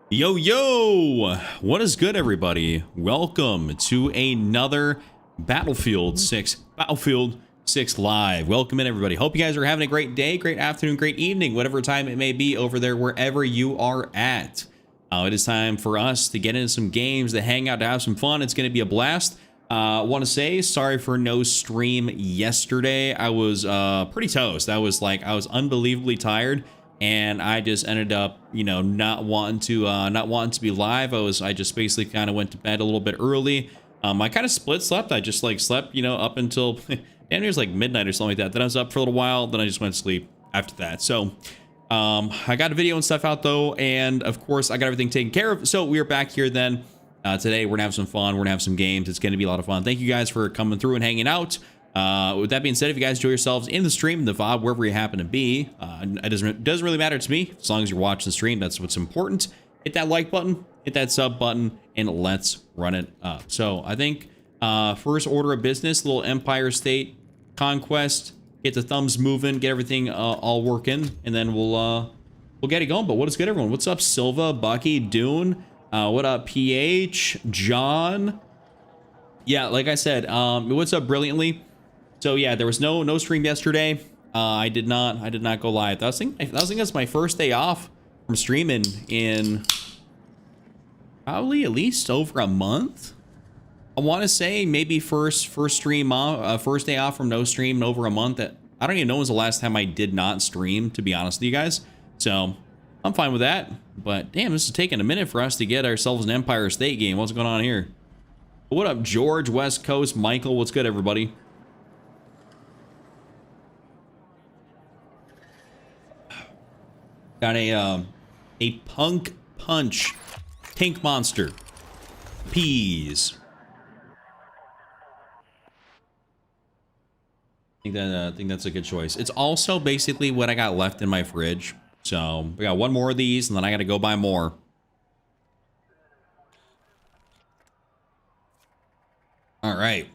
Yo, yo! What is good, everybody? Welcome to another Battlefield 6 Live. Welcome in, everybody. Hope you guys are having a great day, great afternoon, great evening, whatever time it may be over there, wherever you are at. It is time for us to get into some games, to hang out, to have some fun. It's going to be a blast. Want to say sorry for no stream yesterday. I was pretty toast. I was unbelievably tired. And I just ended up, you know, not wanting to be live. I just basically kind of went to bed a little bit early. I kind of slept. I just slept, you know, up until damn near like midnight or something like that. Then I was up for a little while. Then I just went to sleep after that. So I got a video and stuff out though, and of course I got everything taken care of. So we are back here then. Today we're gonna have some fun. We're gonna have some games. It's gonna be a lot of fun. Thank you guys for coming through and hanging out. With that being said, if you guys enjoy yourselves in the stream, in the VOD, wherever you happen to be, it doesn't really matter to me. As long as you're watching the stream, that's what's important. Hit that like button, hit that sub button, and let's run it up. So I think first order of business, little Empire State Conquest, get the thumbs moving, get everything all working, and then we'll get it going. But what is good, everyone? What's up, Silva, Bucky, Dune? What up, PH, John? Yeah, like I said, what's up, Brilliantly? So yeah, there was no stream yesterday. I did not go live. I was thinking that's my first day off from streaming in probably at least over a month. I want to say maybe first stream off, first day off from no stream in over a month. That I don't even know when's the last time I did not stream, to be honest with you guys. So I'm fine with that. But damn, this is taking a minute for us to get ourselves an Empire State game. What's going on here? What up, George, West Coast, Michael? What's good, everybody? Got a Punk Punch Pink Monster. Peas. I think that's a good choice. It's also basically what I got left in my fridge. So we got one more of these, and then I got to go buy more. All right.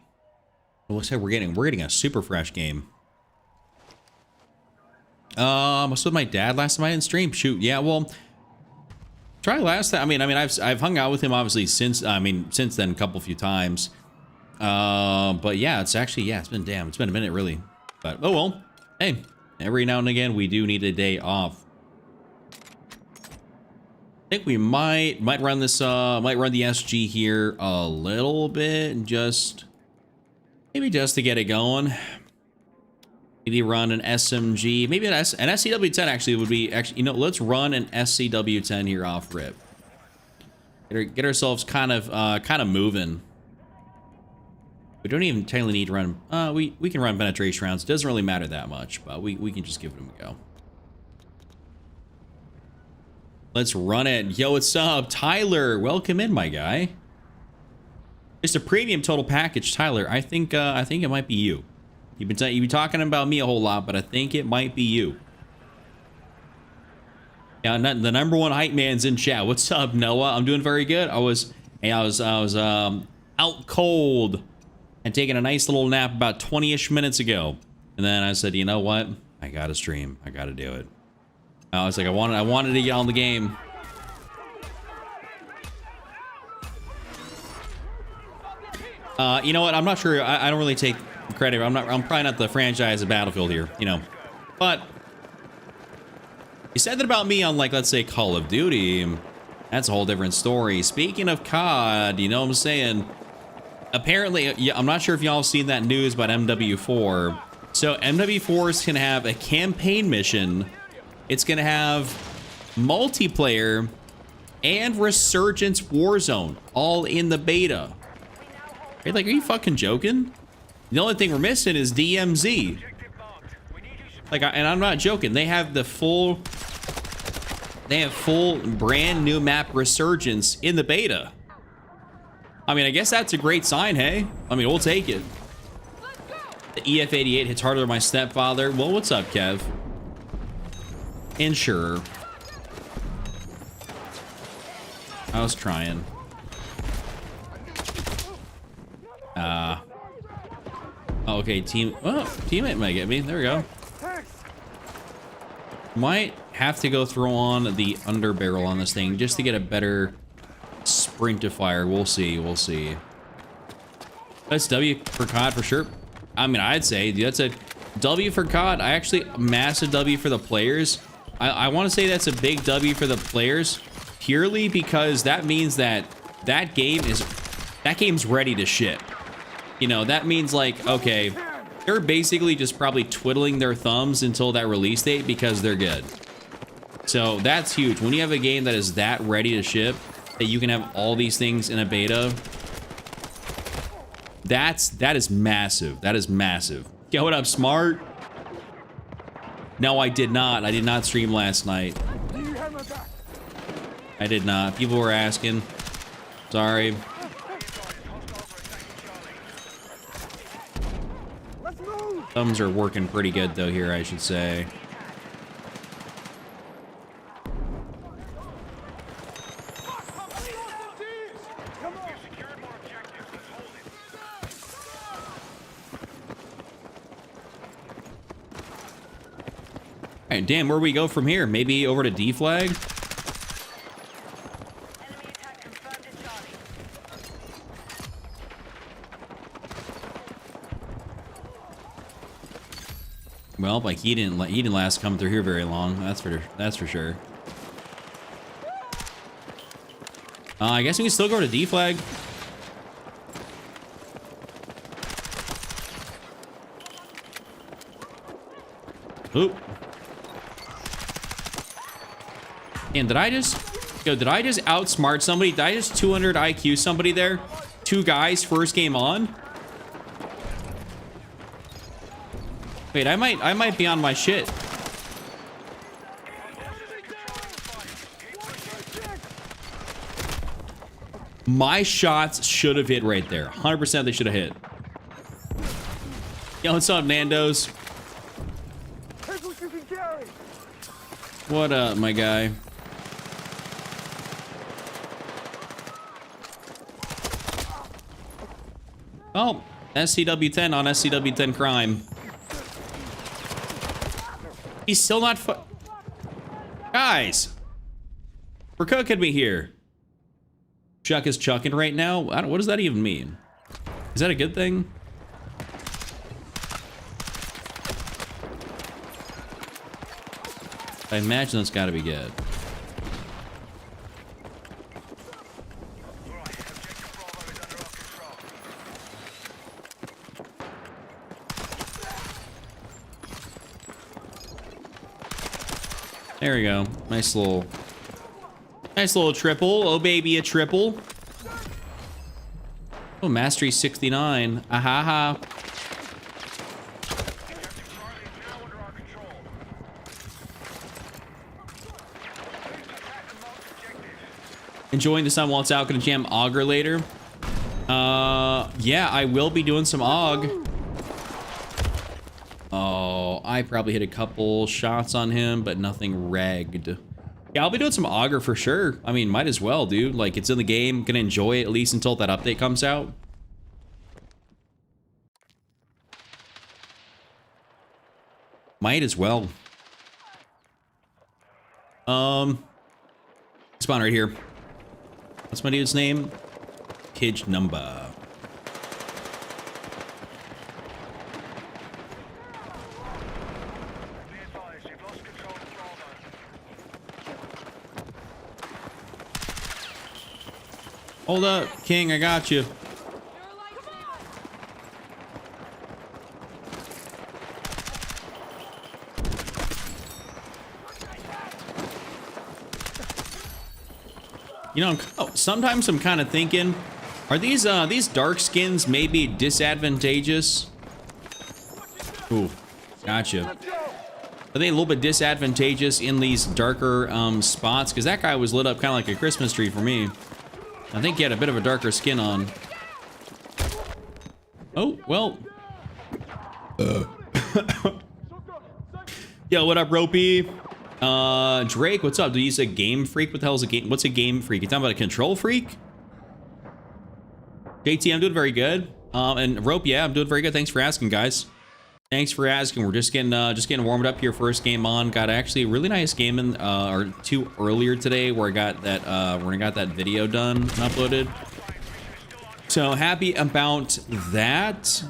Well, looks like we're getting a super fresh game. I was with my dad last time I didn't stream. Shoot, yeah, well, try last time. I mean, I've hung out with him obviously since then a few times. But yeah, it's been a minute really. But oh well, hey, every now and again we do need a day off. I think we might run this might run the SG here a little bit, and maybe just to get it going. Maybe run an SMG, maybe an SCW-10 actually would be, you know, let's run an SCW-10 here off rip. Get ourselves kind of moving. We don't even technically need to run, we can run penetration rounds. It doesn't really matter that much, but we can just give them a go. Let's run it. Yo, what's up, Tyler? Welcome in, my guy. It's a premium total package, Tyler. I think it might be you. You've been talking about me a whole lot, but I think it might be you. Yeah, the number one hype man's in chat. What's up, Noah? I'm doing very good. I was out cold and taking a nice little nap about 20-ish minutes ago, and then I said, you know what? I gotta stream. I gotta do it. I was like, I wanted to get on the game. You know what? I'm not sure. I don't really take credit. I'm probably not the franchise of Battlefield here, you know. But you said that about me on, like, let's say Call of Duty. That's a whole different story. Speaking of COD, you know what I'm saying? Apparently, yeah, I'm not sure if y'all have seen that news about MW4. So MW4 can have a campaign mission. It's gonna have multiplayer and Resurgence Warzone all in the beta. Hey, like, are you fucking joking? The only thing we're missing is DMZ. Like, and I'm not joking. They have full brand new map Resurgence in the beta. I mean, I guess that's a great sign, hey? I mean, we'll take it. The EF88 hits harder than my stepfather. Well, what's up, Kev? Insurer. I was trying. Oh, okay, teammate might get me. There we go. Might have to go throw on the underbarrel on this thing just to get a better sprintifier. We'll see. We'll see. That's W for COD for sure. I mean, I'd say that's a W for COD. I actually, massive W for the players. I want to say that's a big W for the players purely because that means that that game's ready to ship. You know, that means like, okay, they're basically just probably twiddling their thumbs until that release date because they're good. So that's huge. When you have a game that is that ready to ship, that you can have all these things in a beta, that is massive. That is massive. Yo, what up, Smart? No, I did not. I did not stream last night. I did not. People were asking. Sorry. Thumbs are working pretty good though here, I should say. All right, damn, where we go from here? Maybe over to D flag? Well, like he didn't last come through here very long. That's for sure. I guess we can still go to D flag. Oop. And did I just outsmart somebody? Did I just 200 IQ somebody there? Two guys, first game on. Wait, I might be on my shit. My shots should have hit right there. 100% they should have hit. Yo, what's up, Nando's? What up, my guy? Oh, SCW-10 on SCW-10 crime. He's still not guys, we're cooking me here. Chuck is chucking right now. What does that even mean? Is that a good thing? I imagine that's got to be good. There we go. Nice little triple. Oh, baby, a triple. Oh, Mastery 69. Ahaha. Enjoying the sun while it's out. Gonna jam Augur later. Yeah, I will be doing some Aug. Oh, I probably hit a couple shots on him, but nothing regged. Yeah, I'll be doing some Augur for sure. I mean, might as well, dude. Like, it's in the game. Gonna enjoy it at least until that update comes out. Might as well. Spawn right here. What's my dude's name? Kid number. Hold up, King, I got you. You know, sometimes I'm kind of thinking, are these dark skins maybe disadvantageous? Ooh, gotcha. Are they a little bit disadvantageous in these darker spots? Because that guy was lit up kind of like a Christmas tree for me. I think he had a bit of a darker skin on. Oh, well. Yo, what up, Ropey? Drake, what's up? Do you say game freak? What the hell is a game? What's a game freak? You talking about a control freak? JT, I'm doing very good. And Rope, yeah, I'm doing very good. Thanks for asking, guys. Thanks for asking. We're just getting warmed up here. First game on. Got actually a really nice game in or two earlier today where I got that video done and uploaded. So happy about that.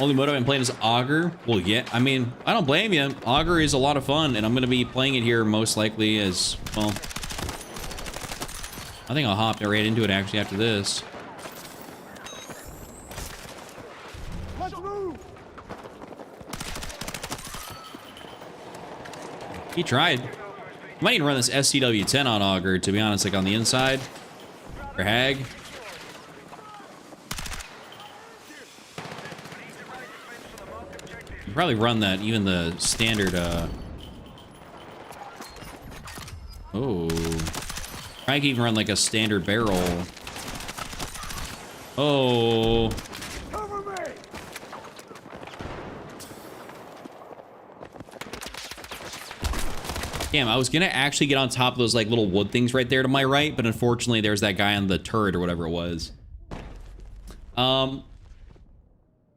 Only mode I've been playing is Augur. Well, yeah, I mean, I don't blame you. Augur is a lot of fun, and I'm gonna be playing it here most likely as well. I think I'll hop right into it actually after this. He tried. I might need to run this SCW-10 on Augur, to be honest, like on the inside. Or Hag. You probably run that, even the standard, Oh. I can even run like a standard barrel. Oh. Damn, I was gonna actually get on top of those like little wood things right there to my right, but unfortunately there's that guy on the turret or whatever it was. What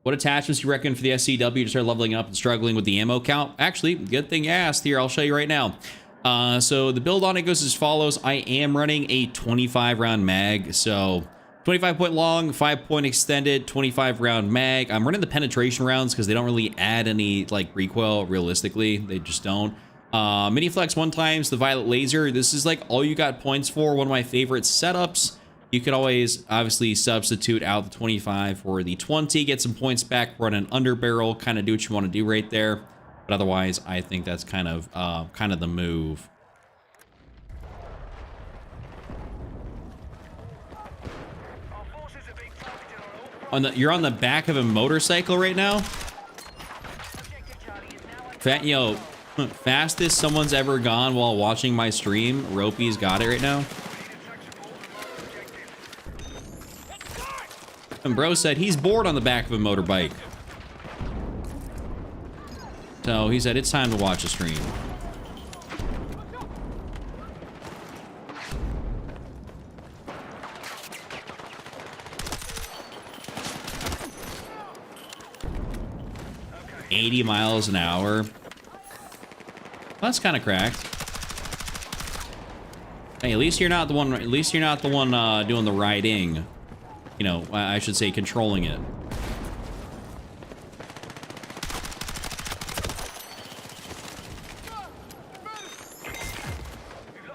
attachments you recommend for the SCW to start leveling up and struggling with the ammo count? Actually, good thing you asked. Here, I'll show you right now. So the build on it goes as follows. I am running a 25 round mag. So 25 point long, 5 point extended, 25 round mag. I'm running the penetration rounds because they don't really add any like recoil realistically. They just don't. Mini flex 1 times, the violet laser. This is like all you got points for. One of my favorite setups. You could always obviously substitute out the 25 for the 20, get some points back, run an under barrel, kind of do what you want to do right there. But otherwise, I think that's kind of the move. You're on the back of a motorcycle right now? Fastest someone's ever gone while watching my stream. Ropey's got it right now. And bro said he's bored on the back of a motorbike. So he said it's time to watch a stream. $80 miles an hour. Well, that's kind of cracked. Hey, at least you're not the one. At least you're not the one doing the riding. You know, I should say controlling it.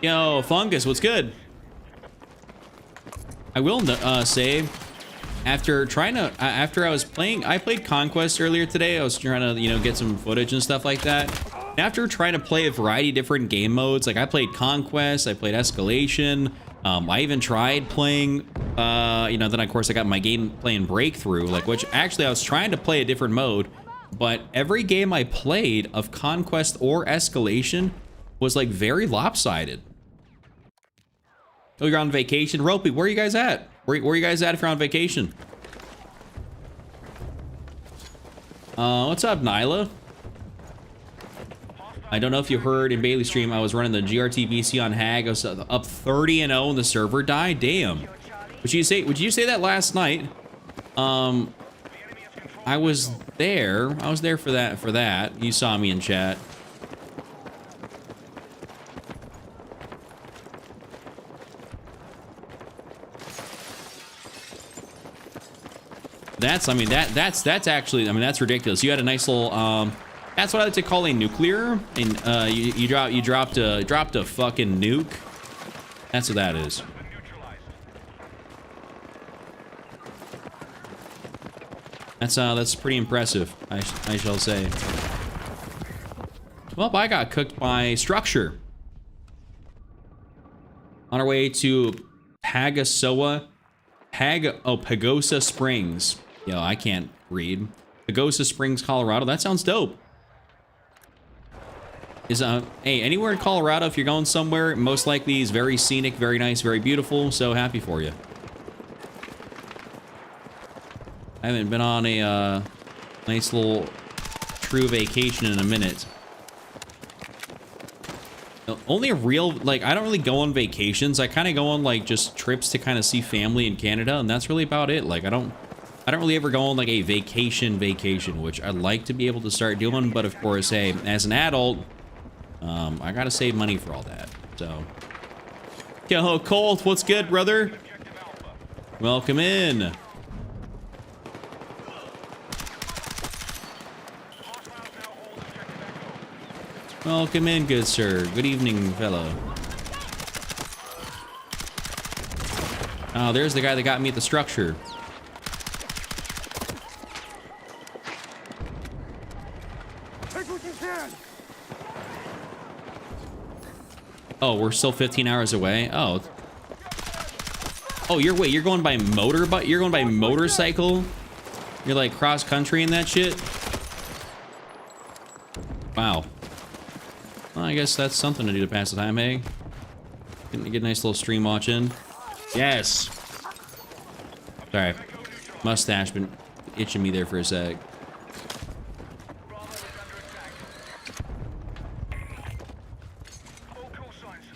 Yo, Fungus, what's good? I will say, after I was playing, I played Conquest earlier today. I was trying to, you know, get some footage and stuff like that. And after trying to play a variety of different game modes, like I played Conquest, I played Escalation. I even tried playing, you know, then of course I got my game playing Breakthrough, like, which actually I was trying to play a different mode, but every game I played of Conquest or Escalation was like very lopsided. Oh, you're on vacation? Ropey, where are you guys at? Where are you guys at if you're on vacation? What's up, Nyla? I don't know if you heard in Bailey's stream, I was running the GRTBC on Hag. I was up 30-0 and the server died. Damn. Would you say that last night? I was there. I was there for that. You saw me in chat. That's actually, I mean, that's ridiculous. You had a nice little, that's what I like to call a nuclear, and you dropped a fucking nuke. That's what that is. That's pretty impressive, I shall say. Well, I got cooked by Structure. On our way to Pagosa Springs. Yo, I can't read. Pagosa Springs, Colorado. That sounds dope. Hey, anywhere in Colorado, if you're going somewhere, most likely is very scenic, very nice, very beautiful. So happy for you. I haven't been on a nice little true vacation in a minute. Only a real, like, I don't really go on vacations. I kind of go on like just trips to kind of see family in Canada, and that's really about it. Like, I don't really ever go on like a vacation, which I'd like to be able to start doing. But of course, hey, as an adult, I gotta save money for all that. So, yo, Colt, what's good, brother? Welcome in. Welcome in, good sir. Good evening, fellow. Oh, there's the guy that got me at the structure. Take what you can. Oh, we're still 15 hours away. Oh. Oh, you're going by you're going by motorcycle? You're like cross country and that shit? Wow. Well, I guess that's something to do to pass the time, hey? Get a nice little stream watch in. Yes! Sorry. Mustache been itching me there for a sec.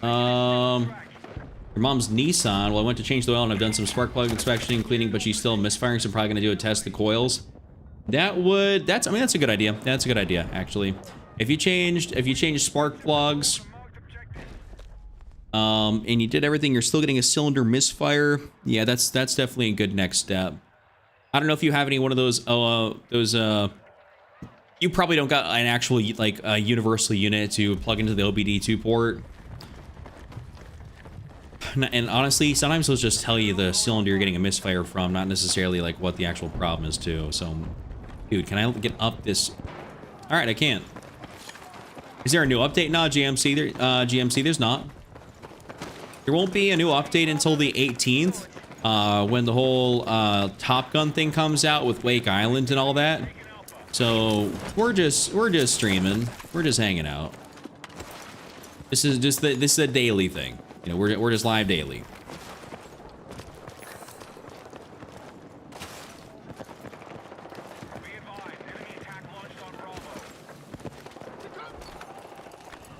Your mom's Nissan. Well, I went to change the oil and I've done some spark plug inspection and cleaning, but she's still misfiring, so I'm probably gonna do a test the coils. I mean, that's a good idea. That's a good idea, actually. If you changed spark plugs, and you did everything, you're still getting a cylinder misfire. Yeah, that's definitely a good next step. I don't know if you have any one of those. You probably don't got an actual like universal unit to plug into the OBD2 port. And honestly, sometimes those just tell you the cylinder you're getting a misfire from, not necessarily like what the actual problem is too. So, dude, can I get up this? All right, I can't. Is there a new update? No, GMC, there's not. There won't be a new update until the 18th, when the whole Top Gun thing comes out with Wake Island and all that. So we're just streaming. We're just hanging out. This is a daily thing. You know, we're just live daily.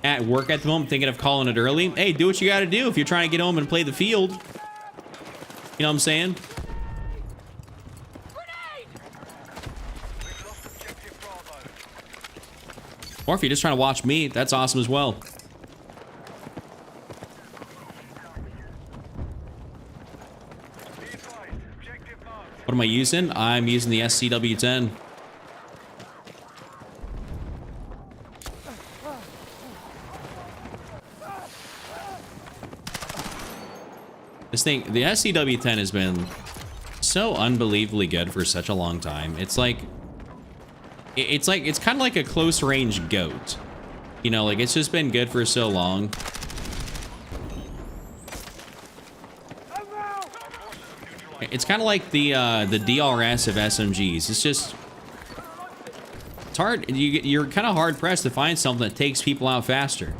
At work at the moment, thinking of calling it early. Hey, do what you got to do if you're trying to get home and play the field. You know what I'm saying? Or if you're just trying to watch me, that's awesome as well. What am I using? I'm using the SCW-10. This thing, the SCW-10 has been so unbelievably good for such a long time. It's kind of like a close range goat. You know, like it's just been good for so long. It's kind of like the DRS of SMGs. It's hard. You're kind of hard pressed to find something that takes people out faster.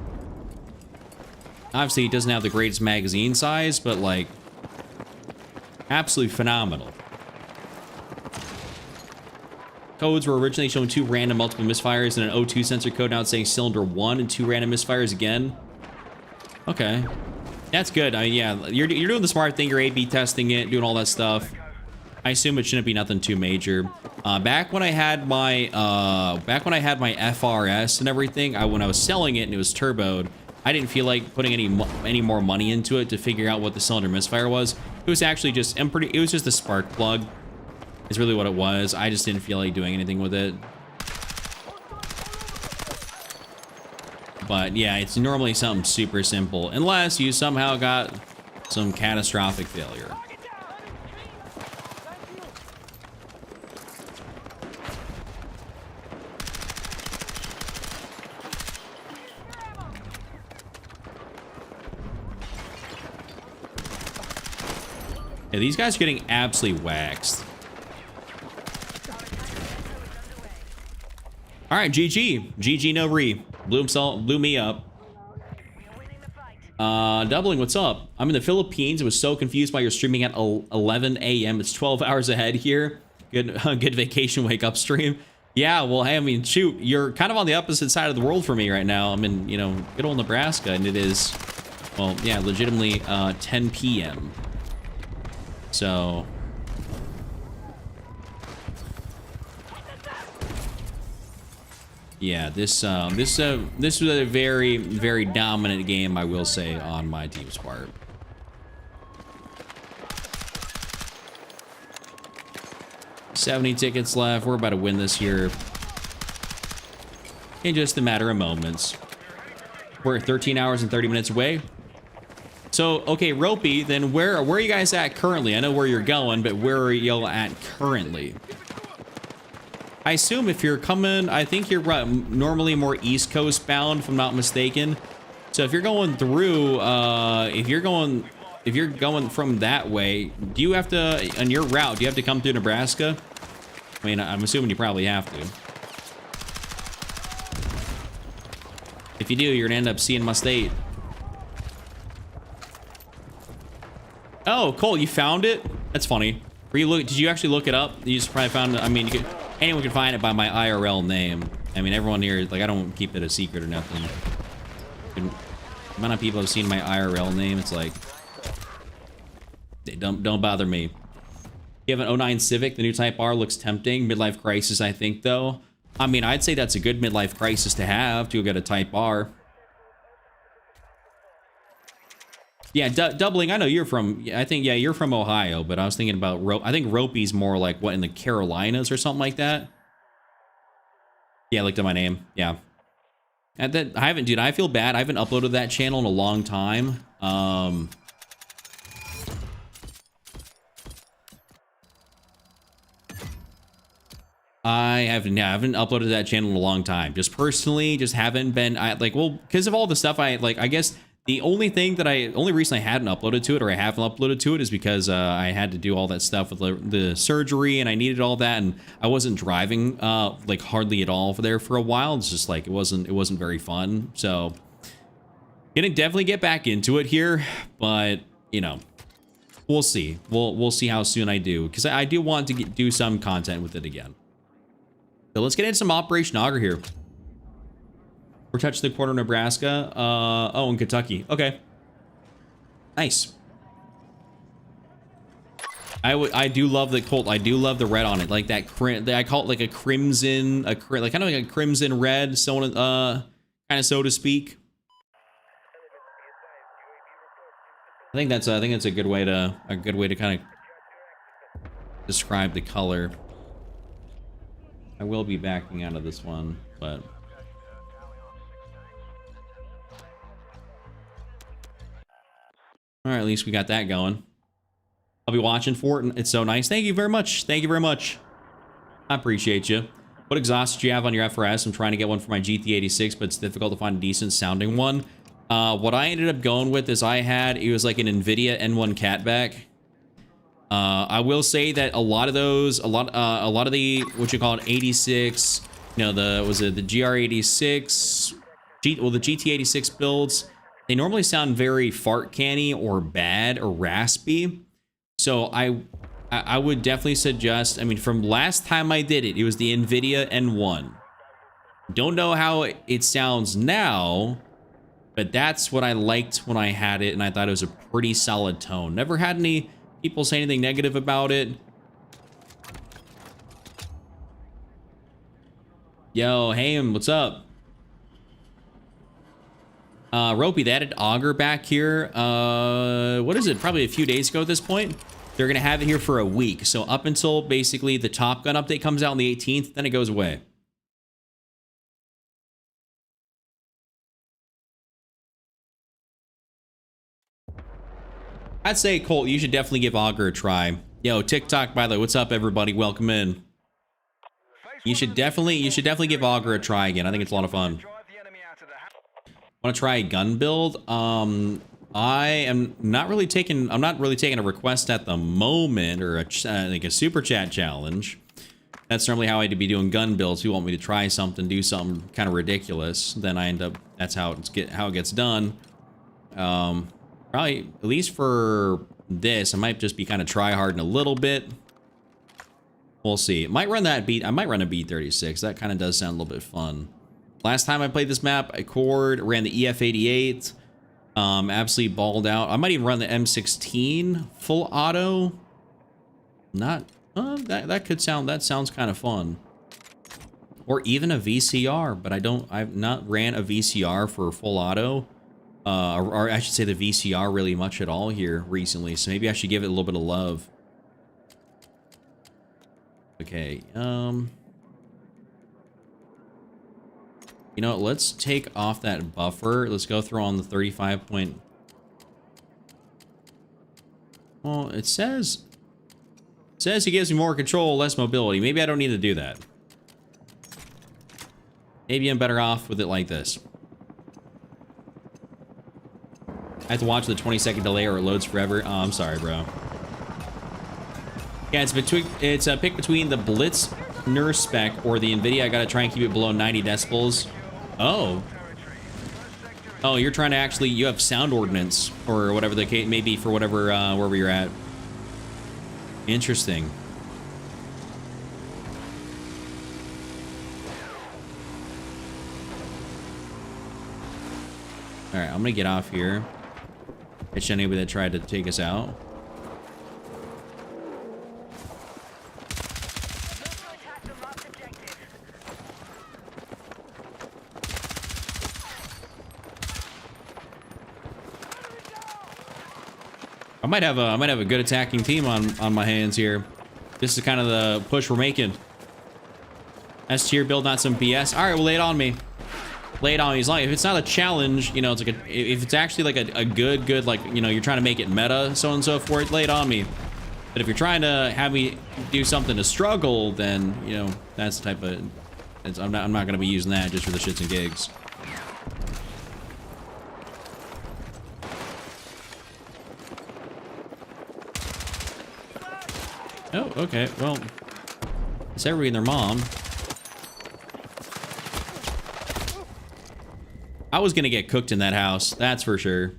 Obviously, it doesn't have the greatest magazine size, but like, absolutely phenomenal. Codes were originally showing 2 random multiple misfires and an O2 sensor code. Now it's saying cylinder 1 and 2 random misfires again. Okay, that's good. Yeah, you're doing the smart thing. You're A/B testing it, doing all that stuff. I assume it shouldn't be nothing too major. Back when I had my FRS and everything, when I was selling it and it was turboed, I didn't feel like putting any more money into it to figure out what the cylinder misfire was. It was actually just it was just a spark plug. Is really what it was. I just didn't feel like doing anything with it. But yeah, it's normally something super simple, unless you somehow got some catastrophic failure. Yeah, these guys are getting absolutely waxed. All right, GG no re. Blew me up. Doubling, what's up? I'm in the Philippines. I was so confused by your streaming at 11 a.m. It's 12 hours ahead here. Good vacation wake up stream. Yeah, well, hey, I mean, shoot, you're kind of on the opposite side of the world for me right now. I'm in, you know, good old Nebraska, and it is, well, yeah, legitimately 10 p.m. So, yeah, this was a very, very dominant game, I will say, on my team's part. $70 tickets left. We're about to win this here in just a matter of moments. We're 13 hours and 30 minutes away. So, okay, Ropey, then where are you guys at currently? I know where you're going, but where are y'all at currently? I assume if you're coming, I think you're normally more East Coast bound, if I'm not mistaken. So if you're going through, if you're going from that way, do you have to, on your route, do you have to come through Nebraska? I mean, I'm assuming you probably have to. If you do, you're gonna end up seeing my state. Oh, Cole, you found it? That's funny. Did you actually look it up? You just probably found it. I mean, anyone can find it by my IRL name. I mean, everyone here, like, I don't keep it a secret or nothing. The amount of people have seen my IRL name, it's like, don't bother me. You have an 09 Civic. The new Type R looks tempting. Midlife crisis, I think, though. I mean, I'd say that's a good midlife crisis to have, to get a Type R. Yeah, doubling. I know you're from, I think, yeah, you're from Ohio, but I was thinking about, I think Ropey's more like, what, in the Carolinas or something like that? Yeah, I looked at my name. Yeah. And that, I haven't, dude, I feel bad. I haven't uploaded that channel in a long time. I haven't uploaded that channel in a long time. Just personally, just haven't been, well, because of all the stuff I guess the only reason I hadn't uploaded to it, or I haven't uploaded to it, is because I had to do all that stuff with the surgery, and I needed all that, and I wasn't driving like hardly at all for a while. It's just like, it wasn't very fun. So gonna definitely get back into it here, but you know, we'll see. We'll see how soon I do, because I do want to do some content with it again. So let's get into some Operation Auger here. We're touching the corner of Nebraska. Oh, in Kentucky. Okay. Nice. I do love the Colt. I do love the red on it. Like that, I call it like a crimson, like kind of like a crimson red, so kind of, so to speak. I think that's a good way to kind of describe the color. I will be backing out of this one, but all right, at least we got that going. I'll be watching for it, and it's so nice. Thank you very much. Thank you very much. I appreciate you. What exhaust do you have on your FRS? I'm trying to get one for my GT86, but it's difficult to find a decent sounding one. What I ended up going with is it was like an NVIDIA N1 Catback. I will say that a lot of those, a lot of the, what you call it, 86, you know, the GR86, the GT86 builds, they normally sound very fart canny or bad or raspy. So I would definitely suggest, I mean, from last time I did it, it was the NVIDIA N1. Don't know how it sounds now, but that's what I liked when I had it, and I thought it was a pretty solid tone. Never had any people say anything negative about it. Yo, Haim, what's up? Ropey, they added Auger back here. What is it? Probably a few days ago at this point. They're gonna have it here for a week. So up until basically the Top Gun update comes out on the 18th, then it goes away. I'd say, Colt, you should definitely give Auger a try. Yo, TikTok, by the way, what's up, everybody? Welcome in. You should definitely give Auger a try again. I think it's a lot of fun. Want to try a gun build? I'm not really taking a request at the moment, or like a super chat challenge. That's normally how I'd be doing gun builds. If you want me to try something, do something kind of ridiculous, then I end up, that's how it gets done. Probably, at least for this, I might just be kind of try harding a little bit. We'll see. Might run that beat. I might run a B36. That kind of does sound a little bit fun. Last time I played this map, I ran the EF88. Absolutely balled out. I might even run the M16 full auto. Not that sounds kind of fun. Or even a VCR, but I've not ran a VCR for full auto. Or I should say the VCR really much at all here recently. So maybe I should give it a little bit of love. Okay, you know what, let's take off that buffer. Let's go through on the 35 point. Well, it says it gives me more control, less mobility. Maybe I don't need to do that. Maybe I'm better off with it like this. I have to watch the 20-second delay or it loads forever. Oh, I'm sorry, bro. Yeah, it's a pick between the Blitz Nurse spec or the NVIDIA. I gotta try and keep it below 90 decibels. Oh. Oh, you're trying to actually, you have sound ordinance or whatever the case may be for whatever, wherever you're at. Interesting. All right, I'm gonna get off here. Catch anybody that tried to take us out. I might have a good attacking team on my hands here. This is kind of the push we're making. S tier build, not some BS. All right, well, lay it on me. Lay it on me. If it's not a challenge, you know, it's like if it's actually like a good like, you know, you're trying to make it meta, so on and so forth, lay it on me. But if you're trying to have me do something to struggle, then, you know, that's the type of, I'm not gonna be using that just for the shits and gigs. Oh, okay. Well, it's everybody and their mom. I was gonna get cooked in that house, that's for sure.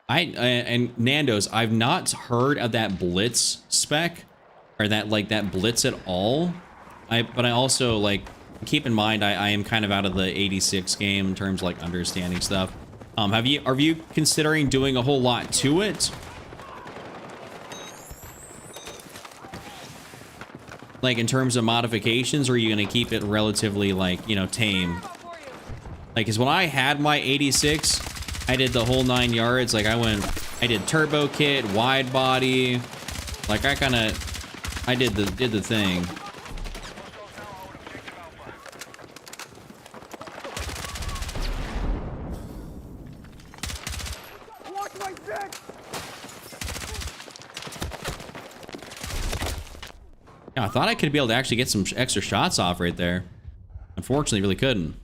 And Nando's, I've not heard of that Blitz spec or that Blitz at all. But I also, like, keep in mind I am kind of out of the 86 game in terms of, like, understanding stuff. Are you considering doing a whole lot to it? Like, in terms of modifications, or are you gonna keep it relatively, like, you know, tame? Like, cause when I had my 86, I did the whole 9 yards. Like, I did turbo kit, wide body. Like, I did the thing. Yeah, I thought I could be able to actually get some extra shots off right there. Unfortunately, really couldn't.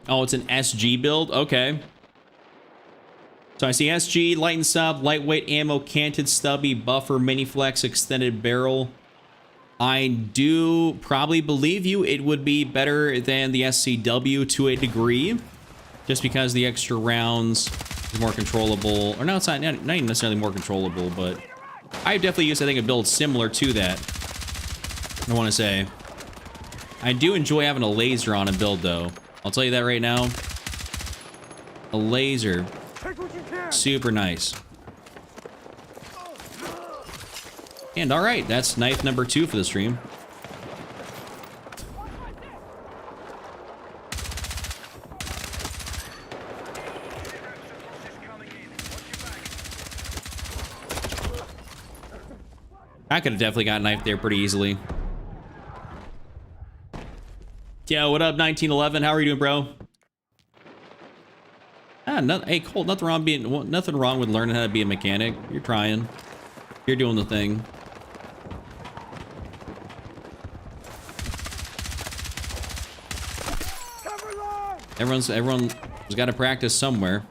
Oh, it's an SG build? Okay. So I see SG, light and sub, lightweight ammo, canted stubby, buffer, mini flex, extended barrel. I do probably believe you it would be better than the SCW to a degree. Just because the extra rounds is more controllable. Or no, it's not even necessarily more controllable, but I've definitely used, I think, a build similar to that. I want to say. I do enjoy having a laser on a build, though. I'll tell you that right now. A laser. Super nice. And all right, that's knife number 2 for the stream. I could have definitely got knifed there pretty easily. Yeah, what up, 1911? How are you doing, bro? Hey, Colt, nothing wrong with learning how to be a mechanic. You're trying. You're doing the thing. Everyone's got to practice somewhere.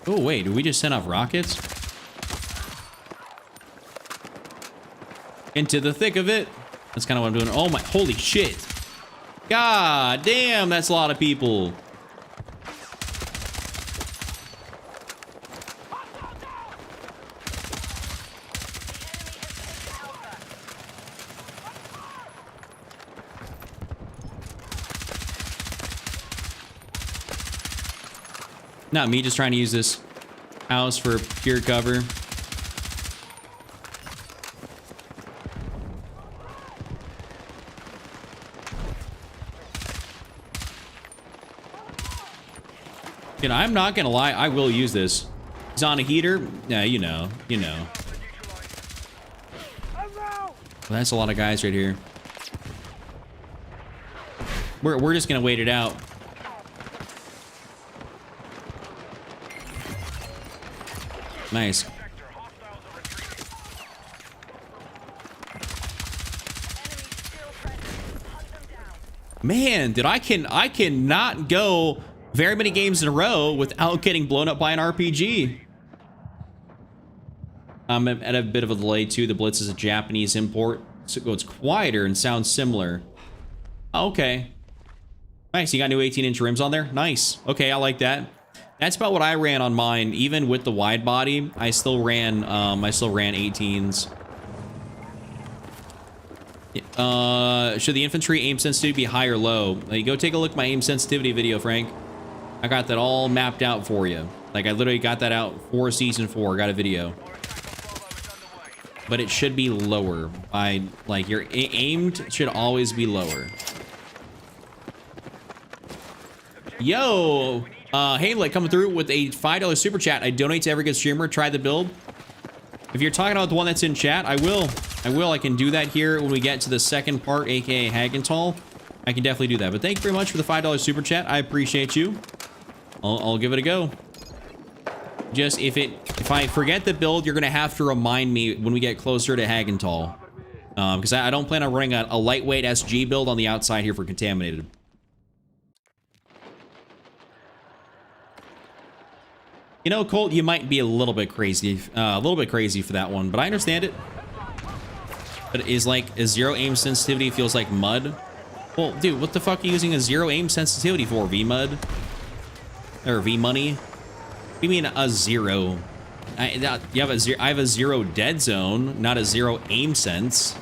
Oh, wait, did we just send off rockets? Into the thick of it. That's kind of what I'm doing. Oh my, holy shit. God damn, that's a lot of people. Not me just trying to use this house for pure cover. And I'm not gonna lie, I will use this. He's on a heater. Yeah, you know. Well, that's a lot of guys right here. We're just gonna wait it out. Nice. Man, dude, I cannot go very many games in a row without getting blown up by an RPG. I'm at a bit of a delay too. The Blitz is a Japanese import, so it's quieter and sounds similar. Okay. Nice, you got new 18-inch rims on there? Nice. Okay, I like that. That's about what I ran on mine. Even with the wide body, I still ran 18s. Should the infantry aim sensitivity be high or low? Go take a look at my aim sensitivity video, Frank. I got that all mapped out for you. Like, I literally got that out for season 4. Got a video. But it should be lower. Like, your aimed should always be lower. Yo! Hey, coming through with a $5 super chat. I donate to every good streamer. Try the build. If you're talking about the one that's in chat, I will. I can do that here when we get to the second part, aka Hagenthal. I can definitely do that. But thank you very much for the $5 super chat. I appreciate you. I'll give it a go. Just if I forget the build, you're gonna have to remind me when we get closer to Hagenthal. Because I don't plan on running a lightweight SG build on the outside here for Contaminated. You know, Colt, you might be a little bit crazy for that one, but I understand it. But it is like a 0 aim sensitivity feels like mud. Well, dude, what the fuck are you using a 0 aim sensitivity for, V-Mud? Or V-Money? What do you mean a 0? I have a 0 dead zone, not a 0 aim sense.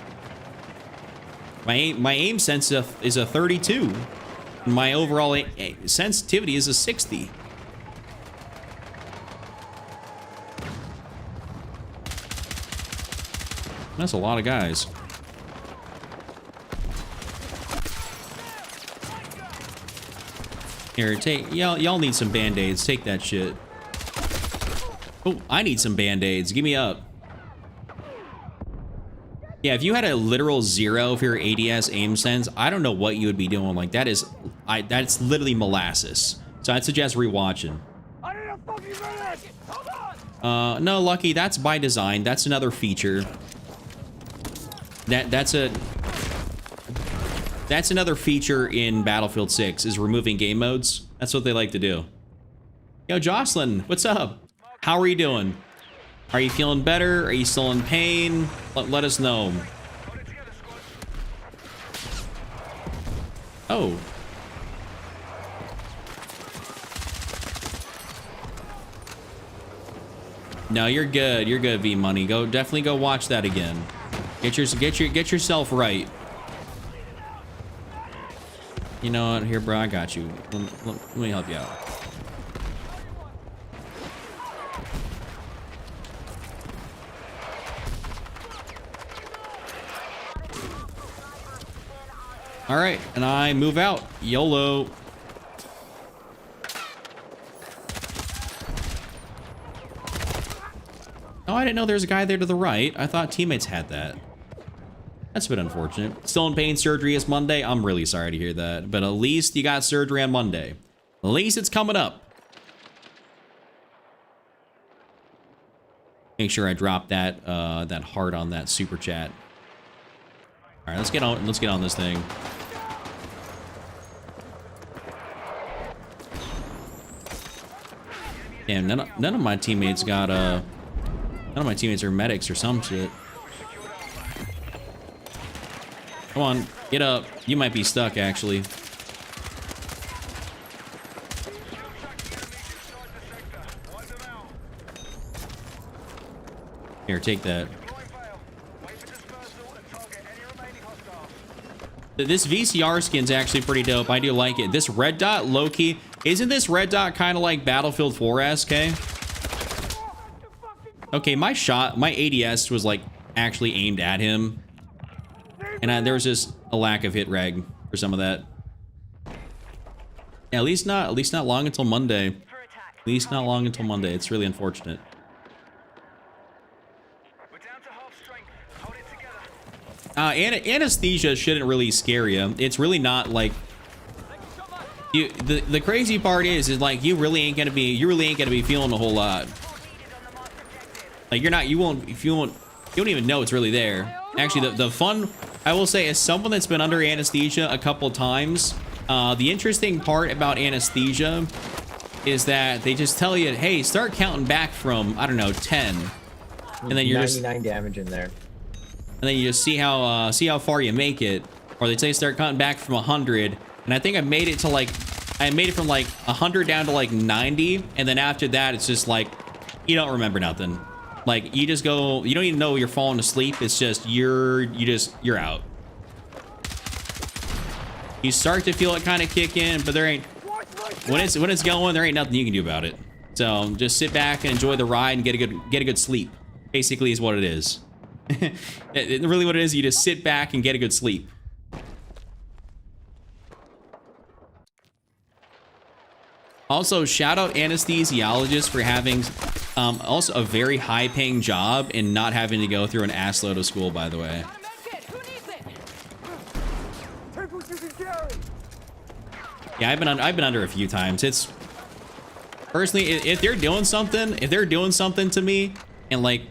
My aim sense is a 32. My overall sensitivity is a 60. That's a lot of guys. Here, take y'all need some band-aids. Take that shit. Oh, I need some band-aids. Give me up. Yeah, if you had a literal 0 for your ADS aim sense, I don't know what you would be doing. Like that's literally molasses. So I'd suggest rewatching. I need a fucking medic! Hold on! No, Lucky, that's by design. That's another feature. That's another feature in Battlefield 6 is removing game modes. That's what they like to do. Yo, Jocelyn, what's up? How are you doing? Are you feeling better? Are you still in pain? Let us know. Oh. No, you're good. You're good, V-Money. Definitely go watch that again. Get yourself right. You know what? Here, bro, I got you. Let me help you out. All right, and I move out. YOLO. Oh, I didn't know there was a guy there to the right. I thought teammates had that. That's a bit unfortunate. Still in pain, surgery is Monday. I'm really sorry to hear that, but at least you got surgery on Monday. At least it's coming up. Make sure I drop that that heart on that super chat. All right, let's get on this thing. Damn, none of my teammates got none of my teammates are medics or some shit. Come on, get up. You might be stuck actually. Here, take that. This VCR skin's actually pretty dope. I do like it. This red dot, low-key, isn't this red dot kind of like Battlefield 4-esque, okay? Okay, my ADS was like actually aimed at him. And there was just a lack of hit reg for some of that. Yeah, at least not long until Monday. At least not long until Monday. It's really unfortunate. Anesthesia shouldn't really scare you. It's really not like the crazy part is like you really ain't gonna be feeling a whole lot. Like you don't even know it's really there. Actually, the fun, I will say, as someone that's been under anesthesia a couple times, the interesting part about anesthesia is that they just tell you, hey, start counting back from, I don't know, 10, and then you're 99 damage in there. And then you just see how far you make it, or they say start counting back from 100. And I think I made it from like 100 down to like 90, and then after that it's just like you don't remember nothing. Like you just go, you don't even know you're falling asleep. It's just you're out. You start to feel it kind of kick in, but there ain't when it's going, there ain't nothing you can do about it. So just sit back and enjoy the ride and get a good sleep. Basically, is what it is. Really what it is, you just sit back and get a good sleep. Also, shout out anesthesiologists for having also a very high paying job and not having to go through an ass load of school, by the way. Yeah, I've been under a few times. It's personally, if they're doing something to me and like,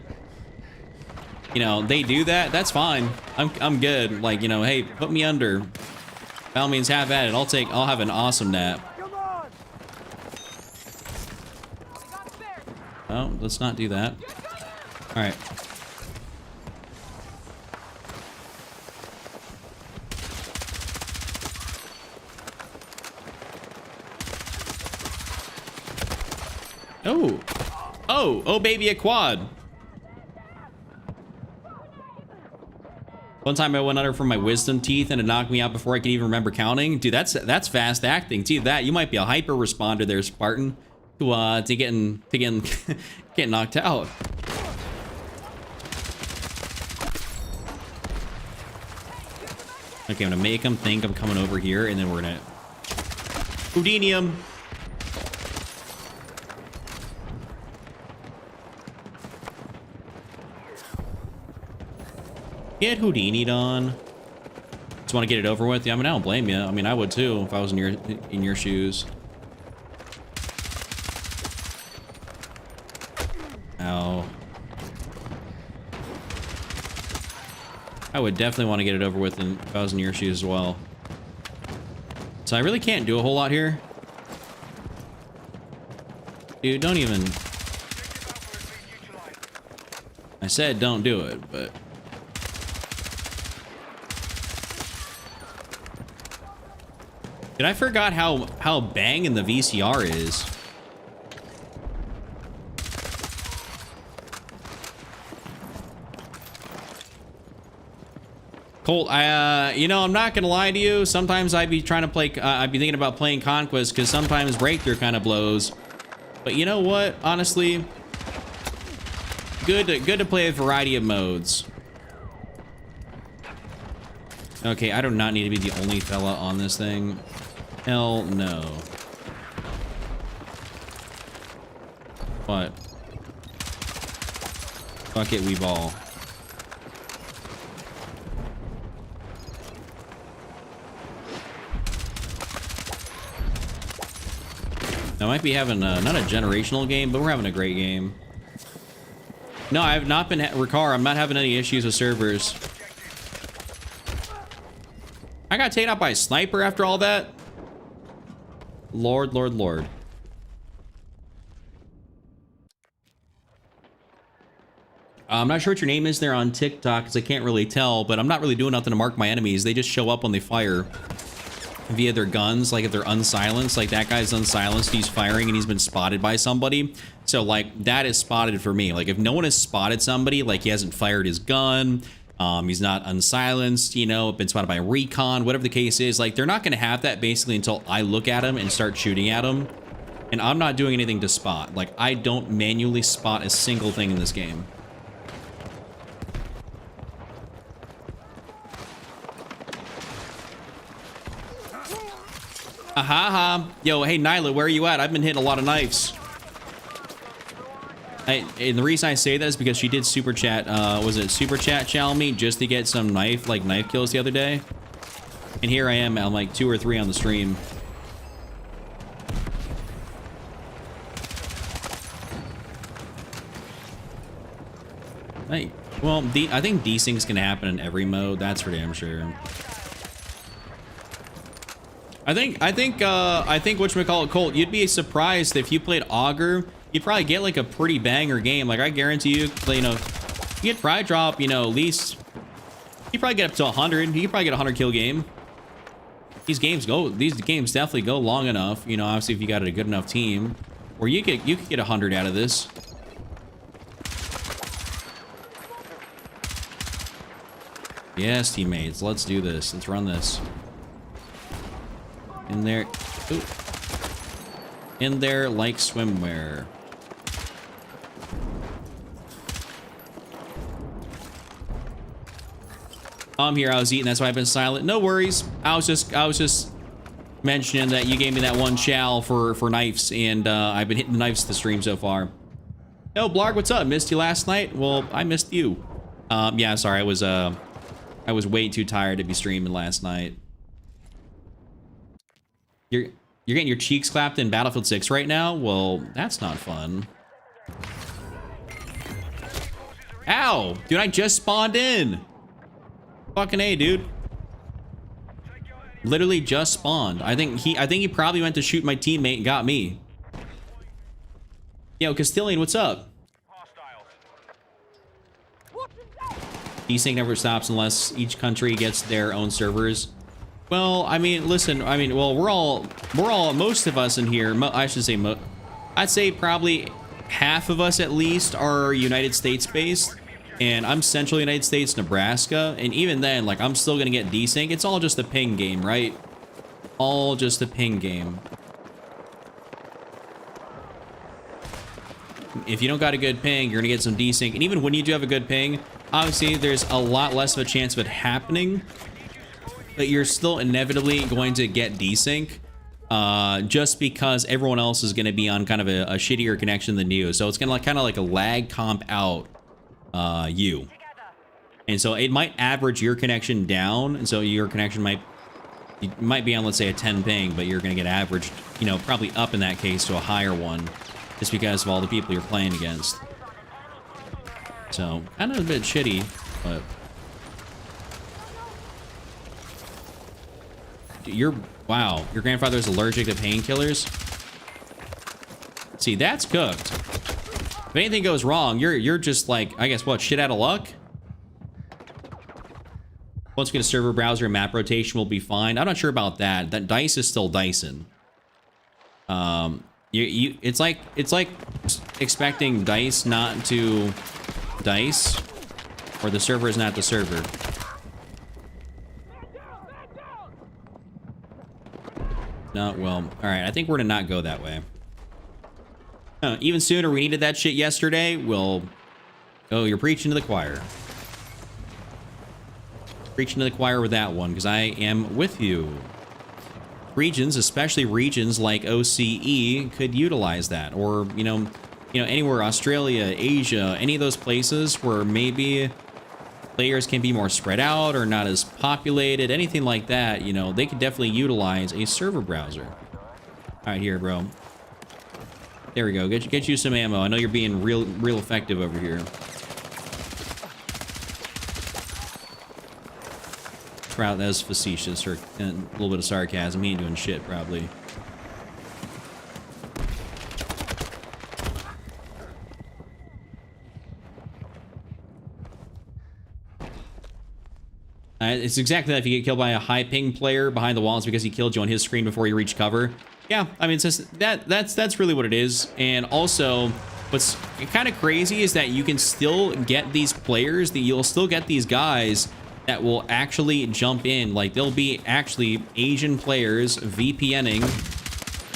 you know, they do that, that's fine. I'm good. Like, you know, hey, put me under. By all means, have at it. I'll have an awesome nap. Oh, let's not do that. All right. Oh, baby, a quad. One time I went under for my wisdom teeth and it knocked me out before I could even remember counting. Dude, that's fast acting. See that? You might be a hyper responder there, Spartan, to getting getting knocked out. Okay, I'm gonna make him think I'm coming over here, and then we're gonna Houdini him. Get Houdini'd on. Just want to get it over with. Yeah, I mean, I don't blame you. I mean, I would too if I was in your shoes. Ow. I would definitely want to get it over with if I was in your shoes as well. So I really can't do a whole lot here. Dude, don't even... I said don't do it, but... Dude, I forgot how banging the VCR is. Colt, you know, I'm not gonna lie to you. Sometimes I'd be trying to play, I'd be thinking about playing Conquest because sometimes Breakthrough kind of blows. But you know what? Honestly, good to play a variety of modes. Okay, I do not need to be the only fella on this thing. Hell no. What? Fuck it, we ball. I might be having not a generational game, but we're having a great game. No, I have not been Ricard. I'm not having any issues with servers. I got taken out by a sniper after all that. Lord. I'm not sure what your name is there on TikTok because I can't really tell, but I'm not really doing nothing to mark my enemies. They just show up when they fire via their guns. Like if they're unsilenced, like that guy's unsilenced, he's firing and he's been spotted by somebody. So like that is spotted for me. Like if no one has spotted somebody, like he hasn't fired his gun, he's not unsilenced, you know, been spotted by recon, whatever the case is, like they're not going to have that basically until I look at him and start shooting at him. And I'm not doing anything to spot. Like I don't manually spot a single thing in this game. Aha. Yo, hey, Nyla, where are you at? I've been hitting a lot of knives. And the reason I say that is because she did super chat, was it super chat challenge me just to get some knife kills the other day? And here I am, I'm like 2 or 3 on the stream. Hey, well, I think desync's gonna happen in every mode, that's for damn sure. I think whatchamacallit, Colt, you'd be surprised if you played Augur, you'd probably get like a pretty banger game. Like I guarantee you, you know, you'd probably drop, you know, at least, you probably get up to 100. You could probably get a 100 kill game. These games definitely go long enough, you know, obviously if you got a good enough team, or you could get 100 out of this. Yes, teammates, let's do this. Let's run this. In there. Ooh. In there like swimwear. I'm here, I was eating, that's why I've been silent. No worries. I was just mentioning that you gave me that one chow for knives, and I've been hitting the knives the stream so far. Yo, Blarg, what's up? Missed you last night? Well, I missed you. Yeah, sorry, I was way too tired to be streaming last night. You're getting your cheeks clapped in Battlefield 6 right now? Well, that's not fun. Ow! Dude, I just spawned in. Fucking A, dude. Literally just spawned. I think he probably went to shoot my teammate and got me. Yo, Castilian, what's up? Desync never stops unless each country gets their own servers. Well, I mean, listen, well, we're all, most of us in here, I should say, I'd say probably half of us at least are United States based, and I'm Central United States, Nebraska, and even then, like, I'm still gonna get desync. It's all just a ping game, right? All just a ping game. If you don't got a good ping, you're gonna get some desync, and even when you do have a good ping, obviously, there's a lot less of a chance of it happening, but you're still inevitably going to get desync just because everyone else is going to be on kind of a shittier connection than you. So it's going to like kind of like a lag comp out you. And so it might average your connection down. And so your connection might be on, let's say, a 10 ping, but you're going to get averaged, you know, probably up in that case to a higher one just because of all the people you're playing against. So kind of a bit shitty, but wow, your grandfather's allergic to painkillers? See, that's cooked. If anything goes wrong, you're just like, I guess what, shit out of luck? Once we get a server browser and map rotation will be fine. I'm not sure about that. That dice is still dicing. It's like expecting dice not to dice, or the server is not the server. No, well, all right. I think we're gonna not go that way. Even sooner, we needed that shit yesterday. Well, oh, you're preaching to the choir. Preaching to the choir with that one, because I am with you. Regions, especially regions like OCE, could utilize that, or you know, anywhere, Australia, Asia, any of those places where maybe players can be more spread out or not as populated, anything like that, you know, they could definitely utilize a server browser. All right, here, bro. There we go. Get you some ammo. I know you're being real effective over here. Crowd, that was facetious, or a little bit of sarcasm. He ain't doing shit, probably. It's exactly that. If you get killed by a high ping player behind the walls because he killed you on his screen before you reach cover. Yeah, I mean, it's just that's really what it is. And also, what's kind of crazy is that you can still get these players, that you'll still get these guys that will actually jump in. Like, they'll be actually Asian players VPNing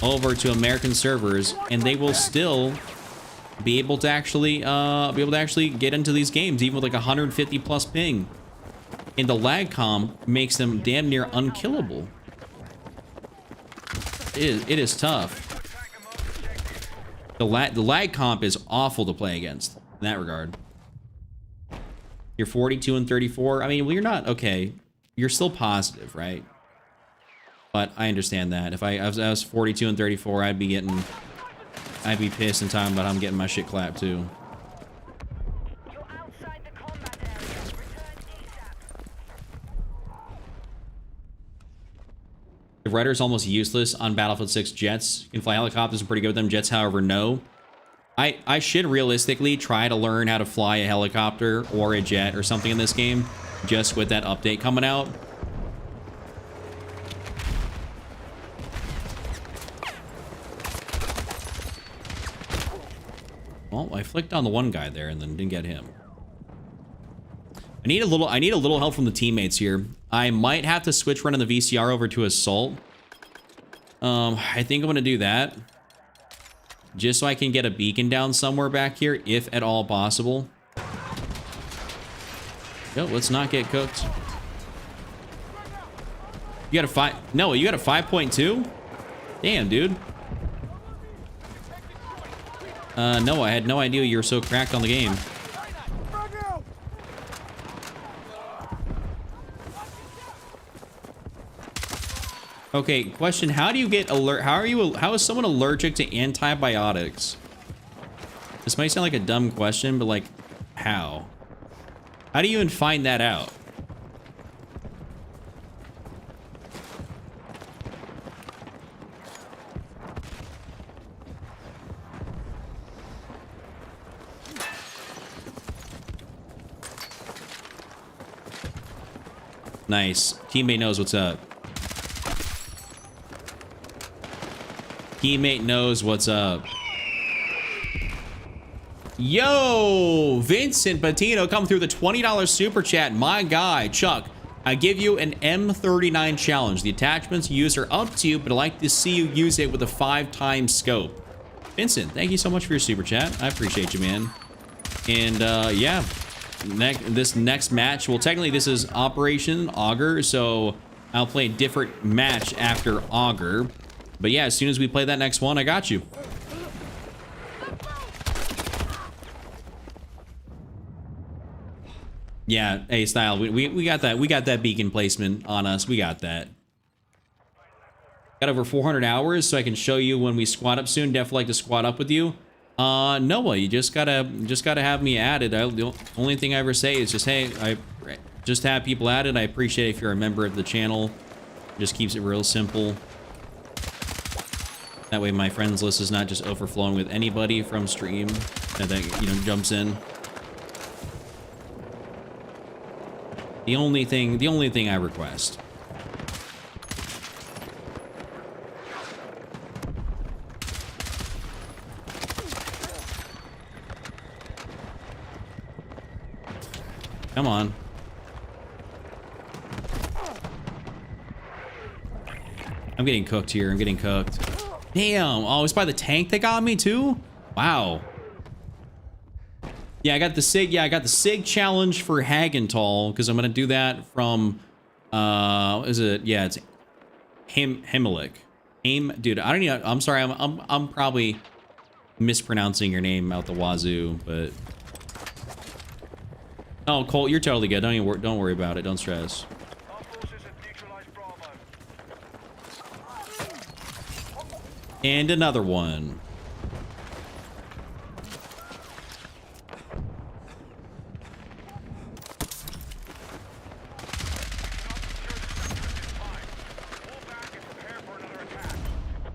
over to American servers, and they will still be able to actually get into these games, even with like 150 plus ping. And the lag comp makes them damn near unkillable. It is tough. The lag comp is awful to play against in that regard. You're 42 and 34. I mean, well, you're not okay. You're still positive, right? But I understand that. If I was 42 and 34, I'd be pissed and talking about I'm getting my shit clapped too. The rudder's almost useless on Battlefield 6 jets. You can fly helicopters and pretty good with them. Jets, however, no. I should realistically try to learn how to fly a helicopter or a jet or something in this game, just with that update coming out. Well, I flicked on the one guy there and then didn't get him. I need a little help from the teammates here. I might have to switch running the VCR over to Assault. I think I'm gonna do that, just so I can get a beacon down somewhere back here, if at all possible. Yo, let's not get cooked. You got a 5? No, you got a 5.2? Damn, dude. No, I had no idea you were so cracked on the game. Okay, question, how do you get how is someone allergic to antibiotics? This might sound like a dumb question, but like, how? How do you even find that out? Nice. Teammate knows what's up. Teammate knows what's up. Yo, Vincent Patino come through the $20 super chat. My guy, Chuck, I give you an M39 challenge. The attachments you use are up to you, but I'd like to see you use it with a 5x scope. Vincent, thank you so much for your super chat. I appreciate you, man. And yeah, this next match, well, technically this is Operation Augur, so I'll play a different match after Augur. But yeah, as soon as we play that next one, I got you. Yeah, hey, Style, we got that. We got that beacon placement on us. We got that. Got over 400 hours, so I can show you when we squad up soon. Definitely like to squad up with you. Noah, you just gotta have me added. The only thing I ever say is just, hey, I just have people added. I appreciate it if you're a member of the channel. Just keeps it real simple. That way my friends list is not just overflowing with anybody from stream that you know, jumps in. The only thing I request. Come on. I'm getting cooked here. I'm getting cooked. Damn. Oh, it's by the tank that got me too? Wow. Yeah, I got the SIG. Yeah, I got the SIG challenge for Hagenthal because I'm gonna do that from is it? Yeah, it's Himmelig. Dude, I don't even, I'm sorry, I'm probably mispronouncing your name out the wazoo, but oh, Colt, you're totally good. Don't worry about it. Don't stress. And another one.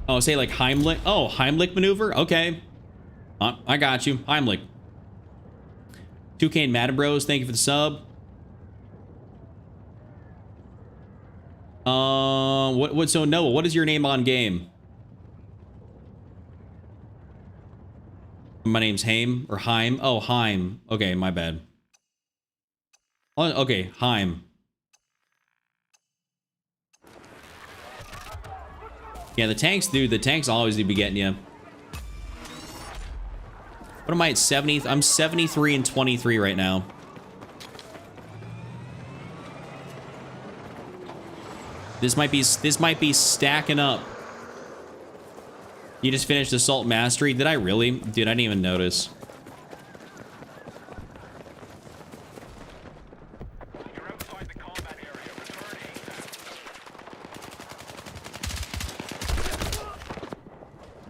Oh, say like Heimlich. Oh, Heimlich maneuver. Okay, I got you, Heimlich. 2K and Madden Bros, thank you for the sub. So Noah, what is your name on game? My name's Haim or Heim. Oh, Heim. Okay, my bad. Oh, okay, Heim. Yeah, the tanks, dude. The tanks always do be getting you. What am I at 70? I'm 73 and 23 right now. This might be stacking up. You just finished Assault Mastery. Did I really? Dude, I didn't even notice. You're outside the combat area.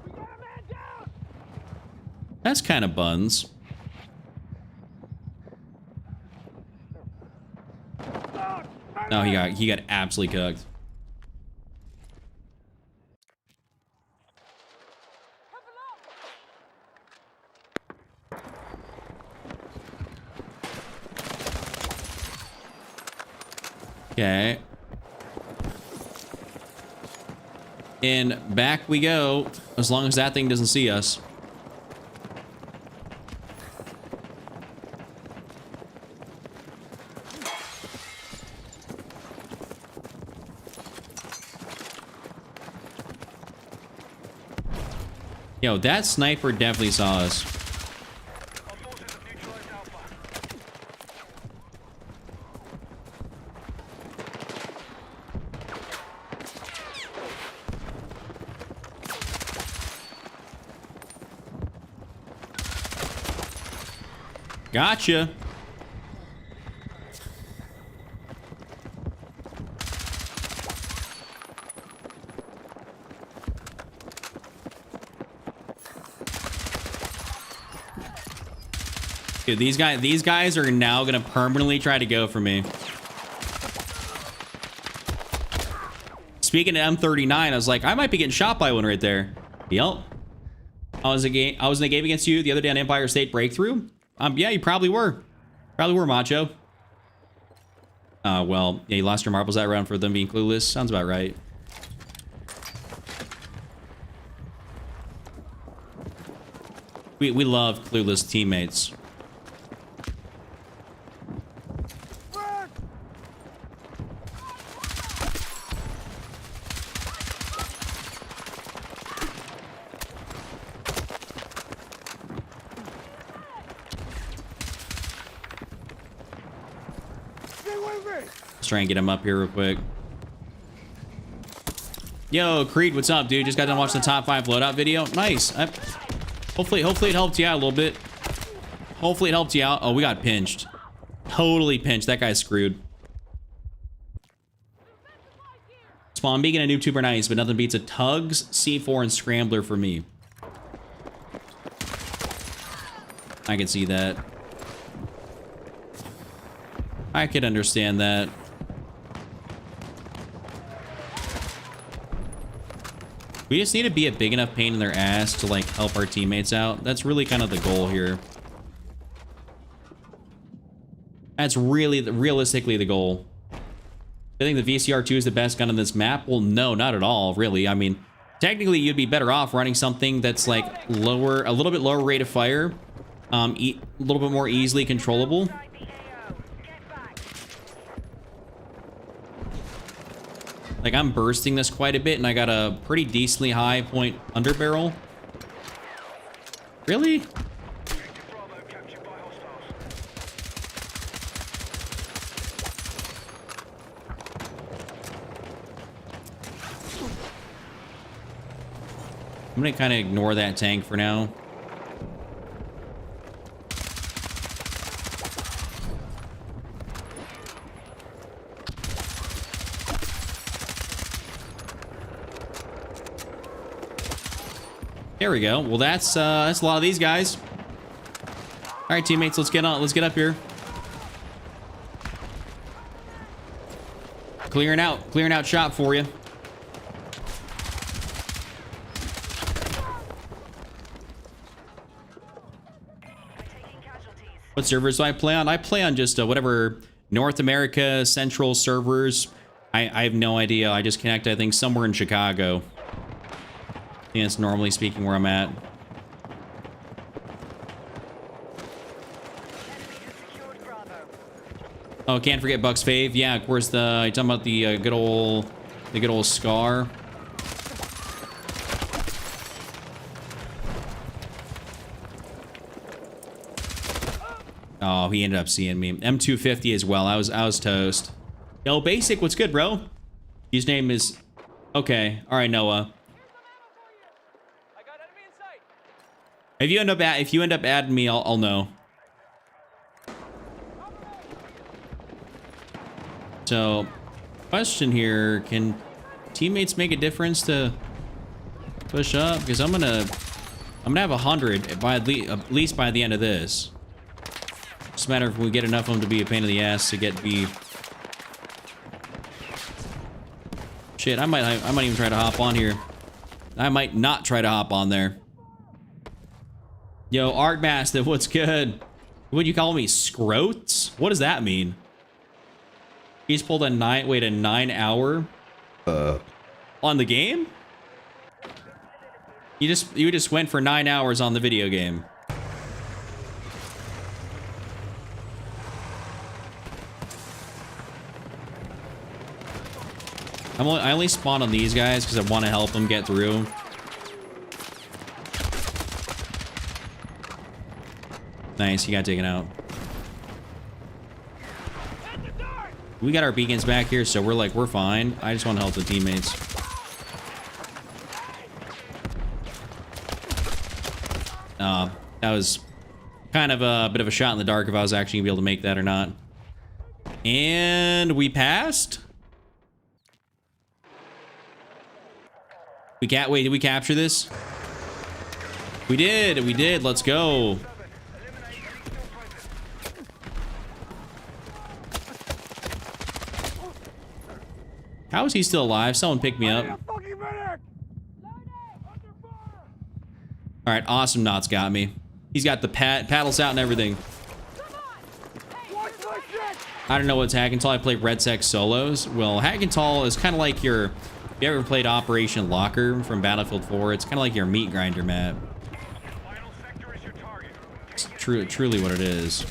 We got a man down. That's kind of buns. No, he got absolutely cooked. Okay. And back we go, as long as that thing doesn't see us. Yo, that sniper definitely saw us. Our forces have neutralized Alpha. Gotcha. Dude, these guys are now gonna permanently try to go for me. Speaking of M39, I was like, I might be getting shot by one right there. Yep. I was in a game against you the other day on Empire State Breakthrough. Yeah, you probably were. Probably were, Macho. Well, yeah, you lost your marbles that round for them being clueless. Sounds about right. We love clueless teammates. Let's try and get him up here real quick. Yo, Creed, what's up, dude? Just got done watching the top 5 loadout video. Nice. Hopefully it helped you out a little bit. Hopefully it helped you out. Oh, we got pinched. Totally pinched. That guy's screwed. Spawn Beacon and Noob Tuber nice, but nothing beats a Tugs, C4, and Scrambler for me. I can see that. I could understand that. We just need to be a big enough pain in their ass to, like, help our teammates out. That's really kind of the goal here. That's really, realistically the goal. I think the VCR-2 is the best gun on this map. Well, no, not at all, really. I mean, technically, you'd be better off running something that's, like, lower, a little bit lower rate of fire. A little bit more easily controllable. Like, I'm bursting this quite a bit, and I got a pretty decently high point underbarrel. Really? I'm gonna kind of ignore that tank for now. There we go. Well, that's a lot of these guys. All right, teammates, let's get on. Let's get up here. Clearing out shop for you. What servers do I play on? I play on just whatever North America Central servers. I have no idea. I just connected, I think, somewhere in Chicago. I think that's normally speaking where I'm at. Oh, can't forget Buck's fave. Yeah, of course. You talking about the good old Scar. Oh, he ended up seeing me. M250 as well. I was toast. Yo, Basic, what's good, bro? His name is... Okay. All right, Noah. I got enemy in sight. If you end up adding me, I'll know. So, question here: can teammates make a difference to push up? Because I'm gonna have 100 by at least by the end of this. Just a matter if we get enough of them to be a pain in the ass to get B. Shit, I might even try to hop on here. I might not try to hop on there. Yo, Art Master, what's good? What do you call me, Scroats? What does that mean? He's pulled a 9 hour on the game? You just went for 9 hours on the video game. I only spawn on these guys because I want to help them get through. Nice, he got taken out. We got our beacons back here, so we're fine. I just want to help the teammates. That was kind of a bit of a shot in the dark if I was actually gonna be able to make that or not. And we passed. Wait, did we capture this? We did. Let's go. How is he still alive? Someone pick me up. All right, awesome. Knots got me. He's got the paddles out and everything. I don't know what's Hackenthal. I play Red Sex solos. Well, Hackenthal is kind of like your... If you ever played Operation Locker from Battlefield 4, it's kind of like your meat grinder map. It's truly what it is.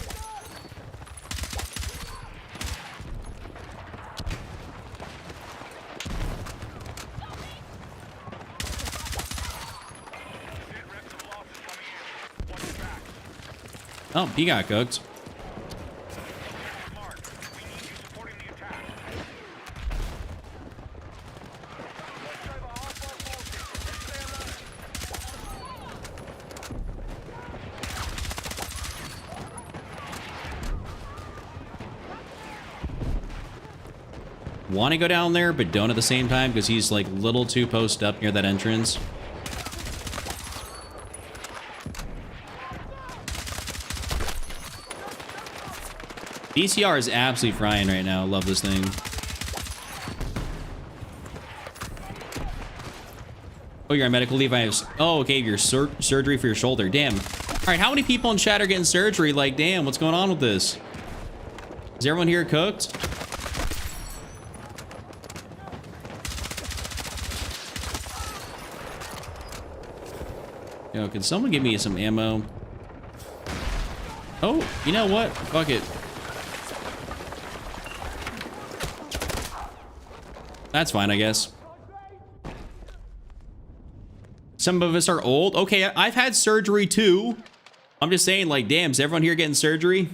Oh, he got cooked. Want to go down there, but don't at the same time because he's like a little too posted up near that entrance. DCR is absolutely frying right now. Love this thing. Oh, you're on medical leave. Oh, okay. Your surgery for your shoulder. Damn. All right. How many people in chat are getting surgery? Like, damn. What's going on with this? Is everyone here cooked? Yo, can someone give me some ammo? Oh, you know what? Fuck it. That's fine, I guess. Some of us are old. Okay, I've had surgery too. I'm just saying, like, damn, is everyone here getting surgery?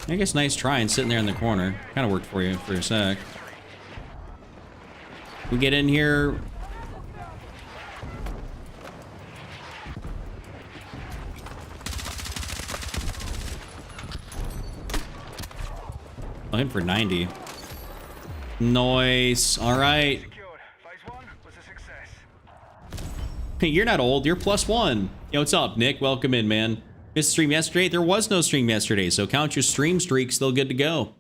I guess nice try and sitting there in the corner. Kind of worked for you for a sec. We get in here. Oh, him for 90. Nice. All right. Hey, you're not old. You're +1. Yo, what's up, Nick? Welcome in, man. Missed stream yesterday. There was no stream yesterday, so count your stream streak. Still good to go.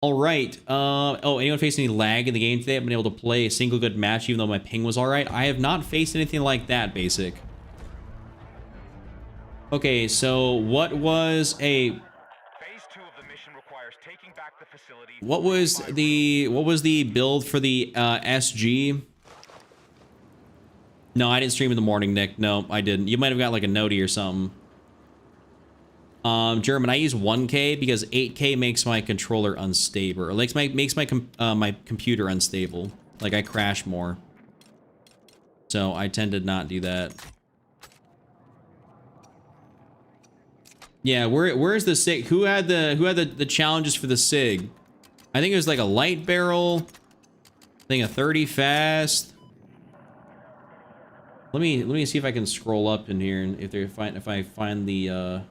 All right. Oh, anyone faced any lag in the game today? I've been able to play a single good match even though my ping was all right. I have not faced anything like that, Basic. Okay, so what was a... Phase 2 of the mission requires taking back the facility. What was the build for the SG? No, I didn't stream in the morning, Nick. No, I didn't. You might have got like a noti or something. German, I use 1K because 8K makes my controller unstable, or makes my computer unstable. Like I crash more. So I tend to not do that. Yeah, where's the SIG? Who had the challenges for the SIG? I think it was like a light barrel. I think a 30 fast. Let me see if I can scroll up in here and if I find the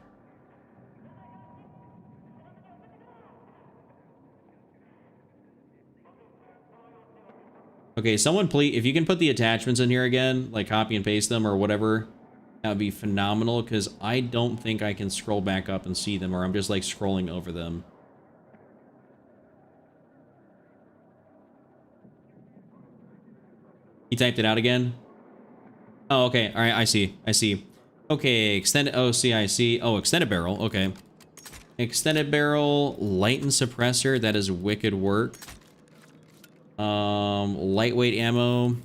Okay, someone please, if you can put the attachments in here again, like copy and paste them or whatever, that would be phenomenal, because I don't think I can scroll back up and see them, or I'm just like scrolling over them. You typed it out again? Oh, okay. All right, I see. Okay, extended OCIC. Oh, extended barrel. Okay. Extended barrel, light and suppressor. That is wicked work. Lightweight ammo.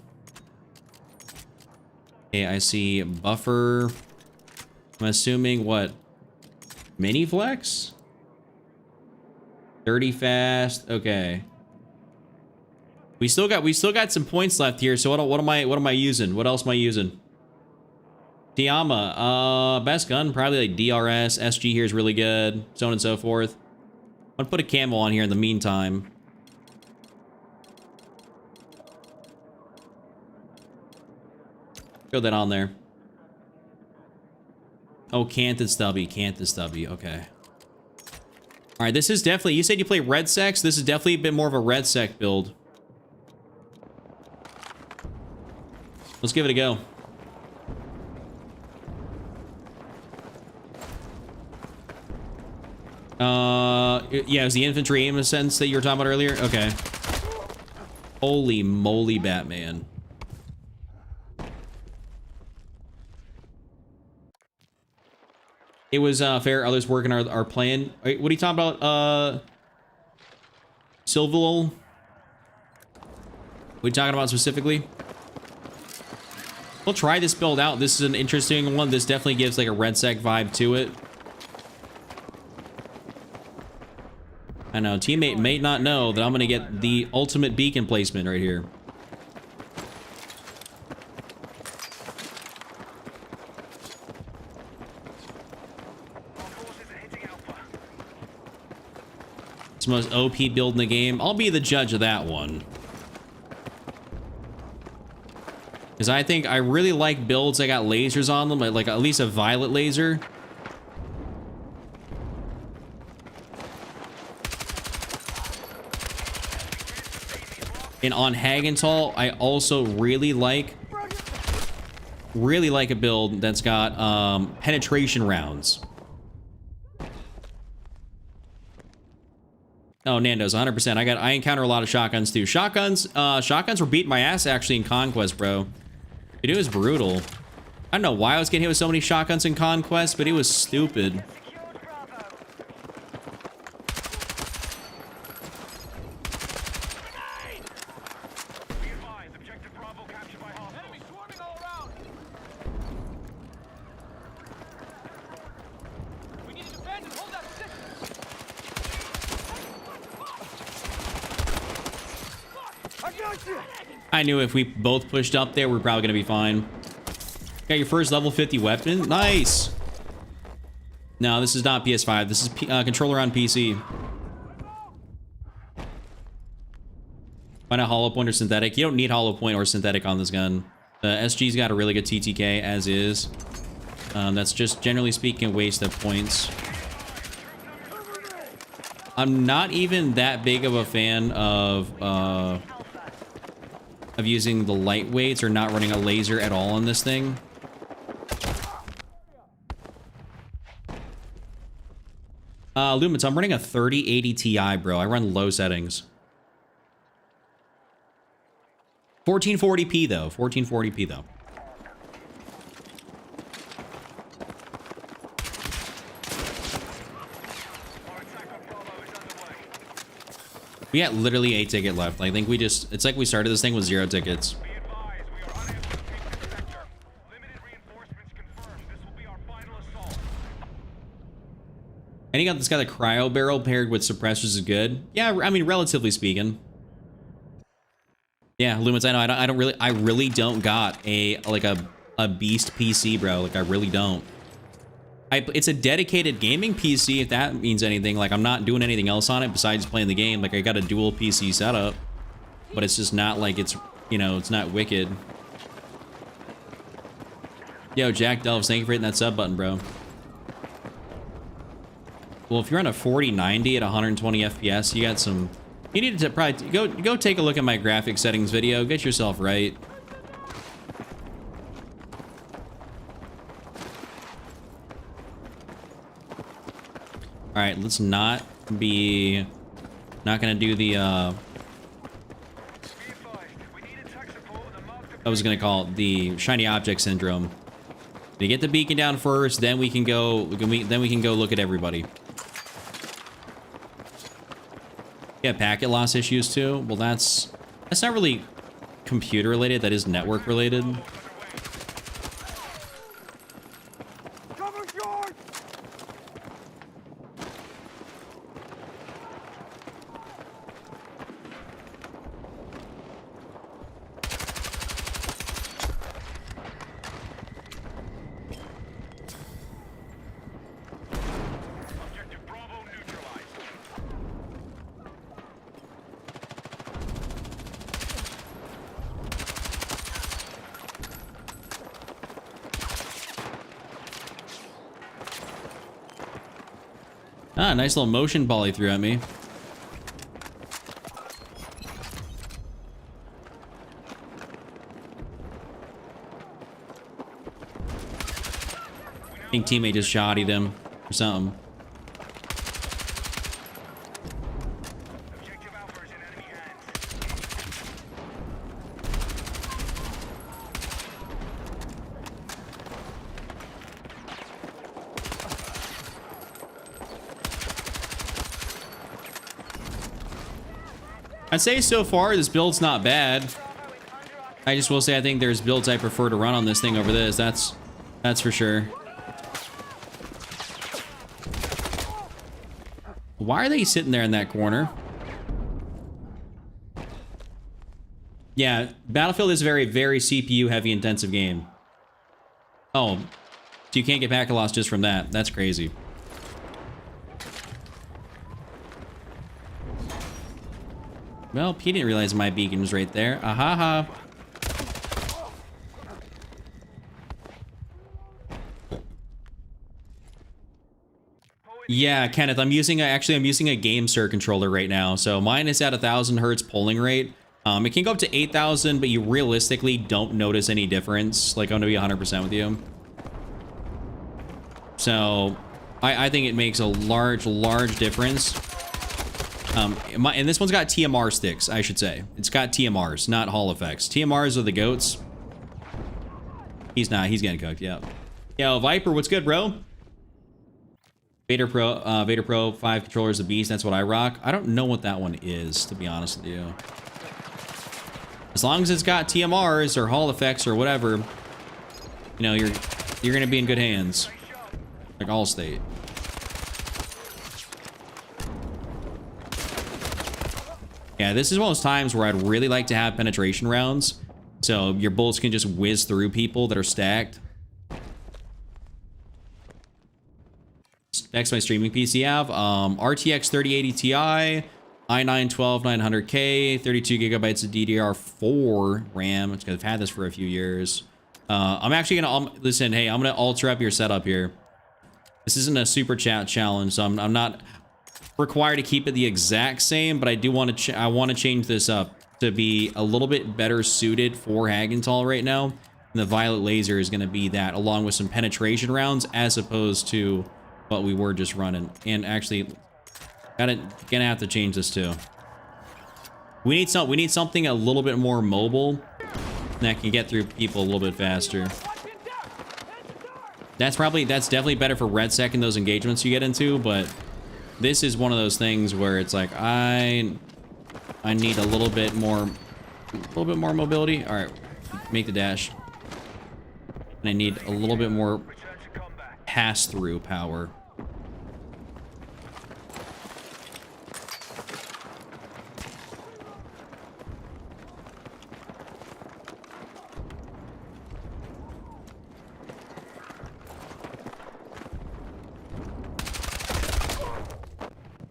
Okay, I see buffer. I'm assuming what? Mini flex? 30 fast. Okay. We still got some points left here. So what am I using? What else am I using? Tiama. Best gun probably like DRS. SG here is really good. So on and so forth. I'm gonna put a camo on here in the meantime. Throw that on there. Oh, Canton Stubby. Okay. All right, this is definitely... You said you play Red Sex? This is definitely a bit more of a Red Sec build. Let's give it a go. Yeah, it was the infantry aim sense that you were talking about earlier? Okay. Holy moly, Batman. It was fair. Others working our plan. Wait, what are you talking about? Silval? What are you talking about specifically? We'll try this build out. This is an interesting one. This definitely gives like a Red Sec vibe to it. I know, teammate may not know that I'm gonna get the ultimate beacon placement right here. It's the most OP build in the game. I'll be the judge of that one. Because I think I really like builds that got lasers on them, like at least a violet laser. And on Hagenthal, I also really like a build that's got penetration rounds. Oh, Nando's 100%. I encounter a lot of shotguns too. Shotguns were beating my ass actually in Conquest, bro. Dude, it was brutal. I don't know why I was getting hit with so many shotguns in Conquest, but it was stupid. I knew if we both pushed up there, we're probably gonna be fine. Got your first level 50 weapon. Nice. No, this is not PS5. This is controller on PC. Find a hollow point or synthetic. You don't need hollow point or synthetic on this gun. The SG's got a really good TTK as is. That's just generally speaking a waste of points. I'm not even that big of a fan of using the lightweights or not running a laser at all on this thing. Lumens, I'm running a 3080 Ti, bro. I run low settings. 1440p though. 1440p though. We got literally 8 tickets left. I think we just, it's like we started this thing with 0 tickets. Be advised, we are unable to take this sector. Limited reinforcements confirmed. This will be our final assault. And you got this guy, the cryo barrel paired with suppressors is good. Yeah, I mean, relatively speaking. Yeah, Lumens, I know, I really don't got a beast PC, bro. Like, I really don't. It's a dedicated gaming PC, if that means anything. Like, I'm not doing anything else on it besides playing the game. Like, I got a dual PC setup, but it's just not like it's, you know, it's not wicked. Yo, Jack Delves, thank you for hitting that sub button, bro. Well, if you're on a 4090 at 120 FPS, you got some... You need to probably go take a look at my graphic settings video. Get yourself right. All right, let's not gonna do the I was gonna call it the shiny object syndrome. We get the beacon down first, then we can go look at everybody. Yeah, packet loss issues too. Well, that's not really computer related. That is network related. Cover George! Objective Bravo neutralized. Ah, nice little motion ball he threw at me. I think teammate just shottied him or something. Objective Alpha is in enemy hands. I'd say so far this build's not bad. I just will say I think there's builds I prefer to run on this thing over this. That's for sure. Why are they sitting there in that corner? Yeah, Battlefield is a very, very CPU heavy intensive game. Oh, so you can't get packet loss just from that. That's crazy. Well, he didn't realize my beacon was right there. Ahaha. Yeah, Kenneth, I'm using a GameSir controller right now. So mine is at 1,000 hertz polling rate. It can go up to 8,000, but you realistically don't notice any difference. Like, I'm gonna be 100% with you. So I think it makes a large difference. And this one's got TMR sticks, I should say. It's got TMRs, not Hall effects. TMRs are the goats. He's not. He's getting cooked. Yeah. Yo, Viper, what's good, bro? Vader Pro 5 controller is a beast. That's what I rock. I don't know what that one is, to be honest with you. As long as it's got TMRs or Hall effects or whatever, you know, you're gonna be in good hands. Like Allstate. Yeah, this is one of those times where I'd really like to have penetration rounds, so your bullets can just whiz through people that are stacked. Next, my streaming PC have RTX 3080 Ti, i9 12900K, 32 gigabytes of DDR4 RAM. It's 'cause I've had this for a few years. I'm actually gonna listen. Hey, I'm gonna alter up your setup here. This isn't a super chat challenge, so I'm not required to keep it the exact same, but I do want to I want to change this up to be a little bit better suited for Hagenthal right now. And the violet laser is going to be that, along with some penetration rounds, as opposed to but we were just running. And actually, gonna have to change this too. We need something a little bit more mobile that can get through people a little bit faster. That's definitely better for RedSec in those engagements you get into, but this is one of those things where it's like I need a little bit more mobility. All right, make the dash. And I need a little bit more pass-through power.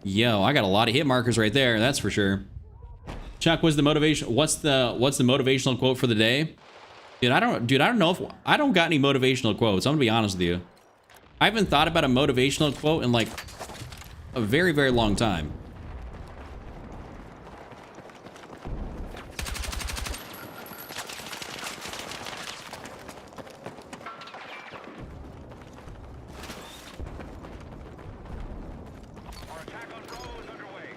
Yo, I got a lot of hit markers right there, that's for sure. Chuck, what's the motivational quote for the day? Dude, I don't know if I don't got any motivational quotes. I'm gonna be honest with you. I haven't thought about a motivational quote in like a very, very long time. Our attack on Bravo is underway.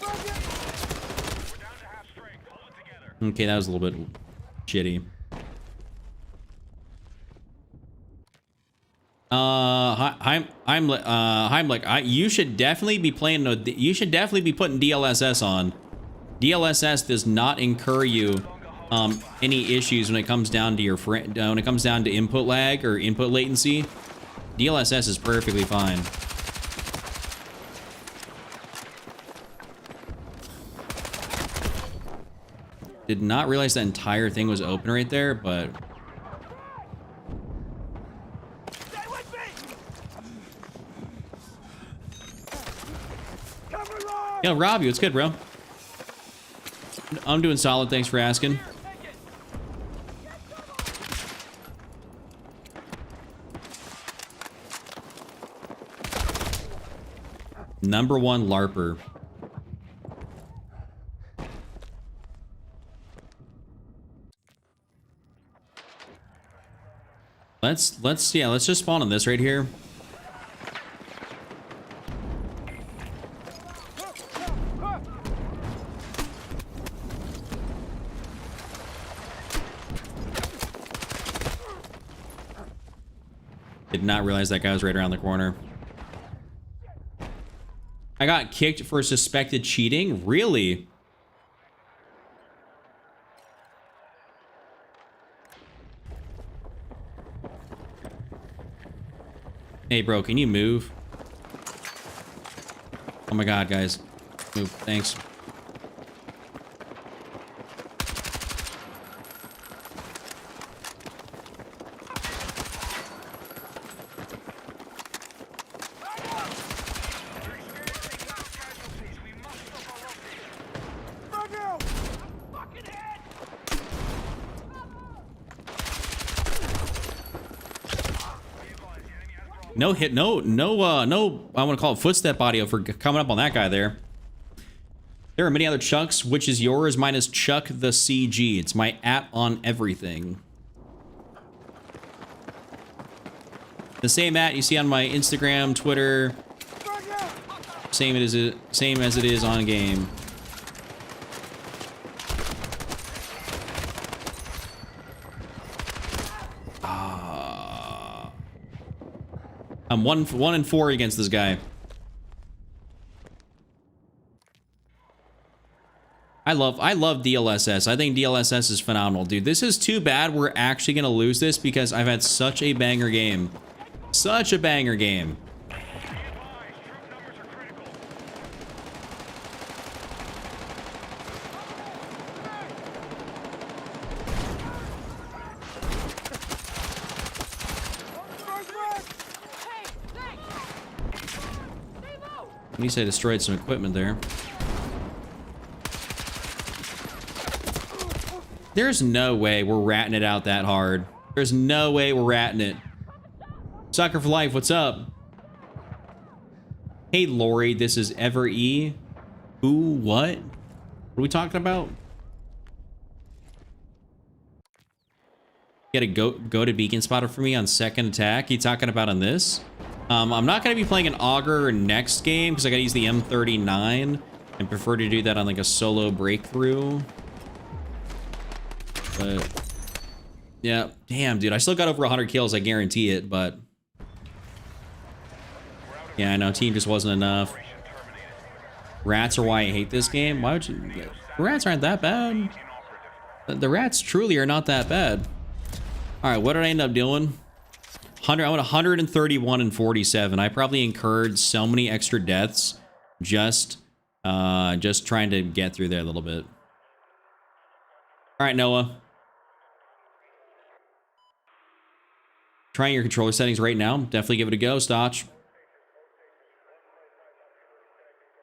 We're down to half strength. Hold it together. Okay, that was a little bit shitty. Heimlich, you should definitely be playing. You should definitely be putting DLSS on. DLSS does not incur you any issues when it comes down to when it comes down to input lag or input latency. DLSS is perfectly fine. Did not realize that entire thing was open right there, but yo, Robbie, what's good, bro? I'm doing solid. Thanks for asking. Number one LARPer. Let's just spawn on this right here. Did not realize that guy was right around the corner. I got kicked for suspected cheating? Really? Hey, bro, can you move? Oh my god, guys. Move. Thanks. No hit, no, I want to call it footstep audio for coming up on that guy there. There are many other Chucks. Which is yours? Mine is Chuck the CG. It's my @ on everything. The same @ you see on my Instagram, Twitter. Same as it is on game. I'm 1-4 against this guy. I love DLSS. I think DLSS is phenomenal, dude. This is too bad we're actually gonna lose this because I've had such a banger game. Such a banger game. At least I destroyed some equipment there. There's no way we're ratting it out that hard. There's no way we're ratting it. Sucker for life, what's up? Hey, Lori, this is Ever E. Who, what? What are we talking about? Get a go to beacon spotter for me on second attack. You talking about on this? I'm not going to be playing an auger next game because I got to use the M39 and prefer to do that on like a solo breakthrough. But yeah, damn, dude, I still got over 100 kills. I guarantee it, but yeah, I know team just wasn't enough. Rats are why I hate this game. Why would you? The rats aren't that bad. The rats truly are not that bad. All right, what did I end up doing? I went 131 and 47. I probably incurred so many extra deaths just trying to get through there a little bit. All right, Noah. Trying your controller settings right now. Definitely give it a go, Stotch.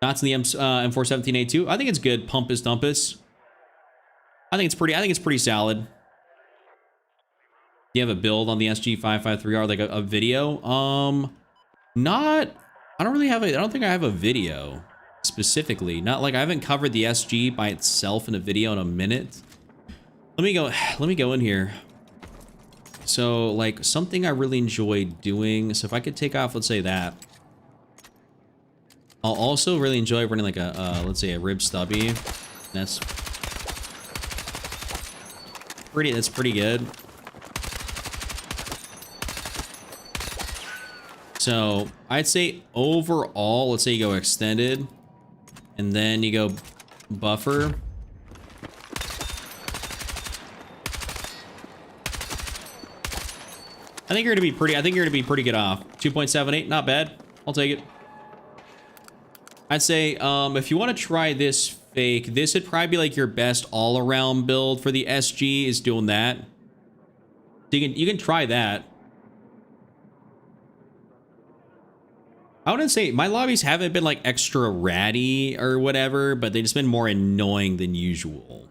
Not in the M417A2. I think it's good. Pumpus Dumpus. I think it's pretty solid. Do you have a build on the SG553R, like a video? I don't really have I don't think I have a video specifically. Not like I haven't covered the SG by itself in a video in a minute. Let me go in here. So like something I really enjoy doing. So if I could take off, let's say that. I'll also really enjoy running like a, let's say a rib stubby. That's pretty good. So I'd say overall, let's say you go extended and then you go buffer. I think you're gonna be pretty good off. 2.78, not bad. I'll take it. I'd say if you want to try this fake, this would probably be like your best all-around build for the SG is doing that. So you can try that. I wouldn't say my lobbies haven't been like extra ratty or whatever, but they've just been more annoying than usual.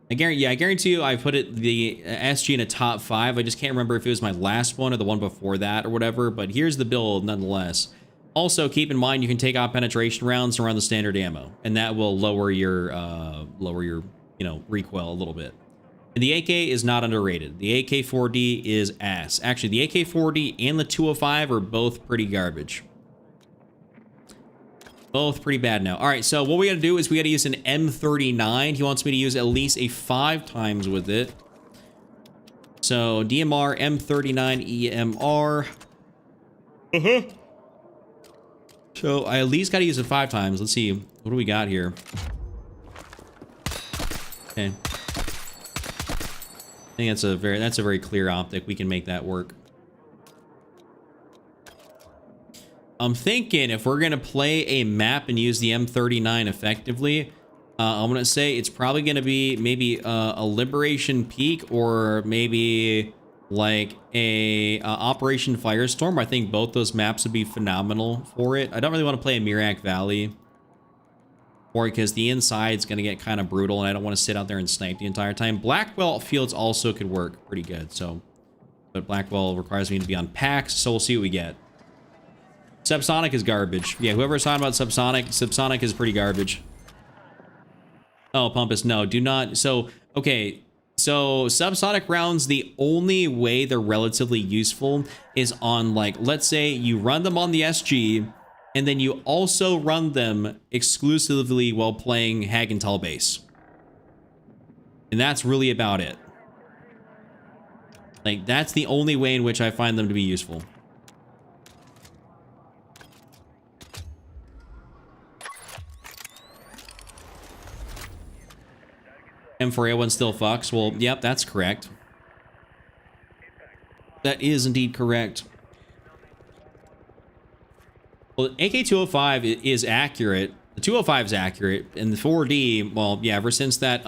I guarantee you I put the SG in a top 5. I just can't remember if it was my last one or the one before that or whatever, but here's the build nonetheless. Also, keep in mind you can take out penetration rounds and run the standard ammo, and that will lower your recoil a little bit. And the AK is not underrated. The AK-4D is ass. Actually, the AK-4D and the 205 are both pretty garbage. Both pretty bad now. All right, so what we got to do is we got to use an M39. He wants me to use at least a 5 times with it. So DMR, M39, EMR. So I at least got to use it 5 times. Let's see. What do we got here? Okay. I think that's a very clear optic. We can make that work. I'm thinking if we're gonna play a map and use the M39 effectively, I'm gonna say it's probably gonna be maybe a Liberation Peak or maybe like a Operation Firestorm. I think both those maps would be phenomenal for it. I don't really want to play a Mirak Valley, or because the inside's gonna get kind of brutal and I don't want to sit out there and snipe the entire time. Blackwell Fields also could work pretty good. So, but Blackwell requires me to be on packs, so we'll see what we get. Subsonic is garbage. Yeah, whoever's talking about Subsonic is pretty garbage. Oh, Pumpus, no, do not. So, okay, so subsonic rounds, the only way they're relatively useful is on, like, let's say you run them on the SG, and then you also run them exclusively while playing Hagental base. And that's really about it. Like, that's the only way in which I find them to be useful. M4A1 still fucks. Well, yep, that's correct. That is indeed correct. Well, AK-205 is accurate. The 205 is accurate. And the 4D, well, yeah, ever since that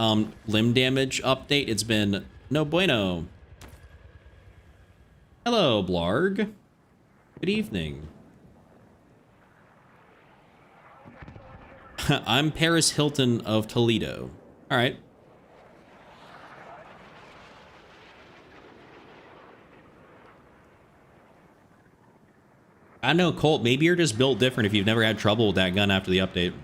limb damage update, it's been no bueno. Hello, Blarg. Good evening. I'm Paris Hilton of Toledo. All right. I know, Colt, maybe you're just built different if you've never had trouble with that gun after the update.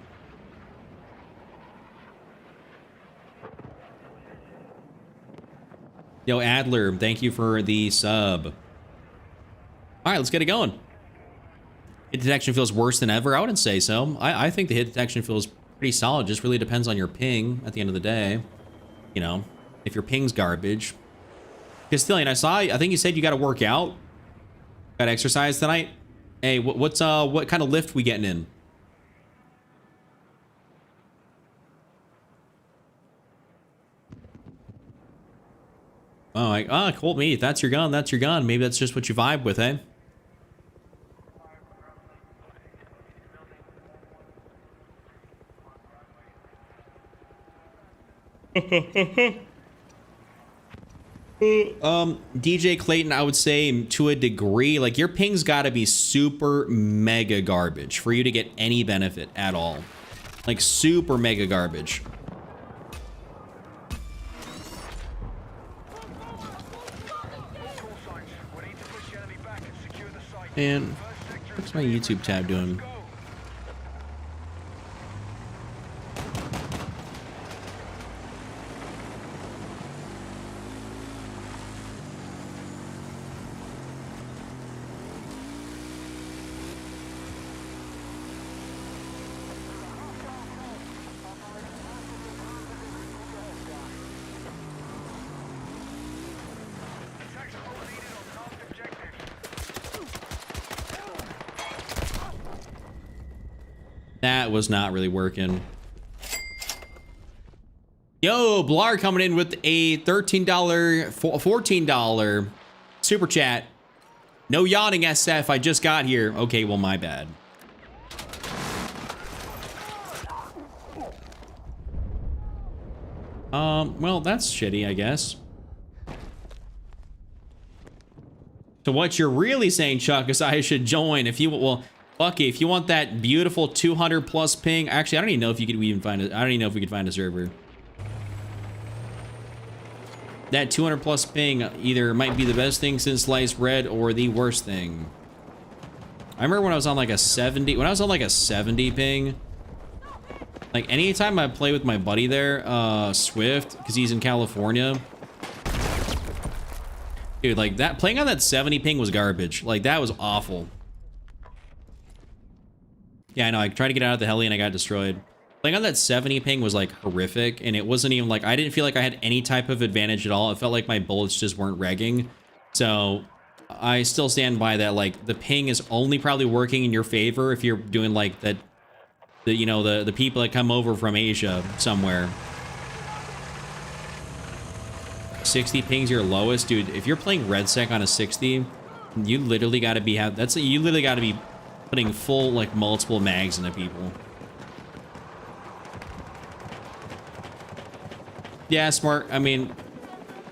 Yo, Adler, thank you for the sub. All right, let's get it going. Hit detection feels worse than ever. I wouldn't say so. I think the hit detection feels pretty solid. Just really depends on your ping at the end of the day. You know, if your ping's garbage. Castilian, I think you said you got to work out. Got to exercise tonight. Hey, what kind of lift we getting in? Oh, cold meat. If that's your gun, that's your gun. Maybe that's just what you vibe with, eh? DJ Clayton, I would say to a degree, like your ping's got to be super mega garbage for you to get any benefit at all. Like super mega garbage. And what's my YouTube tab doing? That was not really working. Yo, Blar coming in with a $13, $14 super chat. No yawning, SF. I just got here. Okay, well, my bad. Well, that's shitty, I guess. So what you're really saying, Chuck, is I should join if you, well, Bucky, if you want that beautiful 200 plus ping, actually, I don't even know if you could even find it. I don't even know if we could find a server. That 200 plus ping either might be the best thing since sliced bread or the worst thing. I remember when I was on like a 70, when I was on like a 70 ping, like anytime I play with my buddy there, Swift, because he's in California. Dude, like that, playing on that 70 ping was garbage. Like that was awful. Yeah, I know. I tried to get out of the heli and I got destroyed. Playing on that 70 ping was like horrific, and it wasn't even like, I didn't feel like I had any type of advantage at all. It felt like my bullets just weren't regging. So I still stand by that. Like the ping is only probably working in your favor if you're doing like that, you know, the people that come over from Asia somewhere. 60 ping's your lowest, dude. If you're playing RedSec on a 60, you literally got to be you literally got to be putting full, like, multiple mags into people. Yeah, smart. I mean,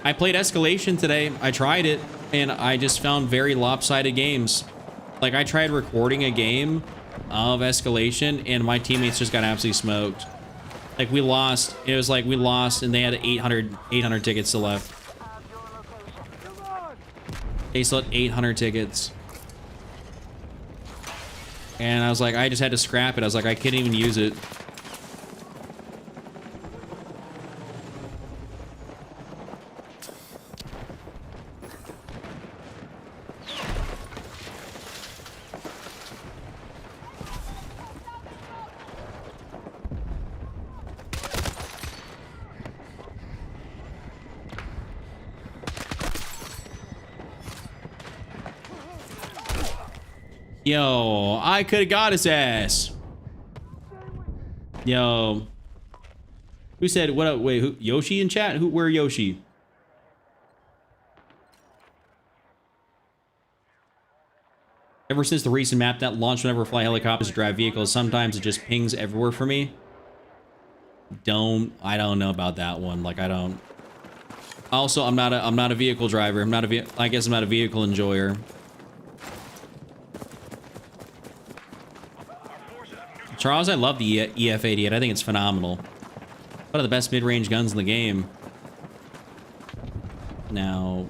I played Escalation today. I tried it, and I just found very lopsided games. Like, I tried recording a game of Escalation, and my teammates just got absolutely smoked. Like, we lost. It was like we lost, and they had 800 tickets still left. They still had 800 tickets. And I was like, I just had to scrap it. I was like, I couldn't even use it. Yo, I could have got his ass. Yo. Who said, what up? Wait, who? Yoshi in chat? Where Yoshi? Ever since the recent map that launched whenever I fly helicopters or drive vehicles, sometimes it just pings everywhere for me. I don't know about that one. Like, I don't. Also, I'm not a vehicle driver. I guess I'm not a vehicle enjoyer. Charles, I love the EF-88. I think it's phenomenal. One of the best mid-range guns in the game. Now...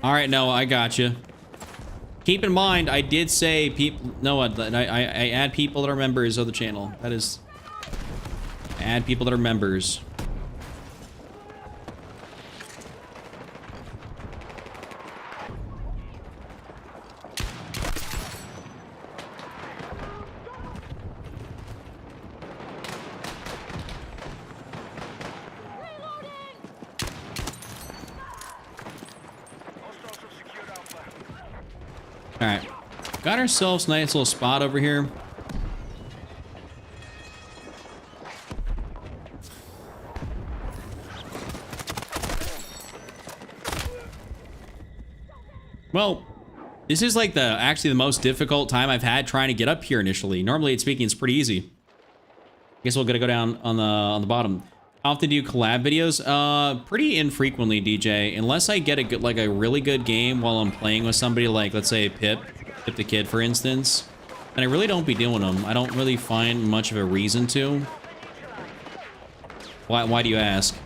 All right, Noah, I got you. Keep in mind, I did say people. Noah, I add people that are members of the channel. That is, I add people that are members. Hostiles have secured Alpha. All right, got ourselves a nice little spot over here. Well, this is like actually the most difficult time I've had trying to get up here initially. Normally, speaking, it's pretty easy. I guess we're gonna go down on the bottom. How often do you collab videos? Pretty infrequently, DJ. Unless I get a really good game while I'm playing with somebody, like let's say Pip the Kid, for instance. And I really don't be doing them. I don't really find much of a reason to. Why do you ask?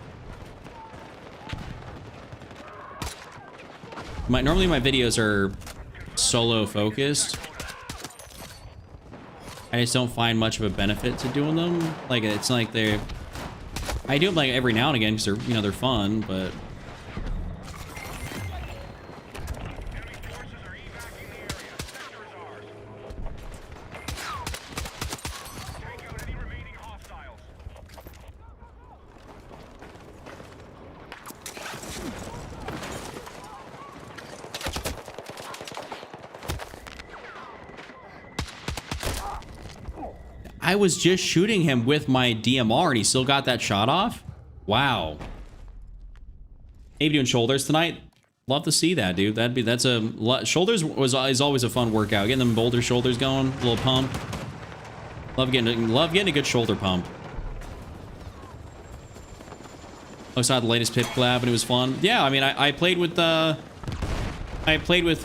Normally my videos are solo focused. I just don't find much of a benefit to doing them. Like, it's not like they're... I do them like every now and again because they're, you know, they're fun, but... Enemy forces are evacuating the area. Sector is ours. Take out any remaining hostiles. I was just shooting him with my DMR and he still got that shot off? Wow. Maybe doing shoulders tonight? Love to see that, dude. That's a... Shoulders is always a fun workout. Getting them boulder shoulders going, a little pump. Love getting a good shoulder pump. I saw the latest Pip collab and it was fun. Yeah, I mean, I played with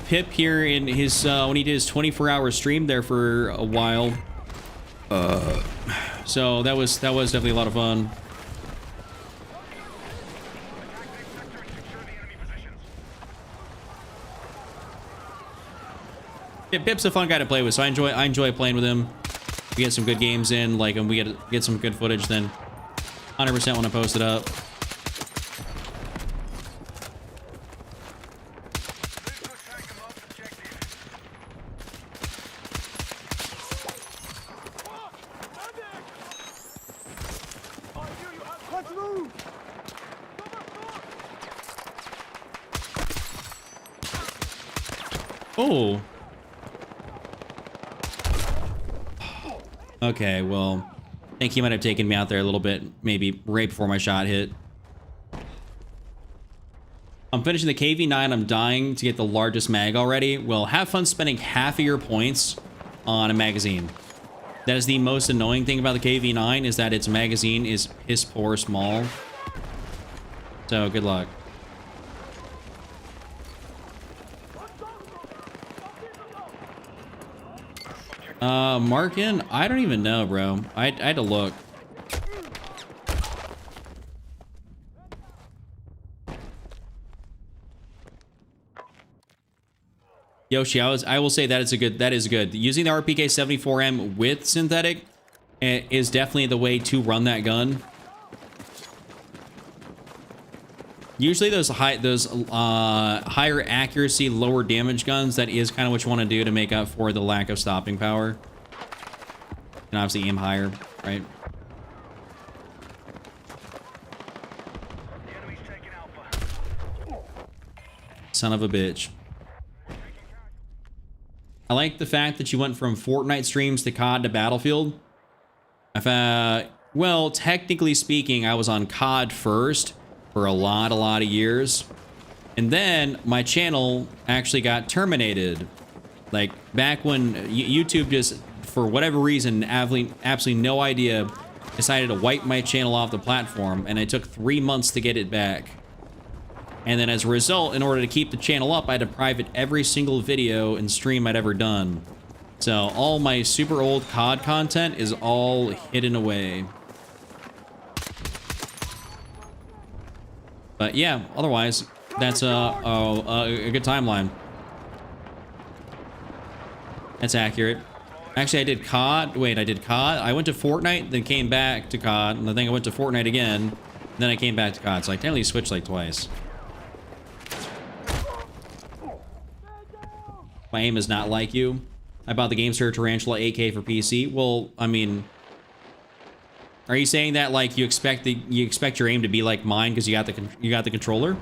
Pip here in his when he did his 24-hour stream there for a while. So that was definitely a lot of fun. Attack this sector and secure the enemy positions. Yeah, Pip's a fun guy to play with, so I enjoy playing with him. We get some good games in, like, and we get some good footage, then 100% want to post it up. Move to attack the most objective. Let's move! Oh. Okay, well, I think he might have taken me out there a little bit, maybe right before my shot hit. I'm finishing the KV-9. I'm dying to get the largest mag already. Well, have fun spending half of your points on a magazine. That is the most annoying thing about the KV-9, is that its magazine is piss poor small. So, good luck. Markin? I don't even know, bro. I had to look. Yoshi, I will say that is good. Using the RPK 74M with synthetic is definitely the way to run that gun. Usually those higher accuracy, lower damage guns, that is kind of what you want to do to make up for the lack of stopping power. And obviously aim higher, right? The enemy's taking Alpha. Son of a bitch. I like the fact that you went from Fortnite streams to COD to Battlefield. Well, technically speaking, I was on COD first for a lot of years. And then my channel actually got terminated. Like, back when YouTube just, for whatever reason, absolutely no idea, decided to wipe my channel off the platform, and it took 3 months to get it back. And then as a result, in order to keep the channel up, I had to private every single video and stream I'd ever done. So all my super old COD content is all hidden away. But yeah, otherwise, That's a good timeline. That's accurate. Actually, I did COD. Wait, I did COD. I went to Fortnite, then came back to COD, and I think I went to Fortnite again, and then I came back to COD. So I technically switched like twice. My aim is not like you. I bought the GameStar Tarantula 8K for PC. Well, I mean, are you saying that like you expect your aim to be like mine because you got the controller?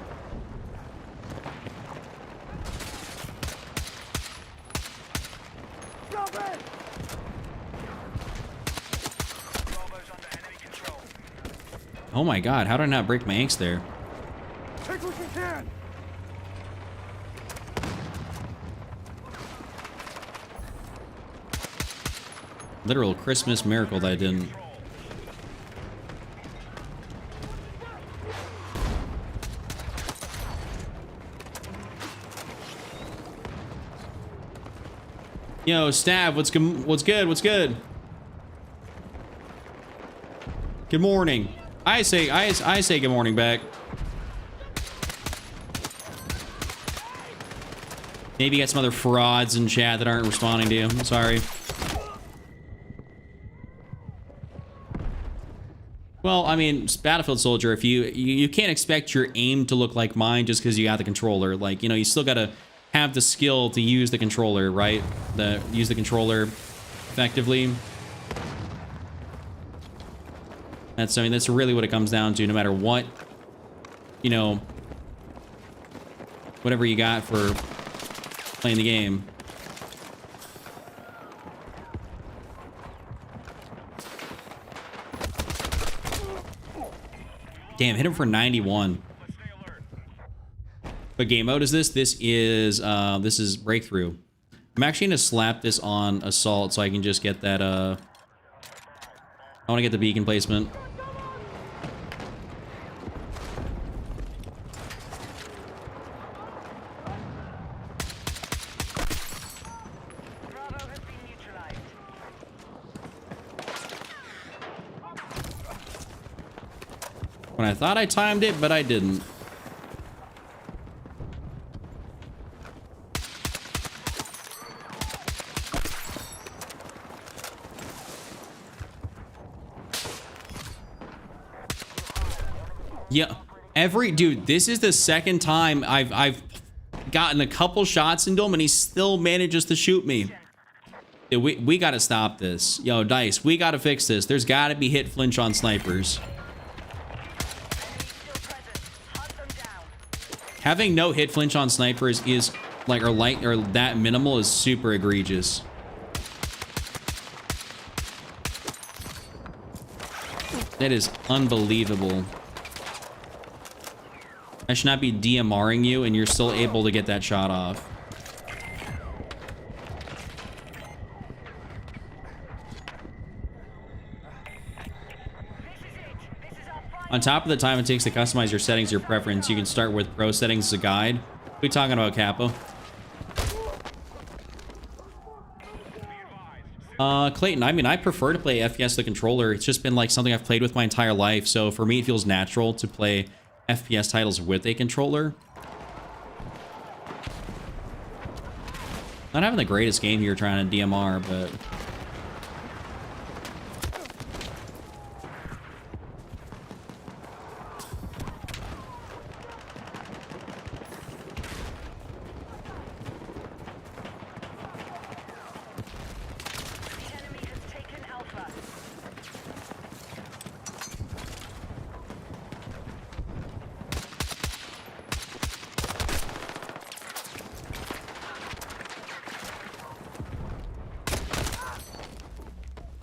Oh my god, how did I not break my angst there? Take what you can. Literal Christmas miracle that I didn't. Yo, Stab, what's good? What's good? Good morning. I say good morning back. Maybe you got some other frauds in chat that aren't responding to you. I'm sorry. Well, I mean, Battlefield Soldier, if you can't expect your aim to look like mine just because you got the controller. Like, you know, you still gotta have the skill to use the controller, right? Use the controller effectively. I mean, that's really what it comes down to, no matter what, you know, whatever you got for playing the game. Damn, hit him for 91. What game mode is this? This is Breakthrough. I'm actually gonna slap this on Assault so I can just get that, I wanna get the beacon placement. When I thought I timed it, but I didn't. Yeah, dude, this is the second time I've gotten a couple shots into him and he still manages to shoot me. Dude, we gotta stop this. Yo, Dice, we gotta fix this. There's gotta be hit flinch on snipers. Having no hit flinch on snipers is like, or that minimal is super egregious. That is unbelievable. I should not be DMRing you and you're still able to get that shot off. On top of the time it takes to customize your settings, your preference, you can start with pro settings as a guide. What are we talking about, Capo? Clayton, I mean, I prefer to play FPS the controller. It's just been like something I've played with my entire life. So for me, it feels natural to play FPS titles with a controller. Not having the greatest game here trying to DMR, but...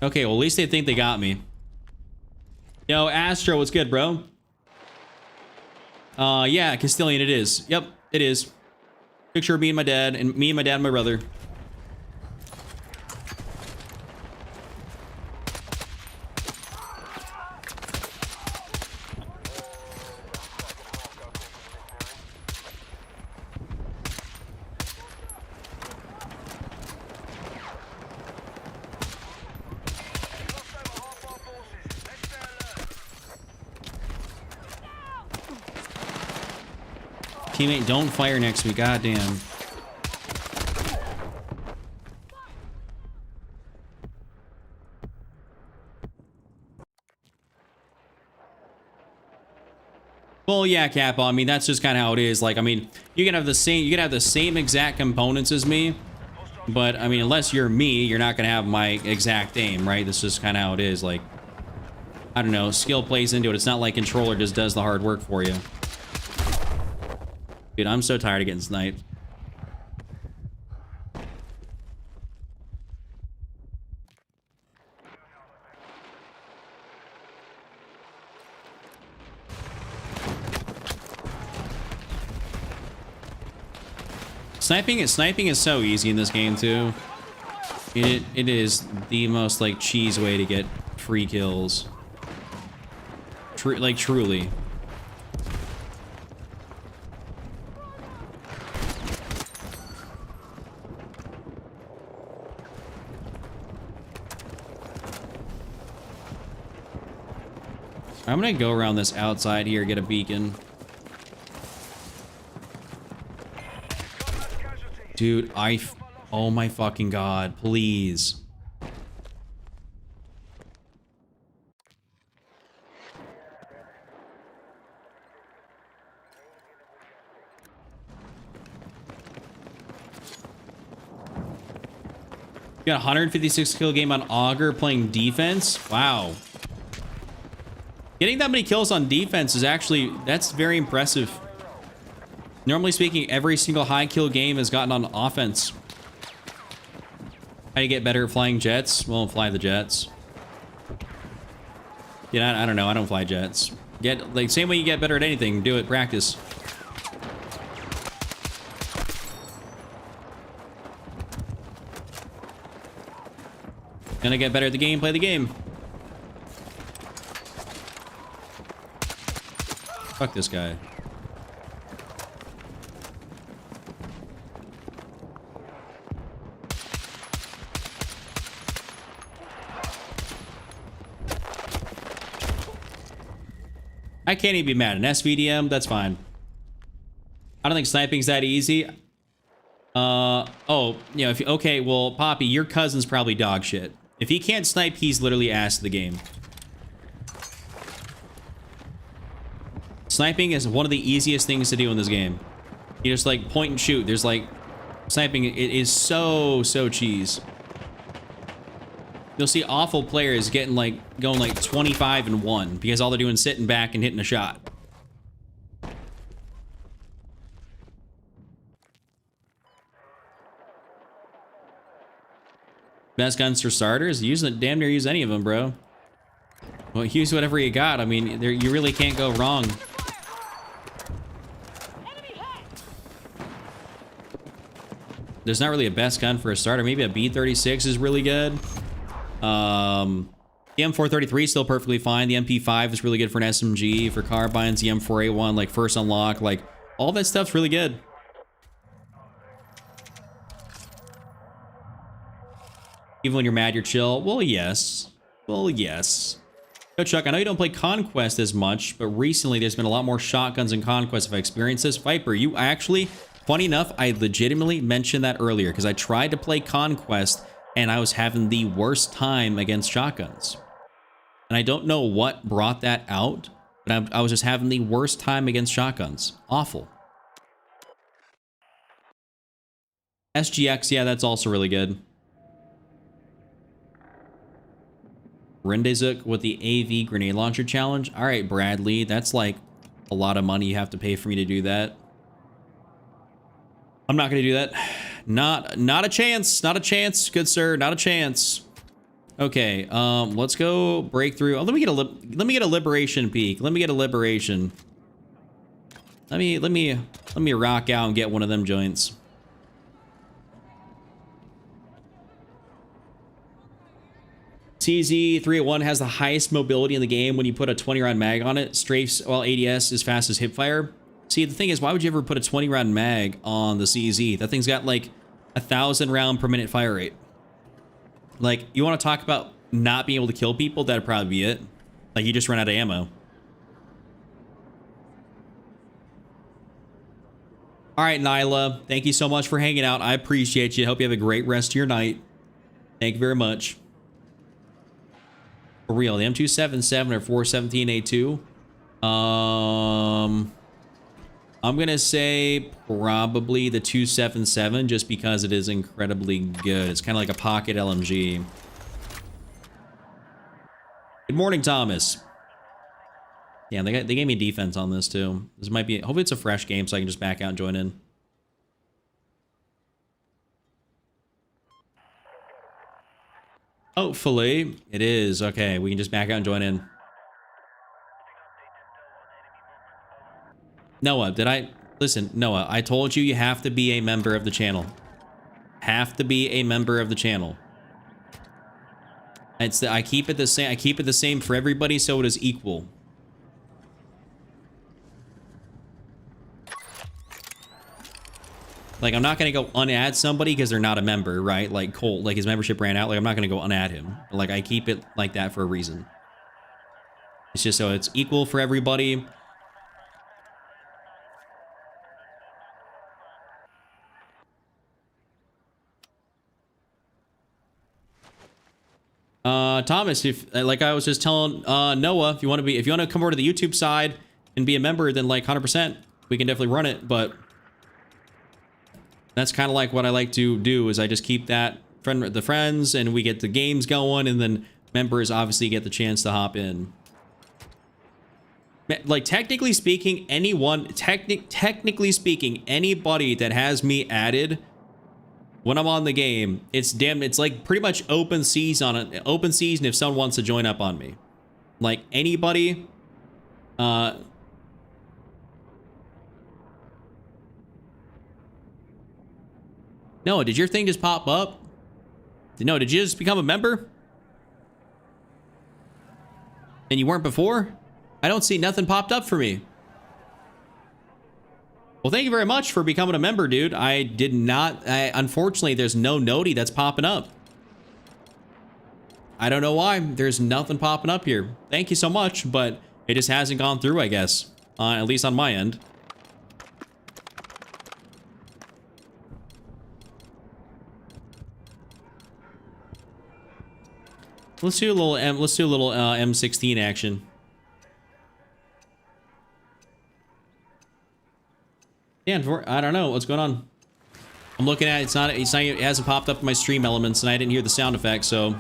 Okay, well, at least they think they got me. Yo, Astro, what's good, bro? Yeah, Castilian, it is. Yep, it is. Picture of me and my dad, and my brother. Teammate, don't fire next to me. Goddamn. Well, yeah, Kappa. I mean, that's just kind of how it is. Like, I mean, you can have the same exact components as me, but I mean, unless you're me, you're not gonna have my exact aim, right? This is just kind of how it is. Like, I don't know, skill plays into it. It's not like controller just does the hard work for you. Dude, I'm so tired of getting sniped. Sniping is so easy in this game too. It is the most like cheese way to get free kills. Like truly. I'm gonna go around this outside here, get a beacon. Dude, oh my fucking god, please. You got a 156 kill game on Augur playing defense? Wow. Getting that many kills on defense is actually, that's very impressive. Normally speaking, every single high kill game has gotten on offense. How do you get better at flying jets? Well, fly the jets. Yeah, I don't know. I don't fly jets. Like, same way you get better at anything. Do it. Practice. Gonna get better at the game. Play the game. Fuck this guy. I can't even be mad. An SVDM, that's fine. I don't think sniping's that easy. Oh, you know, okay, well, Poppy, your cousin's probably dog shit. If he can't snipe, he's literally ass of the game. Sniping is one of the easiest things to do in this game. You just like point and shoot. There's like sniping. It is so cheese. You'll see awful players getting like going like 25-1 because all they're doing is sitting back and hitting a shot. Best guns for starters? Damn near use any of them, bro. Well, use whatever you got. I mean, you really can't go wrong. There's not really a best gun for a starter. Maybe a B36 is really good. The M433 is still perfectly fine. The MP5 is really good for an SMG, for carbines. The M4A1, like first unlock, like all that stuff's really good. Even when you're mad, you're chill. Well, yes. Well, yes. Yo, Chuck, I know you don't play Conquest as much, but recently there's been a lot more shotguns in Conquest. If I experienced this, Viper, you actually, funny enough, I legitimately mentioned that earlier because I tried to play Conquest and I was having the worst time against shotguns. And I don't know what brought that out, but I was just having the worst time against shotguns. Awful. SGX, yeah, that's also really good. Rendezuk with the AV grenade launcher challenge. All right, Bradley, that's like a lot of money you have to pay for me to do that. I'm not going to do that. Not a chance. Not a chance, good sir. Not a chance. Okay, let's go breakthrough. Oh, let me get a liberation peak. Let me get a liberation. Let me rock out and get one of them joints. CZ301 has the highest mobility in the game when you put a 20-round mag on it. Strafes, while ADS is fast as hipfire. See, the thing is, why would you ever put a 20-round mag on the CZ? That thing's got like 1,000 round per minute fire rate. Like, you want to talk about not being able to kill people? That'd probably be it. Like, you just run out of ammo. All right, Nyla, thank you so much for hanging out. I appreciate you. Hope you have a great rest of your night. Thank you very much. For real, the M277 or 417A2. I'm gonna say probably the 277 just because it is incredibly good. It's kind of like a pocket LMG. Good morning, Thomas. Yeah, they gave me defense on this too. This might be, hopefully it's a fresh game so I can just back out and join in. Hopefully it is. Okay, we can just back out and join in. Noah, did I... Listen, Noah, I told you you have to be a member of the channel. Have to be a member of the channel. I keep it the same. I keep it the same for everybody so it is equal. Like, I'm not going to go unadd somebody because they're not a member, right? Like Colt, like his membership ran out. Like, I'm not going to go unadd him. Like, I keep it like that for a reason. It's just so it's equal for everybody. Thomas, if like I was just telling Noah, if you want to come over to the YouTube side and be a member, then like 100%, we can definitely run it. But that's kind of like what I like to do is I just keep that the friends and we get the games going, and then members obviously get the chance to hop in. Like technically speaking, technically speaking, anybody that has me added when I'm on the game, it's like pretty much open season if someone wants to join up on me. Like anybody, Noah, did your thing just pop up? No, did you just become a member? And you weren't before? I don't see nothing popped up for me. Well, thank you very much for becoming a member, dude. I did not... unfortunately, there's no noti that's popping up. I don't know why. There's nothing popping up here. Thank you so much, but it just hasn't gone through, I guess. At least on my end. Let's do a little M16 action. Yeah, I don't know what's going on. I'm looking at it, it hasn't popped up in my stream elements, and I didn't hear the sound effect. So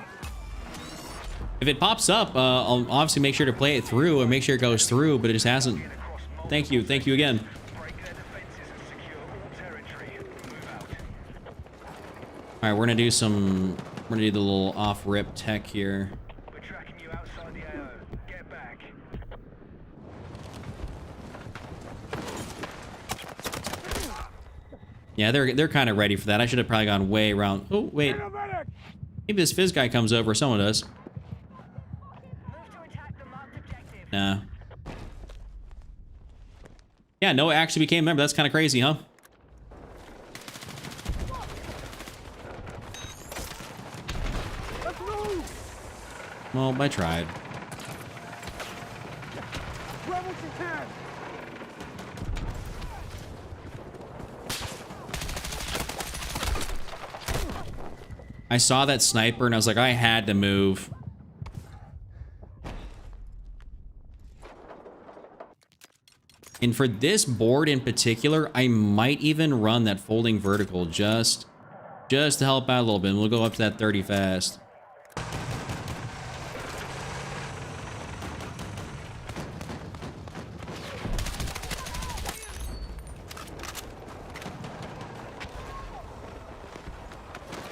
if it pops up, I'll obviously make sure to play it through and make sure it goes through, but it just hasn't. Thank you again. All right, we're gonna do the little off-rip tech here. We're tracking you outside the AO. Get back. Yeah, they're kind of ready for that. I should have probably gone way around. Oh, wait. Maybe this Fizz guy comes over. Someone does. Nah. Yeah, Noah actually became a member. That's kind of crazy, huh? Well, I tried. I saw that sniper and I was like, I had to move. And for this board in particular, I might even run that folding vertical just to help out a little bit. And we'll go up to that 30 fast.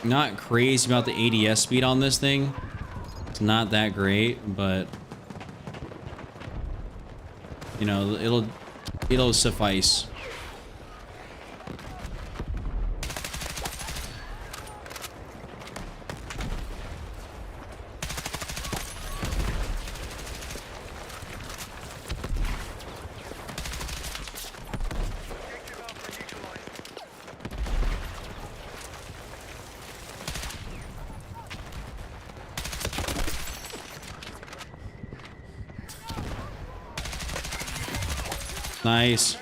Not crazy about the ADS speed on this thing. It's not that great, but you know, it'll suffice. Nice.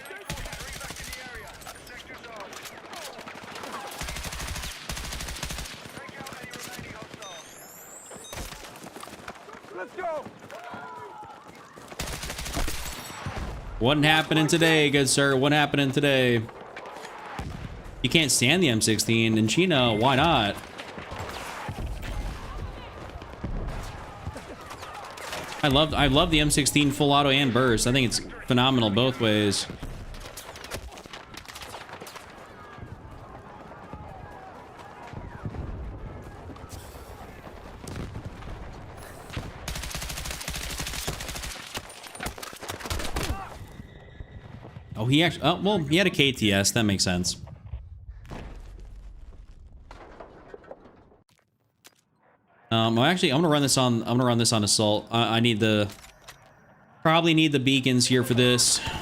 Let's go. Wasn't happening today, good sir. What happening today? You can't stand the M16 in Chino. Why not? I love the M16 full auto and burst. I think it's phenomenal both ways. Oh, he actually, oh, well, he had a KTS. That makes sense. Well, actually, I'm gonna run this on assault. I need the, probably need the beacons here for this. Hostiles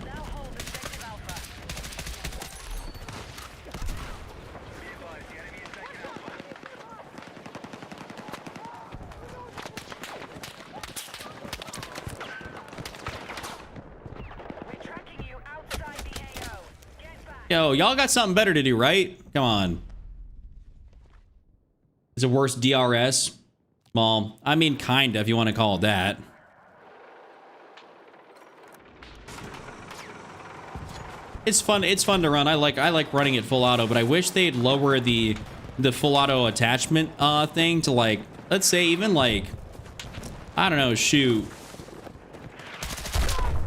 now hold objective Alpha. We're tracking you outside the AO. Get back. Yo, y'all got something better to do, right? Come on. Is it worse DRS? Well, I mean, kind of, if you want to call it that. It's fun to run. I like running it full auto, but I wish they'd lower the full auto attachment thing to, like, let's say even like, I don't know, shoot.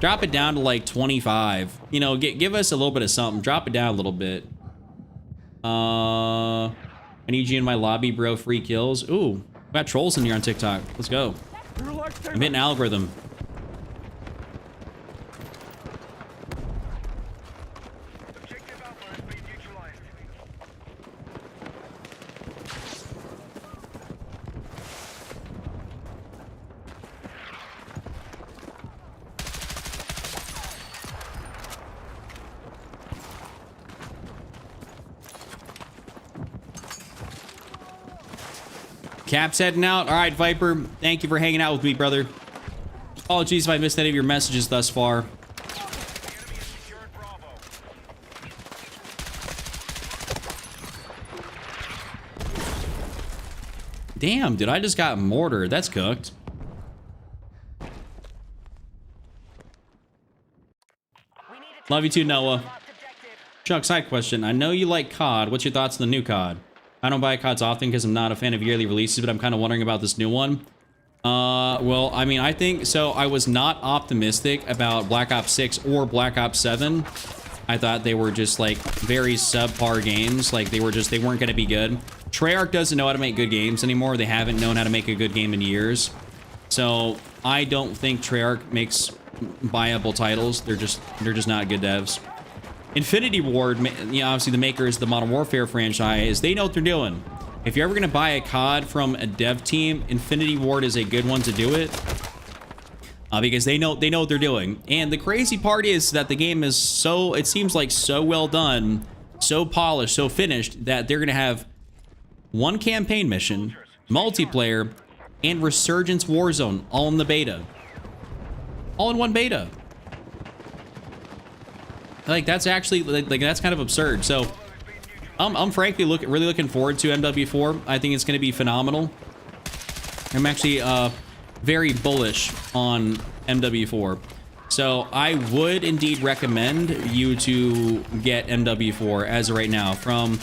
Drop it down to like 25. You know, give us a little bit of something. Drop it down a little bit. I need you in my lobby, bro. Free kills. Ooh, we got trolls in here on TikTok. Let's go. I'm hitting algorithm. Objective Alpha has been neutralized. Cap's heading out. All right, Viper. Thank you for hanging out with me, brother. Apologies if I missed any of your messages thus far. The enemy has secured Bravo. Damn, dude, I just got mortared. That's cooked. We need a Love you too, Noah. locked objective. Chuck, side question. I know you like COD. What's your thoughts on the new COD? I don't buy CODs often because I'm not a fan of yearly releases, but I'm kind of wondering about this new one. Well, I mean, I think so. I was not optimistic about Black Ops 6 or Black Ops 7. I thought they were just like very subpar games. Like they weren't going to be good. Treyarch doesn't know how to make good games anymore. They haven't known how to make a good game in years. So I don't think Treyarch makes viable titles. They're just not good devs. Infinity Ward, you know, obviously the makers of the Modern Warfare franchise, they know what they're doing. If you're ever going to buy a COD from a dev team, Infinity Ward is a good one to do it. Because they know what they're doing. And the crazy part is that the game is so, it seems like so well done, so polished, so finished, that they're going to have one campaign mission, multiplayer, and Resurgence Warzone all in the beta. All in one beta. Like, that's actually, like that's kind of absurd. So, I'm frankly really looking forward to MW4. I think it's going to be phenomenal. I'm actually very bullish on MW4. So, I would indeed recommend you to get MW4 as of right now. From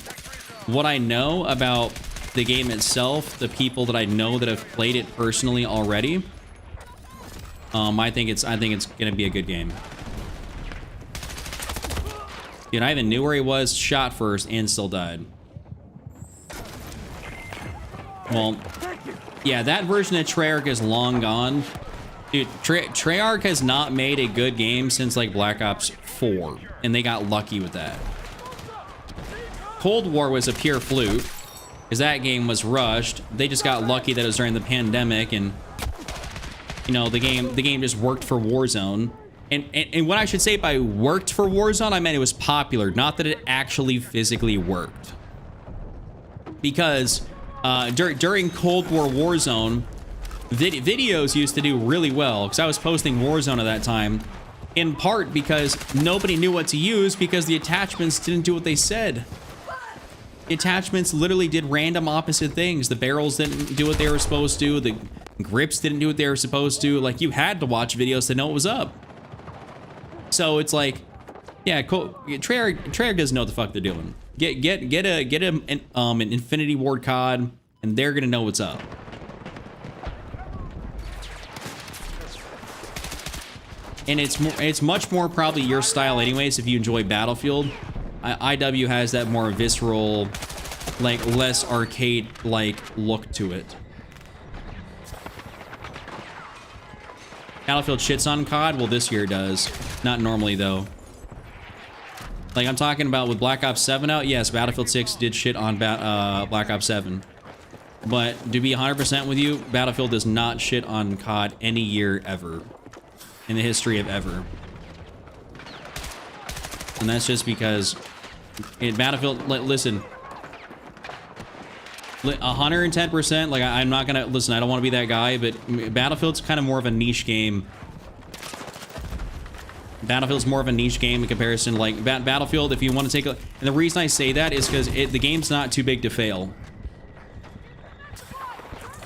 what I know about the game itself, the people that I know that have played it personally already, I think it's going to be a good game. Dude, I even knew where he was, shot first, and still died. Well, yeah, that version of Treyarch is long gone. Dude, Treyarch has not made a good game since, like, Black Ops 4, and they got lucky with that. Cold War was a pure fluke, because that game was rushed. They just got lucky that it was during the pandemic, and, you know, the game just worked for Warzone. And what I should say by worked for Warzone, I meant it was popular, not that it actually physically worked. Because during Cold War Warzone, videos used to do really well, because I was posting Warzone at that time, in part because nobody knew what to use because the attachments didn't do what they said. The attachments literally did random opposite things. The barrels didn't do what they were supposed to. The grips didn't do what they were supposed to. Like, you had to watch videos to know what was up. So it's like, yeah, cool. Treyarch doesn't know what the fuck they're doing. Get an Infinity Ward COD, and they're gonna know what's up. And it's much more probably your style anyways if you enjoy Battlefield. IW has that more visceral, like less arcade-like look to it. Battlefield shits on COD? Well, this year does. Not normally, though. Like, I'm talking about with Black Ops 7 out, yes, Battlefield 6 did shit on Black Ops 7. But to be 100% with you, Battlefield does not shit on COD any year ever. In the history of ever. And that's just because in Battlefield, listen, 110%, like, I'm not gonna, listen, I don't want to be that guy, but Battlefield's kind of more of a niche game. Battlefield's more of a niche game in comparison, like, Battlefield, if you want to take a, and the reason I say that is because the game's not too big to fail.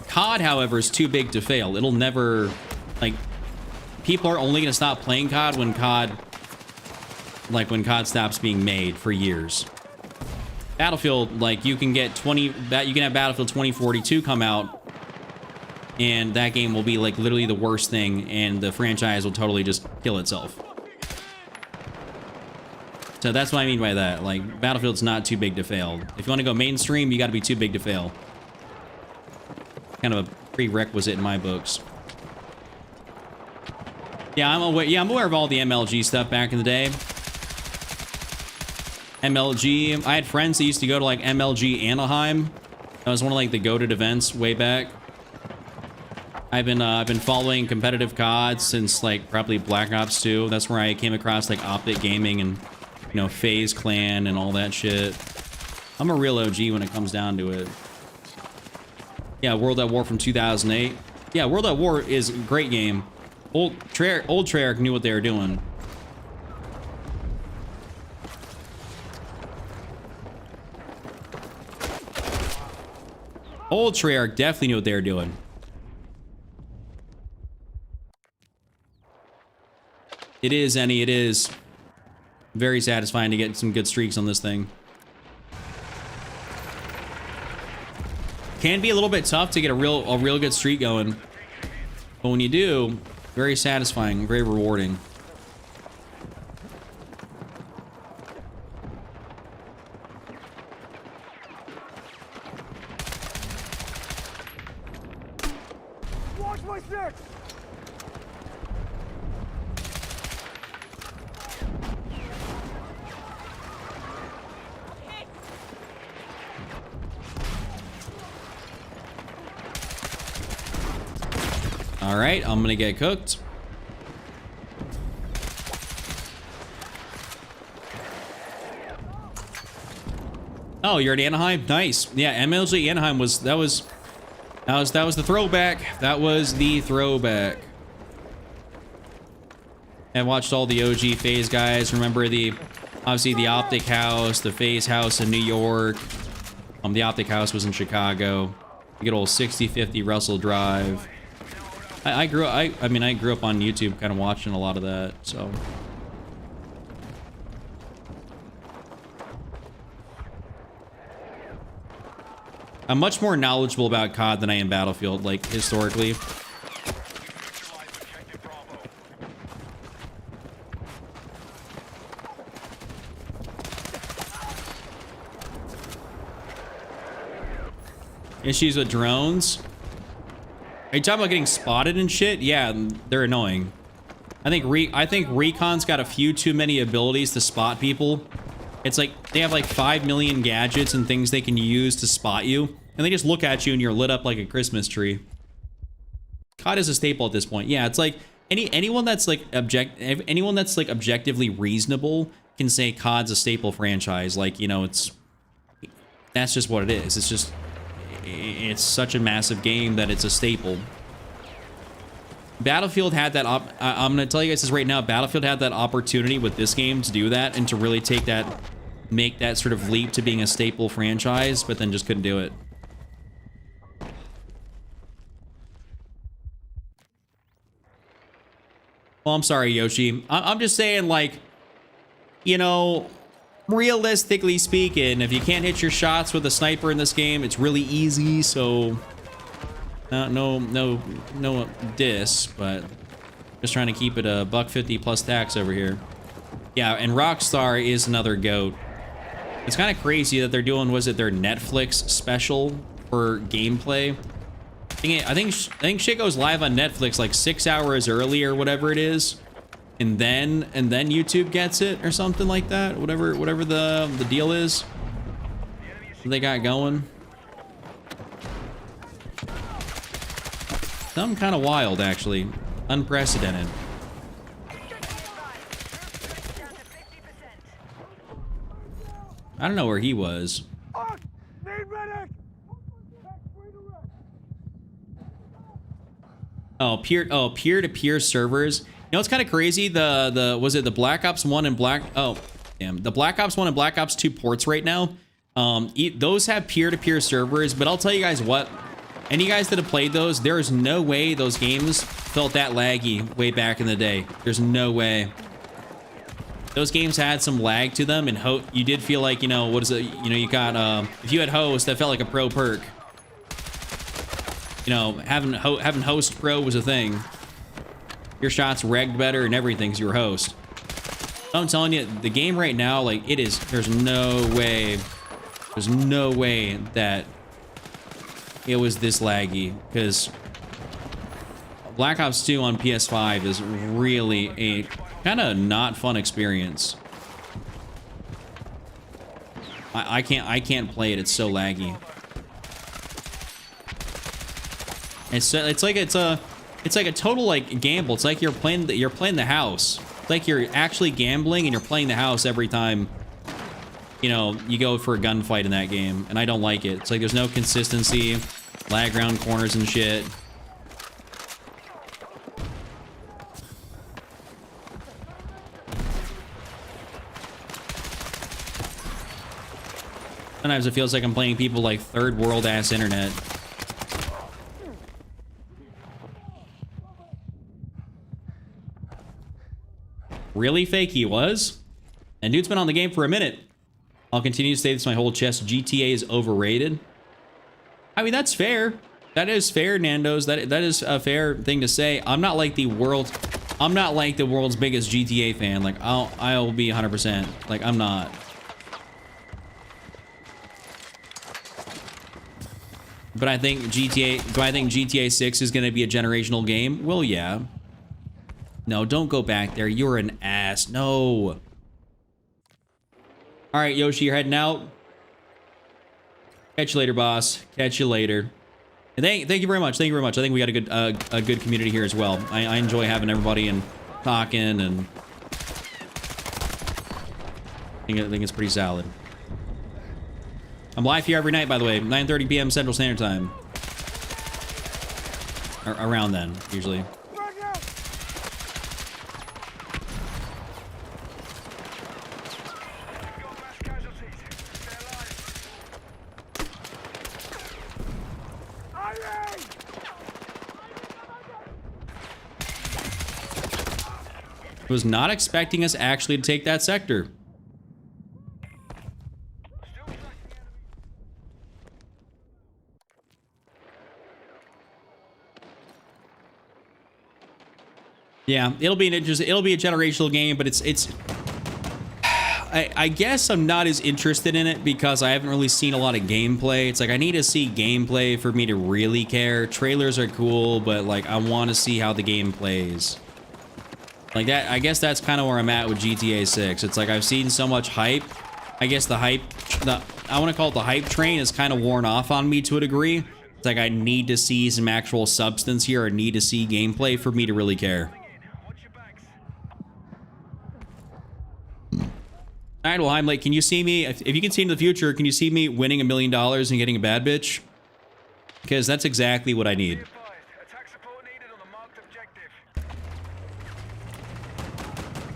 COD, however, is too big to fail. It'll never, like, people are only gonna stop playing COD when COD stops being made for years. Battlefield, like, you can get you can have Battlefield 2042 come out, and that game will be like literally the worst thing, and the franchise will totally just kill itself. So that's what I mean by that. Like, Battlefield's not too big to fail. If you want to go mainstream, you got to be too big to fail. Kind of a prerequisite in my books. Yeah, I'm aware of all the MLG stuff back in the day. MLG, I had friends that used to go to like MLG Anaheim. That was one of like the goated events way back. I've been following competitive COD since like probably Black Ops 2. That's where I came across like Optic Gaming and, you know, FaZe Clan and all that shit. I'm a real OG when it comes down to it. Yeah, World at War from 2008. Yeah, World at War is a great game. Old Treyarch knew what they were doing. Old Treyarch definitely knew what they were doing. It is, Annie, it is very satisfying to get some good streaks on this thing. Can be a little bit tough to get a real good streak going. But when you do, very satisfying, very rewarding. Watch my six! All right, I'm gonna get cooked. Oh, you're at Anaheim? Nice. Yeah, MLG Anaheim was that was the throwback. That was the throwback. I watched all the OG FaZe guys. Remember obviously the Optic House, the FaZe House in New York. The Optic House was in Chicago. The good old 6050 Russell Drive. I grew up on YouTube kind of watching a lot of that, so. I'm much more knowledgeable about COD than I am Battlefield, like, historically. Issues with drones? Are you talking about getting spotted and shit? Yeah, they're annoying. I think Recon's got a few too many abilities to spot people. It's like they have like 5 million gadgets and things they can use to spot you, and they just look at you and you're lit up like a Christmas tree. COD is a staple at this point. Yeah, it's like anyone that's like objectively reasonable can say COD's a staple franchise. Like, you know, that's just what it is. It's such a massive game that it's a staple. Battlefield had that I'm gonna tell you guys this right now. Battlefield had that opportunity with this game to do that and to really take that make that sort of leap to being a staple franchise, but then just couldn't do it. Well, I'm sorry, Yoshi. I'm just saying, like, you know, realistically speaking, if you can't hit your shots with a sniper in this game, it's really easy. So, no diss, but just trying to keep it a $150 plus tax over here. Yeah, and Rockstar is another GOAT. It's kind of crazy that they're doing, was it their Netflix special for gameplay? I think shit goes live on Netflix like 6 hours early or whatever it is, and then YouTube gets it or something like that. Whatever the deal is they got going. Something kind of wild, actually, unprecedented. I don't know where he was. Oh, peer-to-peer servers. You know, it's kind of crazy. Was it the Black Ops 1 and the Black Ops 1 and Black Ops 2 ports right now? Those have peer-to-peer servers, but I'll tell you guys what. Any guys that have played those, there's no way those games felt that laggy way back in the day. There's no way. Those games had some lag to them, and you did feel like, you know, what is it? You know, you got if you had host, that felt like a pro perk. You know, having host pro was a thing. Your shots regged better and everything because you were host. I'm telling you, the game right now, like, it is, there's no way that it was this laggy, because Black Ops 2 on PS5 is really a kind of not fun experience. I can't play it. It's so laggy. It's like a total like gamble. It's like you're playing the house. It's like you're actually gambling and you're playing the house every time, you know, you go for a gunfight in that game, and I don't like it. It's like there's no consistency, lag around corners and shit. Sometimes it feels like I'm playing people like third world ass internet. Really fake he was? And dude's been on the game for a minute. I'll continue to say this my whole chest. GTA is overrated. I mean, that's fair. That is fair, Nando's. That is a fair thing to say. I'm not like the world's biggest GTA fan. Like, I'll be 100%. Like, I'm not. But I think GTA 6 is going to be a generational game? Well, yeah. No, don't go back there. You're an ass. No. All right, Yoshi, you're heading out. Catch you later, boss. Catch you later. And thank you very much. Thank you very much. I think we got a good community here as well. I enjoy having everybody and talking, and I think it's pretty solid. I'm live here every night, by the way, 9:30 p.m. Central Standard Time. Or around then, usually. Was not expecting us actually to take that sector. Yeah, it'll be a generational game, but I guess I'm not as interested in it because I haven't really seen a lot of gameplay. It's like I need to see gameplay for me to really care. Trailers are cool, but like I want to see how the game plays. Like that, I guess that's kind of where I'm at with GTA 6. It's like I've seen so much hype. I guess I want to call it the hype train is kind of worn off on me to a degree. It's like I need to see some actual substance here. I need to see gameplay for me to really care. All right, well, Heimlich, can you see me? If you can see in the future, can you see me winning $1 million and getting a bad bitch? Because that's exactly what I need.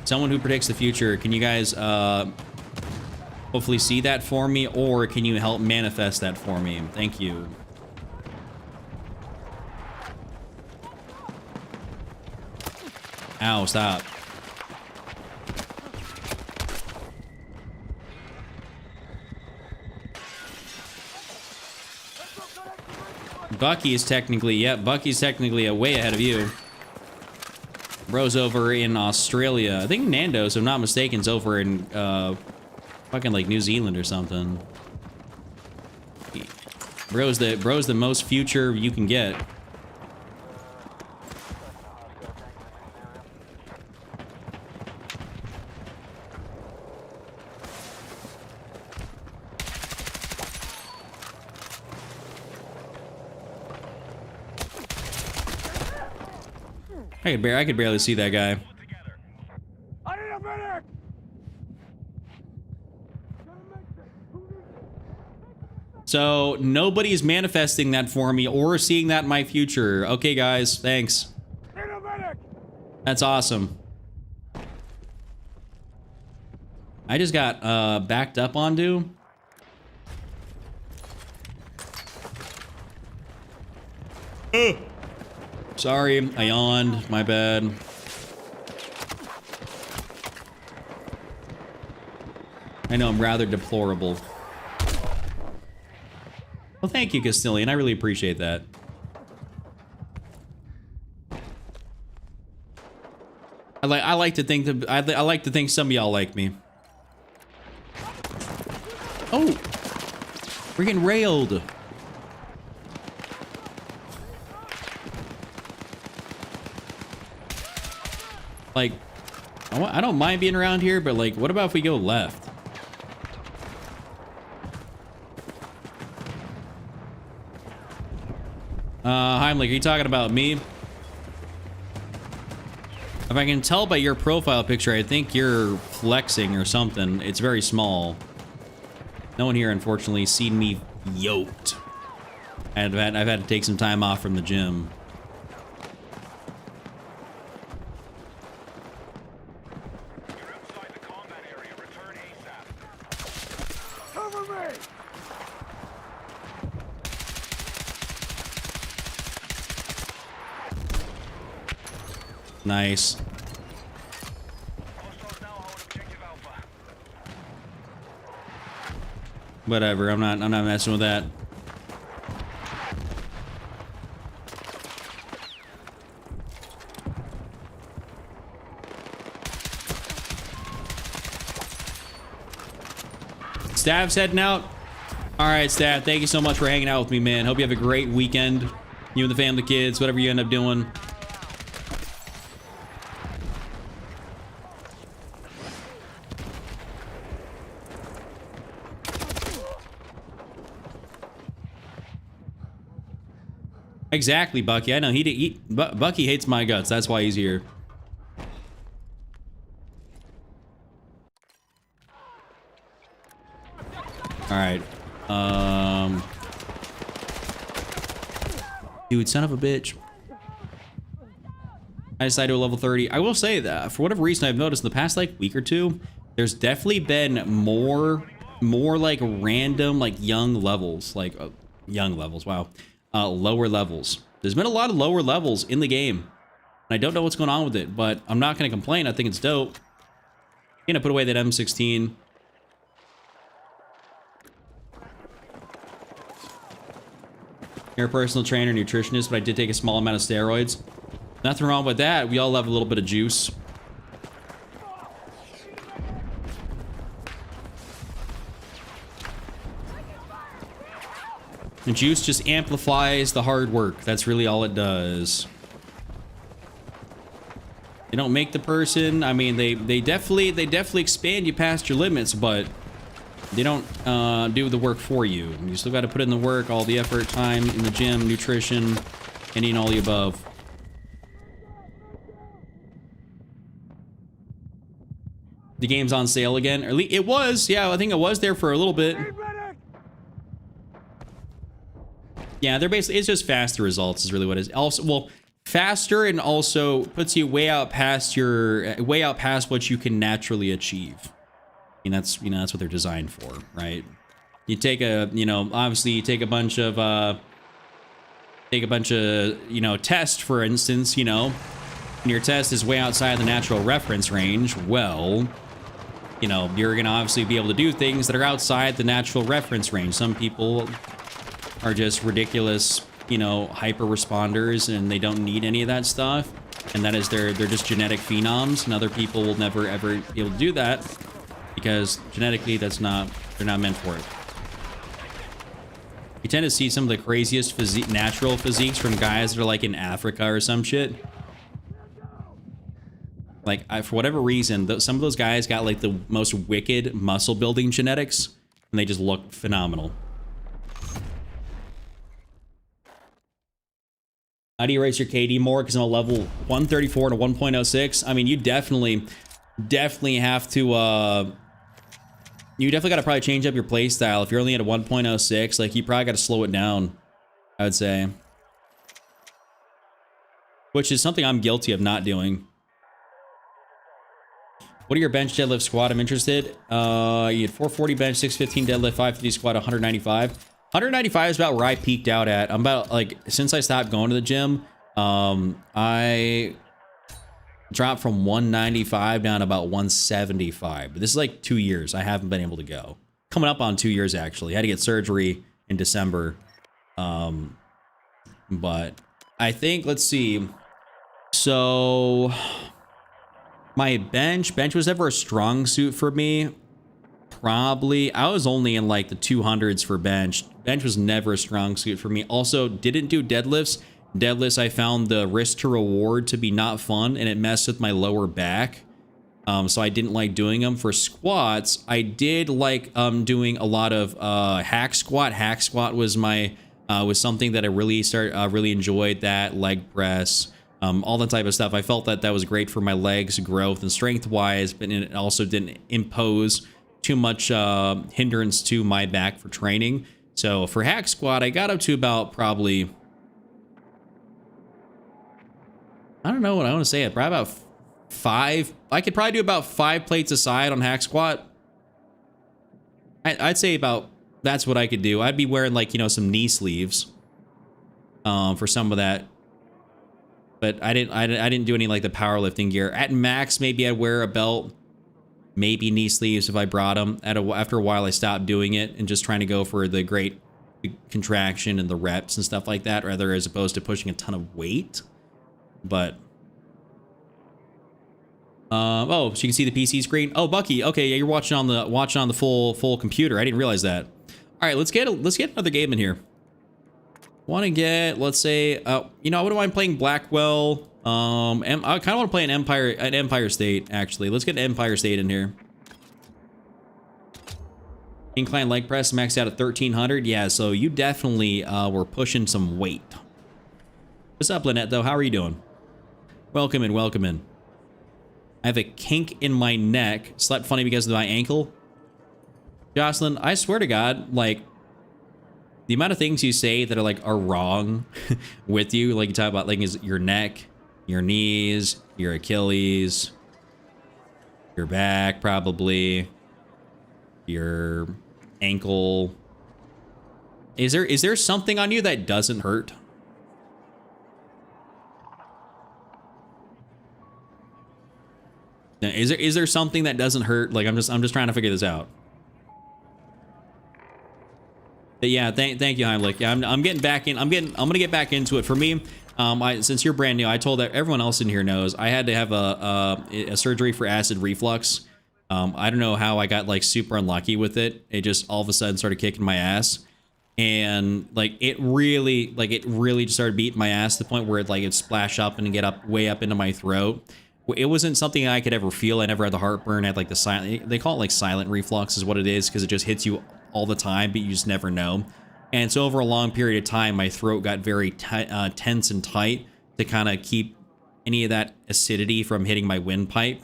Someone who predicts the future, can you guys hopefully see that for me, or can you help manifest that for me? Thank you. Ow, stop. Bucky is technically, yep, Bucky's technically way ahead of you. Bro's over in Australia. I think Nando's, if I'm not mistaken, is over in fucking like New Zealand or something. Bro's the most future you can get. I could barely see that guy. I need a medic! So nobody's manifesting that for me or seeing that in my future. Okay, guys, thanks. Need a medic! That's awesome. I just got backed up onto. Sorry, I yawned. My bad. I know I'm rather deplorable. Well, thank you, Castilian. I really appreciate that. I like to think that I like to think some of y'all like me. Oh, we're getting railed. Like, I don't mind being around here, but like, what about if we go left? Heimlich, are you talking about me? If I can tell by your profile picture, I think you're flexing or something. It's very small. No one here, unfortunately, seen me yoked. I've had to take some time off from the gym. You're outside the combat area. Return ASAP. Cover me! Nice. Hostiles now hold objective Alpha. Whatever. I'm not messing with that. Stav's heading out. All right, Stav. Thank you so much for hanging out with me, man. Hope you have a great weekend. You and the family, kids, whatever you end up doing. Exactly, Bucky. I know Bucky hates my guts. That's why he's here. All right. Dude, son of a bitch. I decided to go level 30. I will say that for whatever reason, I've noticed in the past like week or two, there's definitely been more like random like young levels, like young levels. Wow. Lower levels. There's been a lot of lower levels in the game. I don't know what's going on with it, but I'm not going to complain. I think it's dope. I'm gonna put away that M16. You're a personal trainer, nutritionist, but I did take a small amount of steroids. Nothing wrong with that. We all have a little bit of juice. And juice just amplifies the hard work. That's really all it does. They don't make the person. I mean, they definitely expand you past your limits, but they don't do the work for you. You still got to put in the work, all the effort, time in the gym, nutrition, and eating all the above. The game's on sale again. Or it was, yeah. I think it was there for a little bit. Yeah, they're basically, it's just faster results is really what it is. Also, well, faster and also puts you way out past what you can naturally achieve. mean, that's what they're designed for, right? You take obviously you take a bunch of tests, for instance, and your test is way outside the natural reference range. Well, you're gonna obviously be able to do things that are outside the natural reference range. Some people are just ridiculous, hyper responders, and they don't need any of that stuff. And that is they're just genetic phenoms, and other people will never ever be able to do that because genetically they're not meant for it. You tend to see some of the craziest natural physiques from guys that are like in Africa or some shit. Like, for whatever reason, some of those guys got like the most wicked muscle building genetics, and they just look phenomenal. How do you raise your KD more? Because I'm a level 134 to 1.06. I mean, you definitely have to, you definitely got to probably change up your play style. If you're only at a 1.06, like, you probably got to slow it down, I would say. Which is something I'm guilty of not doing. What are your bench, deadlift, squat? I'm interested. You had 440 bench, 615 deadlift, 550 squat, 195. 195 is about where I peaked out at. I'm about, like, since I stopped going to the gym, I dropped from 195 down to about 175. But this is like 2 years. I haven't been able to go. Coming up on 2 years, actually. I had to get surgery in December. But I think, let's see. So my bench was never a strong suit for me. Probably, I was only in like the 200s for bench. Bench was never a strong suit for me. Also, didn't do deadlifts. Deadlifts, I found the risk to reward to be not fun, and it messed with my lower back. So I didn't like doing them. For squats, I did like doing a lot of hack squat. Hack squat was my was something that I really enjoyed. That leg press, all that type of stuff. I felt that was great for my legs growth and strength wise, but it also didn't impose too much hindrance to my back for training. So for hack squat, I got up to about probably, I don't know what I want to say, probably about 5. I could probably do about 5 plates a side on hack squat. I'd say about, that's what I could do. I'd be wearing like, some knee sleeves for some of that. But I didn't do any like the powerlifting gear. At max, maybe I'd wear a belt, maybe knee sleeves if I brought them. After a while, I stopped doing it and just trying to go for the great contraction and the reps and stuff like that, rather as opposed to pushing a ton of weight. But oh, so you can see the PC screen. Oh, Bucky. Okay, yeah, you're watching on the full computer. I didn't realize that. All right, let's get another game in here. Want to get, let's say, I wouldn't mind playing Blackwell. I kind of want to play an Empire State, actually. Let's get an Empire State in here. Incline leg press maxed out at 1300. Yeah, so you definitely were pushing some weight. What's up, Lynette, though? How are you doing? Welcome in, welcome in. I have a kink in my neck. Slept funny because of my ankle. Jocelyn, I swear to God, like, the amount of things you say that are wrong with you, like you talk about, like, is your neck, your knees, your Achilles, your back, probably, your ankle. Is there something on you that doesn't hurt? Now, is there something that doesn't hurt? Like, I'm just trying to figure this out. But yeah, thank you, Heimlich. Yeah, I'm getting back in. I'm gonna get back into it. For me, since you're brand new, I told everyone else in here knows I had to have a surgery for acid reflux. I don't know how I got like super unlucky with it. It just all of a sudden started kicking my ass, and like it really just started beating my ass to the point where it'd splash up and get up way up into my throat. It wasn't something I could ever feel. I never had the heartburn. I had like the silent. They call it like silent reflux is what it is, because it just hits you all the time, but you just never know. And so over a long period of time, my throat got very tense and tight to kind of keep any of that acidity from hitting my windpipe,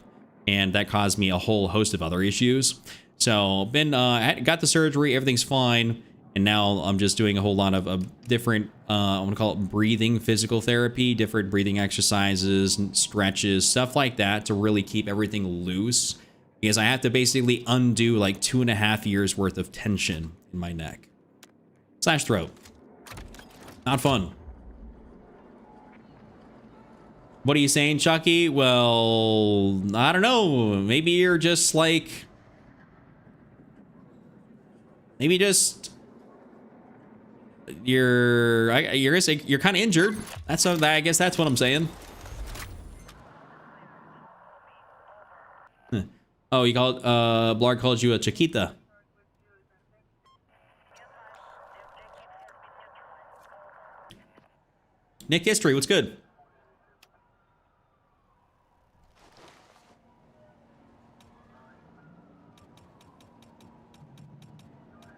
and that caused me a whole host of other issues. So got the surgery, everything's fine, and now I'm just doing a whole lot of different, I want to call it breathing physical therapy, different breathing exercises and stretches, stuff like that, to really keep everything loose. because I have to basically undo like 2.5 years worth of tension in my neck / throat. Not fun. What are you saying, Chucky? Well, I don't know. Maybe you're just like, maybe just you're kind of injured. That's what, I guess that's what I'm saying. Huh. Oh, you called Blarg called you a Chiquita. Nick History, what's good?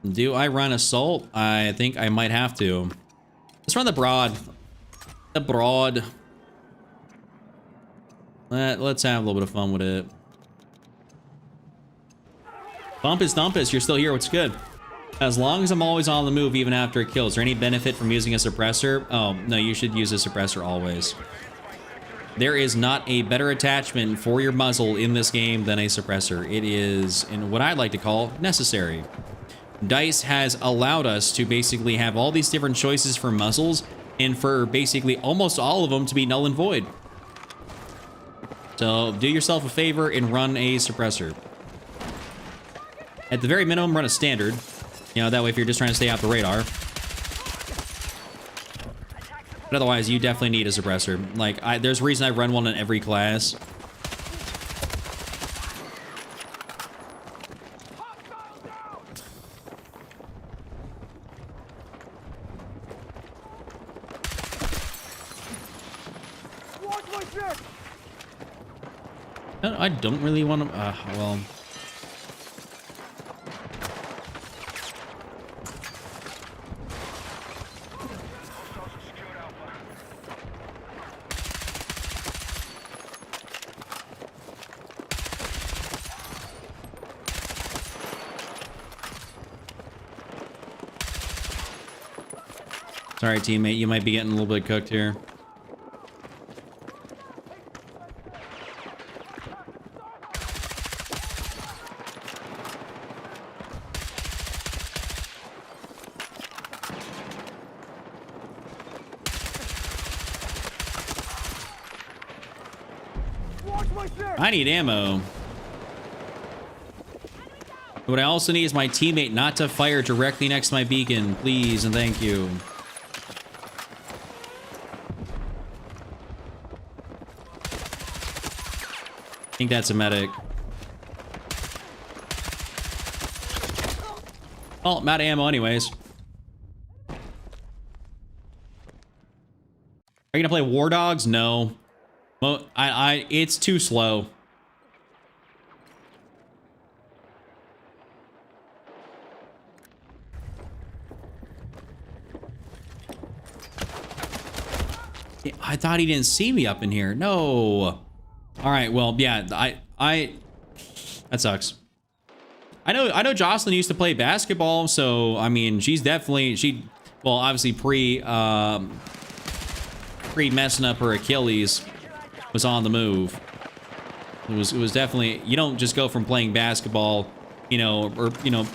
Do I run assault? I think I might have to. Let's run the broad. The broad. Let's have a little bit of fun with it. Bumpus Dumpus, you're still here. What's good? As long as I'm always on the move, even after a kill. Is there any benefit from using a suppressor? Oh, no, you should use a suppressor always. There is not a better attachment for your muzzle in this game than a suppressor. It is, in what I like to call, necessary. DICE has allowed us to basically have all these different choices for muzzles, and for basically almost all of them to be null and void. So do yourself a favor and run a suppressor. At the very minimum, run a standard. You know, that way if you're just trying to stay off the radar. But otherwise, you definitely need a suppressor. Like, there's a reason I run one in every class. I don't really want to, well. Sorry, teammate, you might be getting a little bit cooked here. I need ammo. What I also need is my teammate not to fire directly next to my beacon, please and thank you. I think that's a medic. Oh, I'm out of ammo anyways. Are you gonna play War Dogs? No. Well, it's too slow. I thought he didn't see me up in here. No. All right. Well, yeah. That sucks. I know. Jocelyn used to play basketball, so I mean, she's definitely well, obviously pre messing up her Achilles, was on the move. It was definitely, you don't just go from playing basketball, you know, or you know,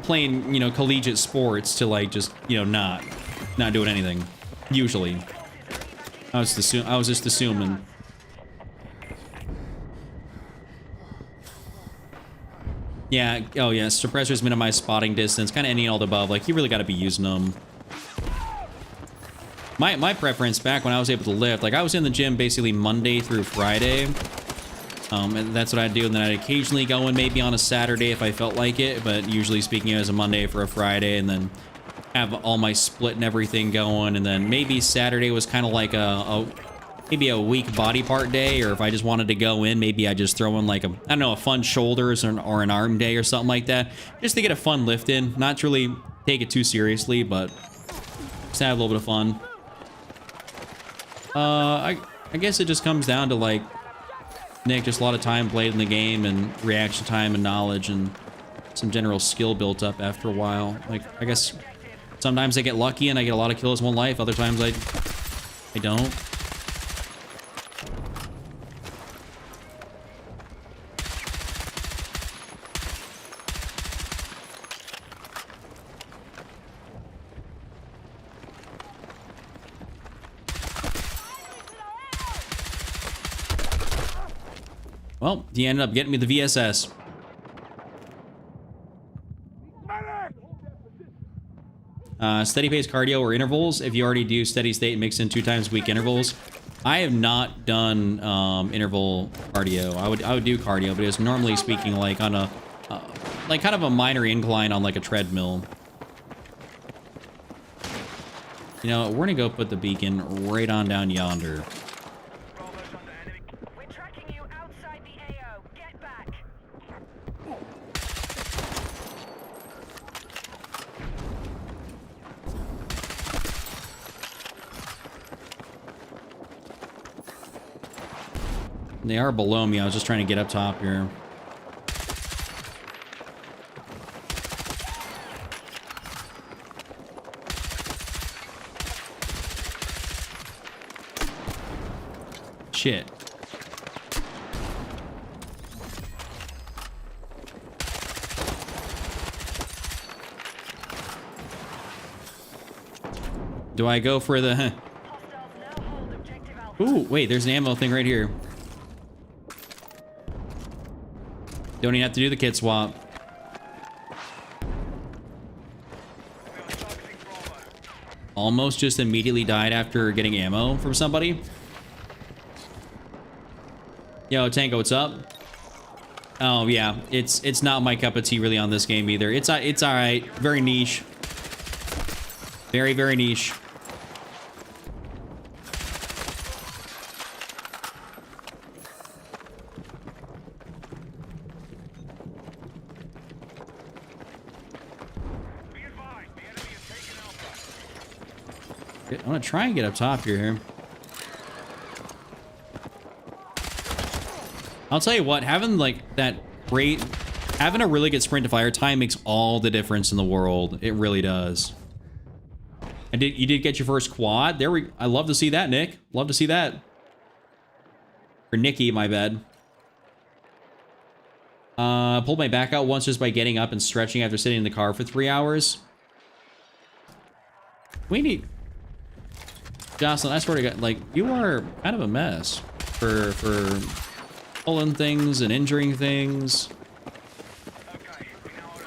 playing, you know, collegiate sports to like just, you know, not doing anything. Usually, I was just assuming. Yeah. Oh yeah. Suppressors minimize spotting distance. Kind of any all the above. Like you really got to be using them. My preference back when I was able to lift, like I was in the gym basically Monday through Friday. And that's what I'd do. And then I'd occasionally go in maybe on a Saturday if I felt like it. But usually speaking, it was a Monday for a Friday, and then have all my split and everything going. And then maybe Saturday was kind of like maybe a weak body part day, or if I just wanted to go in, maybe I just throw in like I don't know, a fun shoulders or an arm day or something like that, just to get a fun lift in. Not to really take it too seriously, but just have a little bit of fun. I guess it just comes down to like, Nick, just a lot of time played in the game and reaction time and knowledge and some general skill built up after a while. Like, I guess sometimes I get lucky and I get a lot of kills in one life. Other times I don't. Well, he ended up getting me the VSS. Steady pace cardio or intervals. If you already do steady state, mix in 2 times a week intervals. I have not done interval cardio. I would do cardio, but it's normally speaking like on a like kind of a minor incline on like a treadmill. You know, we're gonna go put the beacon right on down yonder. Bravo's under enemy. We're tracking you outside the AO. Get back. They are below me. I was just trying to get up top here. Shit. Do I go for the... Hostiles now hold objective Alpha. Ooh, wait, there's an ammo thing right here. Don't even have to do the kit swap. We are targeting Bravo. Almost just immediately died after getting ammo from somebody. Yo, Tango, what's up? Oh yeah, it's not my cup of tea really on this game either. It's all right. Very niche. Very, very niche. Be advised, the enemy is taking Alpha. I'm gonna try and get up top here. I'll tell you what, having like that great, having a really good sprint to fire time makes all the difference in the world. It really does. You did get your first quad. I love to see that, Nick. Love to see that. Or Nikki, my bad. Pulled my back out once just by getting up and stretching after sitting in the car for 3 hours. We need... Jocelyn, I swear to God, like, you are kind of a mess for pulling things and injuring things. Okay, we now hold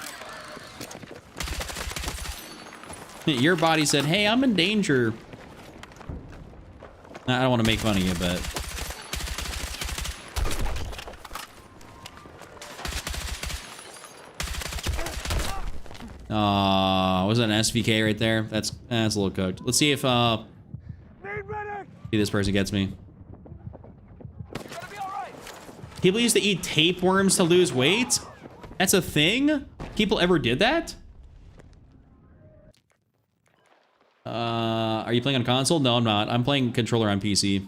Alpha. Your body said, hey, I'm in danger. I don't want to make fun of you, but... was that an SVK right there? That's a little cooked. Let's see if see this person gets me. People used to eat tapeworms to lose weight? That's a thing? People ever did that? Are you playing on console? No, I'm not. I'm playing controller on PC.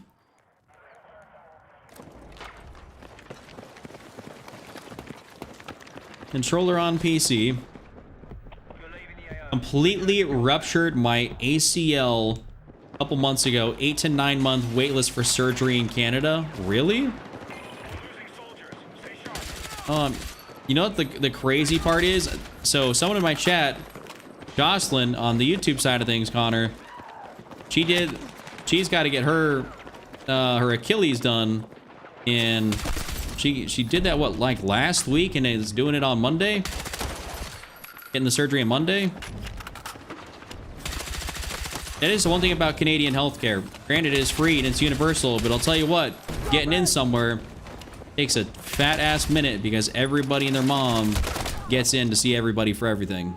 Controller on PC. You're leaving the AO. Completely ruptured my ACL a couple months ago. 8 to 9 month waitlist for surgery in Canada. Really? Losing soldiers. Stay sharp. You know what the crazy part is? So someone in my chat, Jocelyn, on the YouTube side of things, Connor, she's got to get her Achilles done, and she did that like last week, and is doing it on Monday, getting the surgery on Monday. That is the one thing about Canadian healthcare. Granted, it is free and it's universal, but I'll tell you what, getting in somewhere takes a fat ass minute because everybody and their mom gets in to see everybody for everything.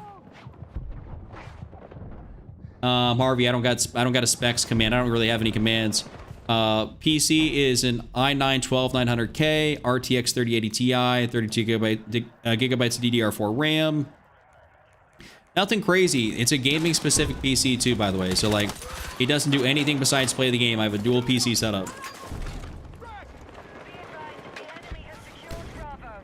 Harvey, I don't got a specs command. I don't really have any commands. PC is an i9-12900K, RTX 3080 Ti, 32 gigabytes of DDR4 RAM. Nothing crazy. It's a gaming specific PC too, by the way. So like, it doesn't do anything besides play the game. I have a dual PC setup. Be advised, the enemy has secured Bravo.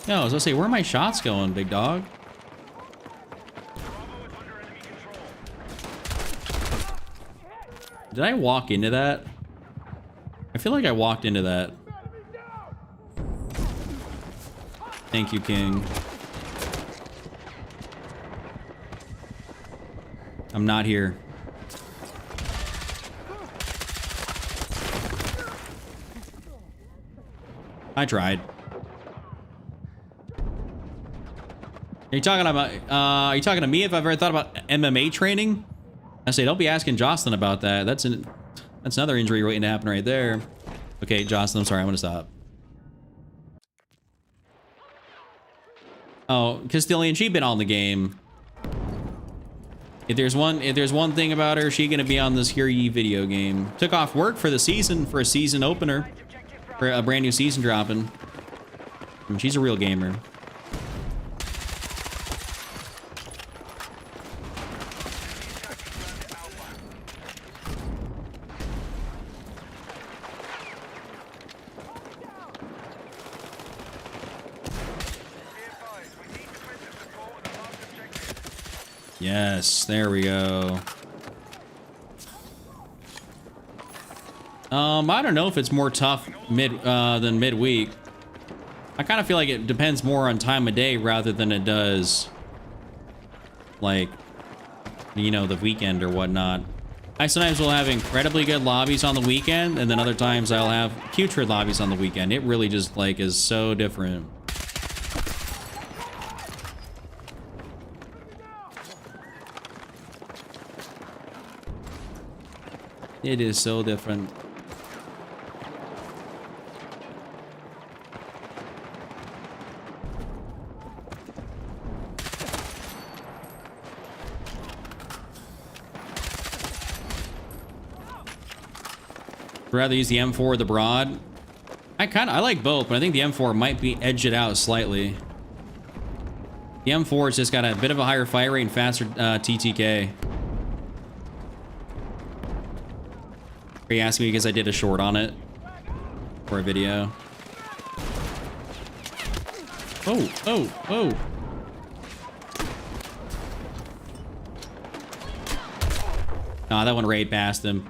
No, I was gonna say, where are my shots going, big dog? Bravo is under enemy control. Did I walk into that? I feel like I walked into that. Thank you, King. I'm not here. I tried. Are you talking about, are you talking to me if I've ever thought about MMA training? I say, don't be asking Jocelyn about that. That's another injury waiting to happen right there. Okay, Jocelyn, I'm sorry, I'm gonna stop. Oh, Castilian, she's been on the game. If there's one thing about her, she gonna be on this Hear Ye video game. Took off work for the season, for a season opener. For a brand new season dropping. I mean, she's a real gamer. Yes, there we go. I don't know if it's more tough than midweek. I kind of feel like it depends more on time of day rather than it does, like, you know, the weekend or whatnot. I sometimes will have incredibly good lobbies on the weekend, and then other times I'll have putrid lobbies on the weekend. It really just, like, is so different. It is so different. Rather use the M4 or the broad. I like both, but I think the M4 might be edge it out slightly. The M4's just got a bit of a higher fire rate and faster TTK. Are you asking me because I did a short on it for a video? Oh, oh, oh. Nah, that one right past him.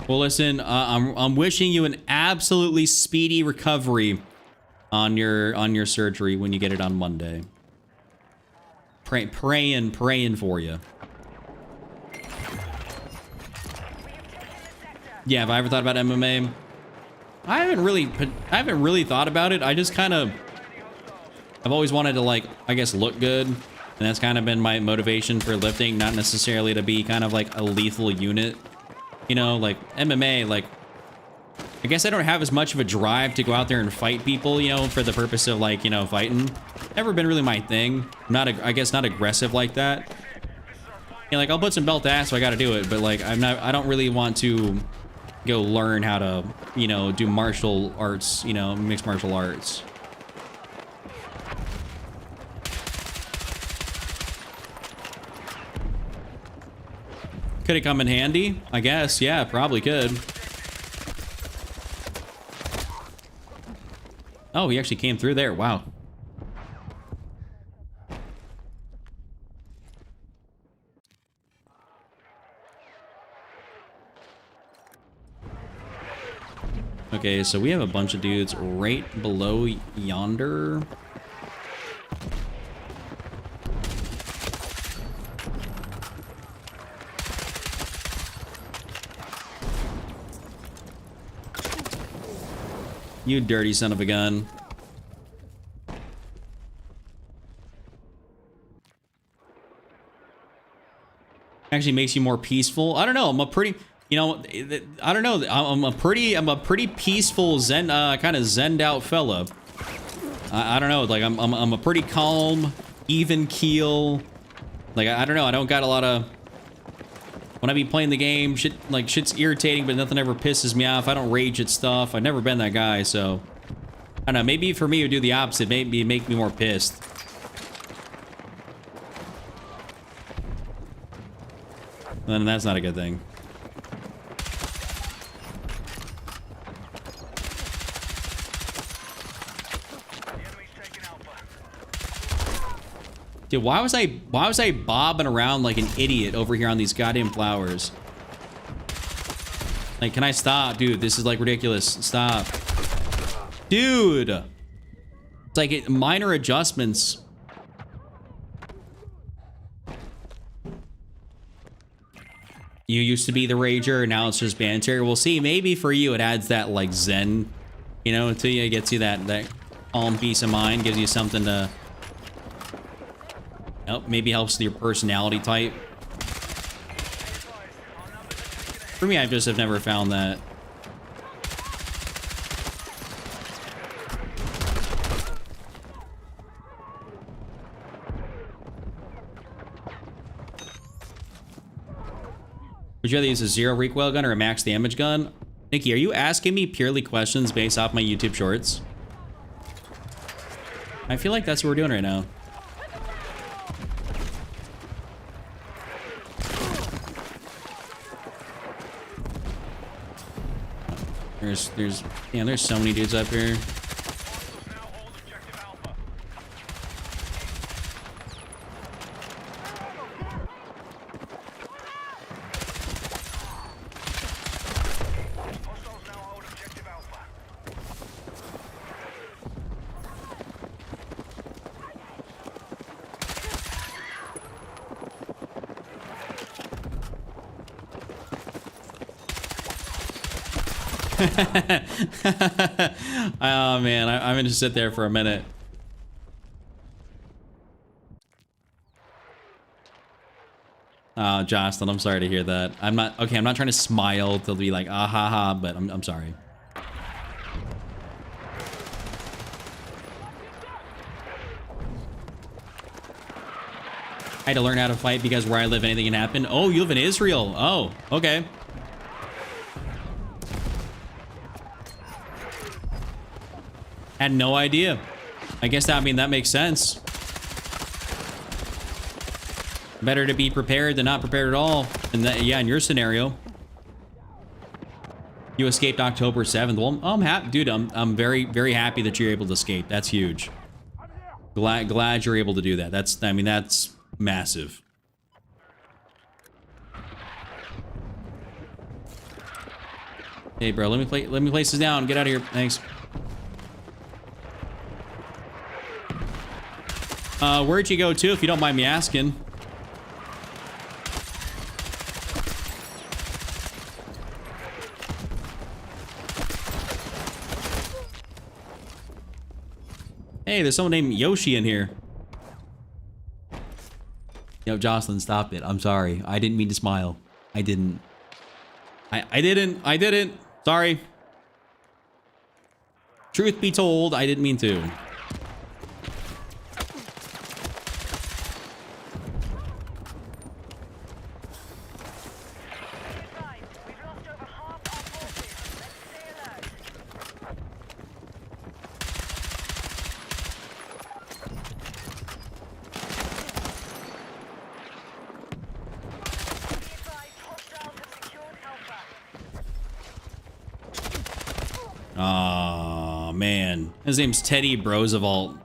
Well, listen, I'm wishing you an absolutely speedy recovery on your surgery when you get it on Monday. Praying for you. Yeah, have I ever thought about MMA? I haven't really thought about it. I just kind of, I've always wanted to, like, I guess, look good. And that's kind of been my motivation for lifting, not necessarily to be kind of like a lethal unit. You know, like MMA, like, I guess I don't have as much of a drive to go out there and fight people, you know, for the purpose of, like, you know, fighting. Never been really my thing. I guess not aggressive like that. You know, like, I'll put some belt ass, so I gotta do it, but, like, I don't really want to go learn how to, you know, do martial arts, you know, mixed martial arts. Could it come in handy? I guess, yeah, probably could. Oh, he actually came through there, wow. Okay, so we have a bunch of dudes right below yonder. You dirty son of a gun. Actually makes you more peaceful. I don't know, I'm a pretty... You know, I don't know. I'm a pretty peaceful Zen, kind of zened out fella. I don't know. Like I'm a pretty calm, even keel. Like I don't know. I don't got a lot of. When I be playing the game, shit's irritating, but nothing ever pisses me off. I don't rage at stuff. I've never been that guy, so I don't know. Maybe for me, it would do the opposite. Maybe make me more pissed. Then that's not a good thing. Dude, why was I bobbing around like an idiot over here on these goddamn flowers? Like, can I stop? Dude, this is like ridiculous. Stop. Dude. It's like minor adjustments You used to be the rager, now it's just banter. We'll see. Maybe for you, it adds that like zen, you know, to you. It gets you that calm peace of mind. Gives you something to. Oh, maybe helps with your personality type. For me, I just have never found that. Would you rather use a zero recoil gun or a max damage gun? Nikki, are you asking me purely questions based off my YouTube shorts? I feel like that's what we're doing right now. There's so many dudes up here. Hostiles now hold objective Alpha. Hostiles now hold objective Alpha. Oh man, I'm gonna sit there for a minute. Oh, Jocelyn, I'm sorry to hear that. I'm not trying to smile to be like ah ha ha, but I'm sorry. I had to learn how to fight because where I live, anything can happen. Oh, you live in Israel. Oh, okay. Had no idea. I guess that makes sense. Better to be prepared than not prepared at all. And that, yeah, in your scenario, you escaped October 7th. Well, I'm happy, dude. I'm very, very happy that you're able to escape. That's huge. Glad you're able to do that. That's massive. Hey, bro, let me place this down. Get out of here. Thanks. Where'd you go to, if you don't mind me asking? Hey, there's someone named Yoshi in here. Yo, Jocelyn, stop it. I'm sorry. I didn't mean to smile. I didn't. I didn't. Sorry. Truth be told, I didn't mean to. We've lost over half our forces. Let's stay alert. Be advised, hostiles have secured Alpha. Aw, man. His name's Teddy Brosevalt.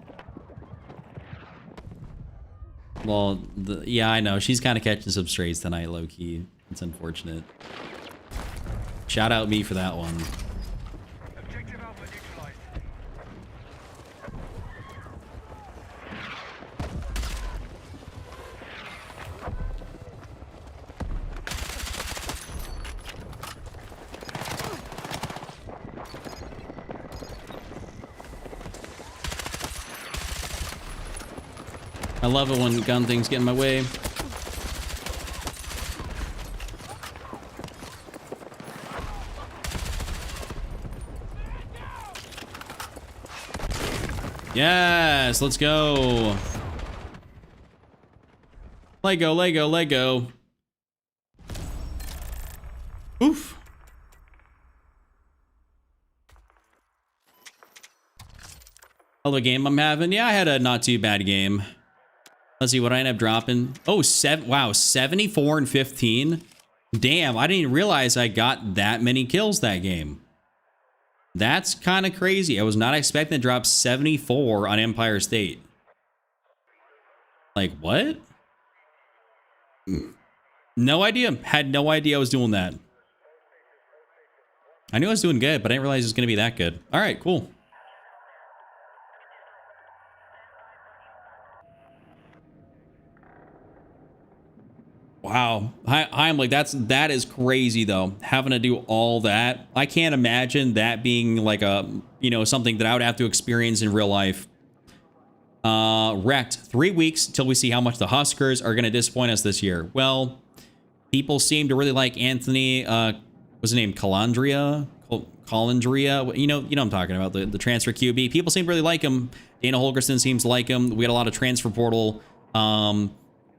Well, yeah, I know. She's kind of catching some strays tonight, low-key. It's unfortunate. Shout out me for that one. Objective Alpha neutralized. I love it when gun things get in my way. Yes, let's go. Lego, Lego, Lego. Oof. Hell of a game I'm having. Yeah, I had a not too bad game. Let's see what I end up dropping. Oh, wow, 74 and 15. Damn, I didn't even realize I got that many kills that game. That's kind of crazy. I was not expecting to drop 74 on Empire State. Like, what? No idea. Had no idea I was doing that. I knew I was doing good, but I didn't realize it was going to be that good. All right, cool. Wow. I'm like, that is crazy though. Having to do all that. I can't imagine that being like a, you know, something that I would have to experience in real life. Wrecked. 3 weeks till we see how much the Huskers are going to disappoint us this year. Well, people seem to really like Anthony, what's his name? Colandrea? You know what I'm talking about, the transfer QB. People seem to really like him. Dana Holgerson seems to like him. We had a lot of transfer portal,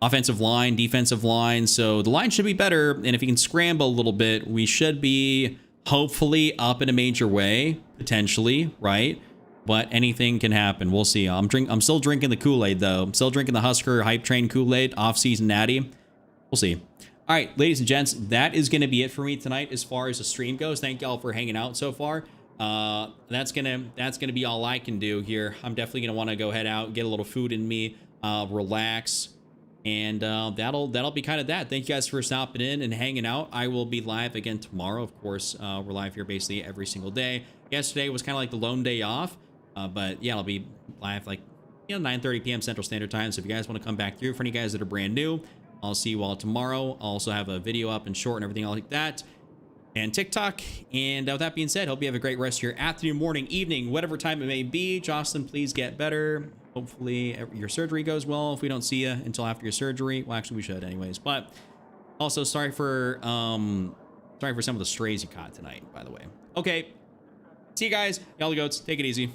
offensive line, defensive line. So the line should be better. And if he can scramble a little bit, we should be hopefully up in a major way, potentially, right? But anything can happen. We'll see. I'm still drinking the Kool-Aid though. I'm still drinking the Husker Hype Train Kool-Aid, off-season natty. We'll see. All right, ladies and gents, that is going to be it for me tonight as far as the stream goes. Thank y'all for hanging out so far. That's gonna be all I can do here. I'm definitely gonna want to go head out, get a little food in me, relax, and that'll be kind of that. Thank you guys for stopping in and hanging out. I will be live again tomorrow. Of course, we're live here basically every single day. Yesterday was kind of like the lone day off, but yeah, I'll be live like 9:30 p.m. Central Standard Time. So if you guys want to come back through, for any guys that are brand new, I'll see you all tomorrow. I'll also have a video up and short and everything like that, and TikTok. And with that being said, hope you have a great rest of your afternoon, morning, evening, whatever time it may be. Jocelyn, please get better. Hopefully your surgery goes well. If we don't see you until after your surgery, well, actually we should anyways. But also sorry for some of the strays you caught tonight, by the way. Okay, see you guys. Y'all the goats. Take it easy.